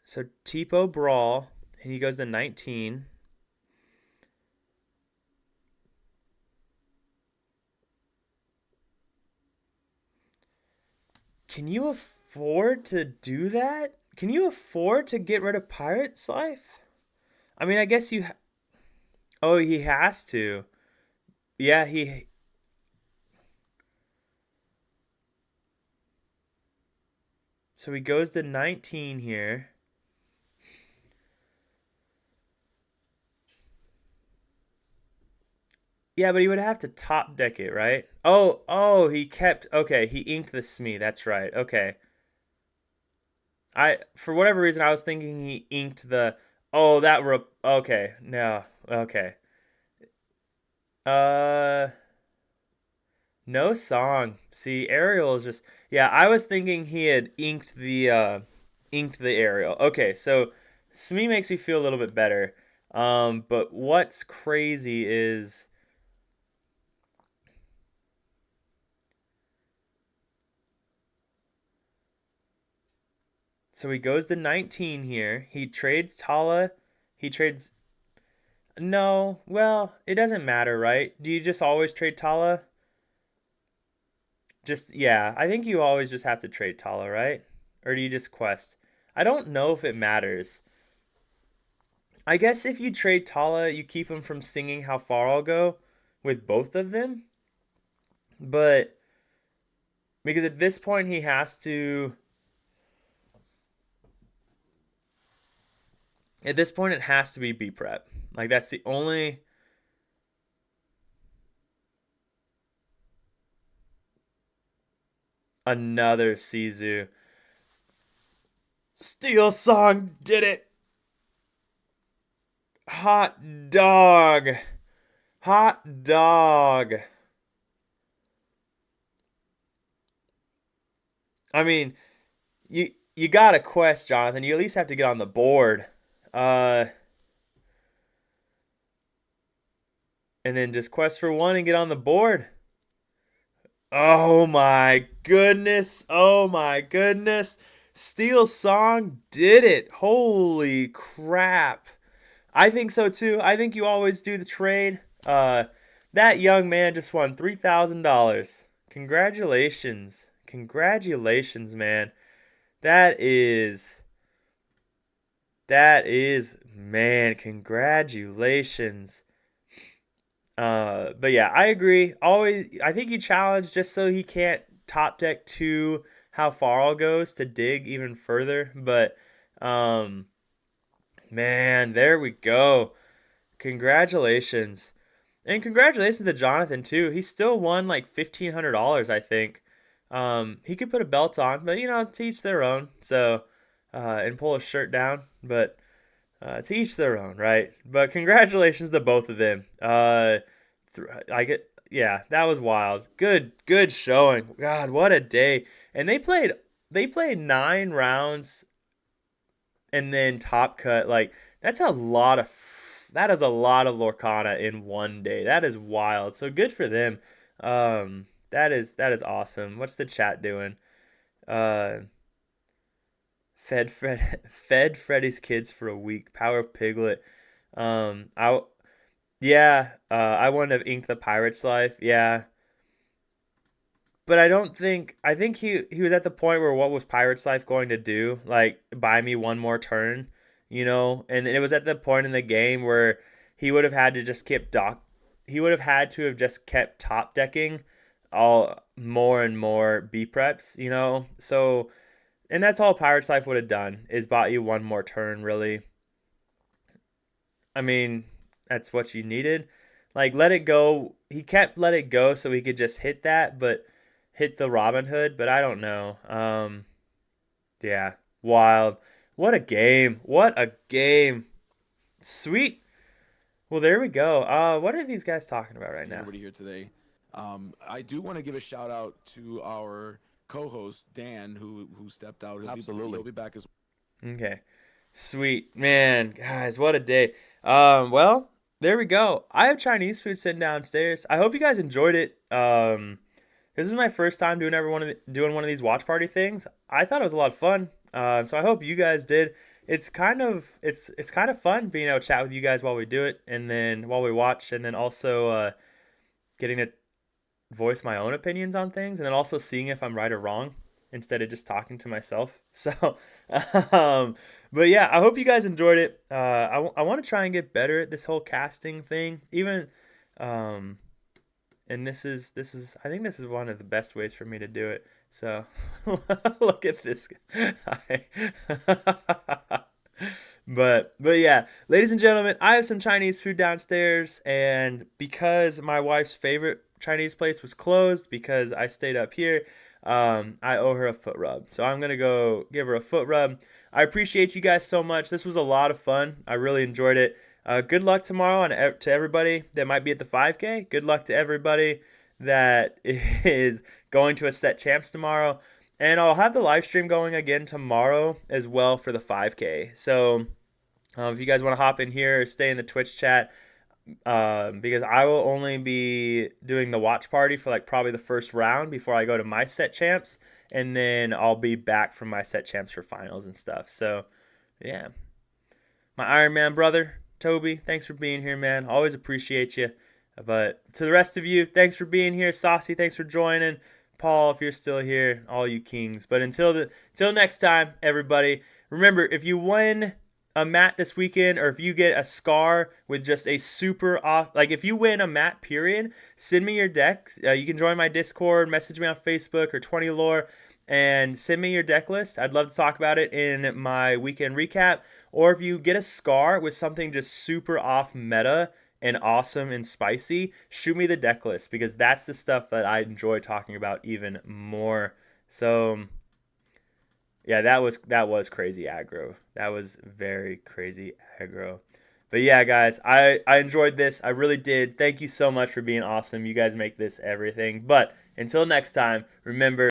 So Tipo Brawl, and he goes to 19. Can you afford to do that? Can you afford to get rid of Pirate's Life? I mean, I guess oh, he has to. Yeah, so he goes to 19 here. Yeah, but he would have to top deck it, right? Oh, okay, he inked the Smee. That's right. Okay. For whatever reason I was thinking he inked the okay. No. Okay. Uh no song. See, Ariel is just yeah, I was thinking he had inked the Ariel. Okay, so Smee makes me feel a little bit better. But what's crazy is so he goes to 19 here. He trades Tala. He trades No, well, it doesn't matter, right? Do you just always trade Tala? Yeah, I think you always just have to trade Tala, right? Or do you just quest? I don't know if it matters. I guess if you trade Tala, you keep him from singing How Far I'll Go with both of them. But because at this point he has to. At this point it has to be B prep. Like that's the only. Another Sizu. Steel Song did it. Hot dog. Hot dog. I mean, you got a quest, Jonathan. You at least have to get on the board. And then just quest for one and get on the board. Oh my goodness. Oh my goodness. Steel Song did it. Holy crap. I think so too. I think you always do the trade. That young man just won $3,000. Congratulations. Congratulations, man. Man, congratulations. But yeah, I agree. Always, I think you challenge just so he can't top deck to how far all goes to dig even further. But, man, there we go. Congratulations. And congratulations to Jonathan too. He still won like $1,500, I think. He could put a belt on, but to each their own. So, and pull his shirt down, but to each their own, right? But congratulations to both of them. Yeah, that was wild. Good showing. God, what a day! And they played 9 rounds and then top cut. Like that is a lot of Lorcana in one day. That is wild. So good for them. That is awesome. What's the chat doing? Uh, fed Freddy's kids for a week. Power of Piglet. I Yeah. I wouldn't have inked the Pirate's Life. Yeah. But I think he was at the point where what was Pirate's Life going to do? Like buy me one more turn, And it was at the point in the game where he would have had to just keep he would have had to have just kept top decking all more and more B preps, So and that's all Pirate's Life would have done is bought you one more turn, really. I mean, that's what you needed. Like let it go. He kept let it go so he could just hit that, but hit the Robin Hood, but I don't know. Yeah, wild. What a game. What a game. Sweet. Well, there we go. What are these guys talking about right now? Everybody here today. I do want to give a shout out to our co-host Dan, who stepped out. He'll be back as well. Okay. Sweet. Man, guys, what a day. Well, there we go. I have Chinese food sitting downstairs. I hope you guys enjoyed it. This is my first time doing one of these watch party things. I thought it was a lot of fun. So I hope you guys did. It's kind of fun being able to chat with you guys while we do it, and then while we watch, and then also getting to voice my own opinions on things, and then also seeing if I'm right or wrong instead of just talking to myself. So, but yeah, I hope you guys enjoyed it. I want to try and get better at this whole casting thing, even. And this is I think this is one of the best ways for me to do it. So look at this guy. But yeah, ladies and gentlemen, I have some Chinese food downstairs, and because my wife's favorite Chinese place was closed because I stayed up here, I owe her a foot rub. So I'm gonna go give her a foot rub. I appreciate you guys so much. This was a lot of fun. I really enjoyed it. Good luck tomorrow and to everybody that might be at the 5K. Good luck to everybody that is going to a set champs tomorrow. And I'll have the live stream going again tomorrow as well for the 5K. So if you guys want to hop in here or stay in the Twitch chat, because I will only be doing the watch party for like probably the first round before I go to my set champs. And then I'll be back from my set champs for finals and stuff. So yeah, my Iron Man brother, Toby, thanks for being here, man. Always appreciate you. But to the rest of you, thanks for being here. Saucy, thanks for joining. Paul, if you're still here, all you kings. But until next time, everybody, remember, if you win a mat this weekend, or if you get a scar with just a super off, like if you win a mat period, send me your decks. You can join my Discord, message me on Facebook or 20 lore, and send me your deck list. I'd love to talk about it in my weekend recap. Or if you get a scar with something just super off meta and awesome and spicy, shoot me the deck list, because that's the stuff that I enjoy talking about even more. So yeah, that was crazy aggro. That was very crazy aggro. But yeah, guys, I enjoyed this. I really did. Thank you so much for being awesome. You guys make this everything. But until next time, remember,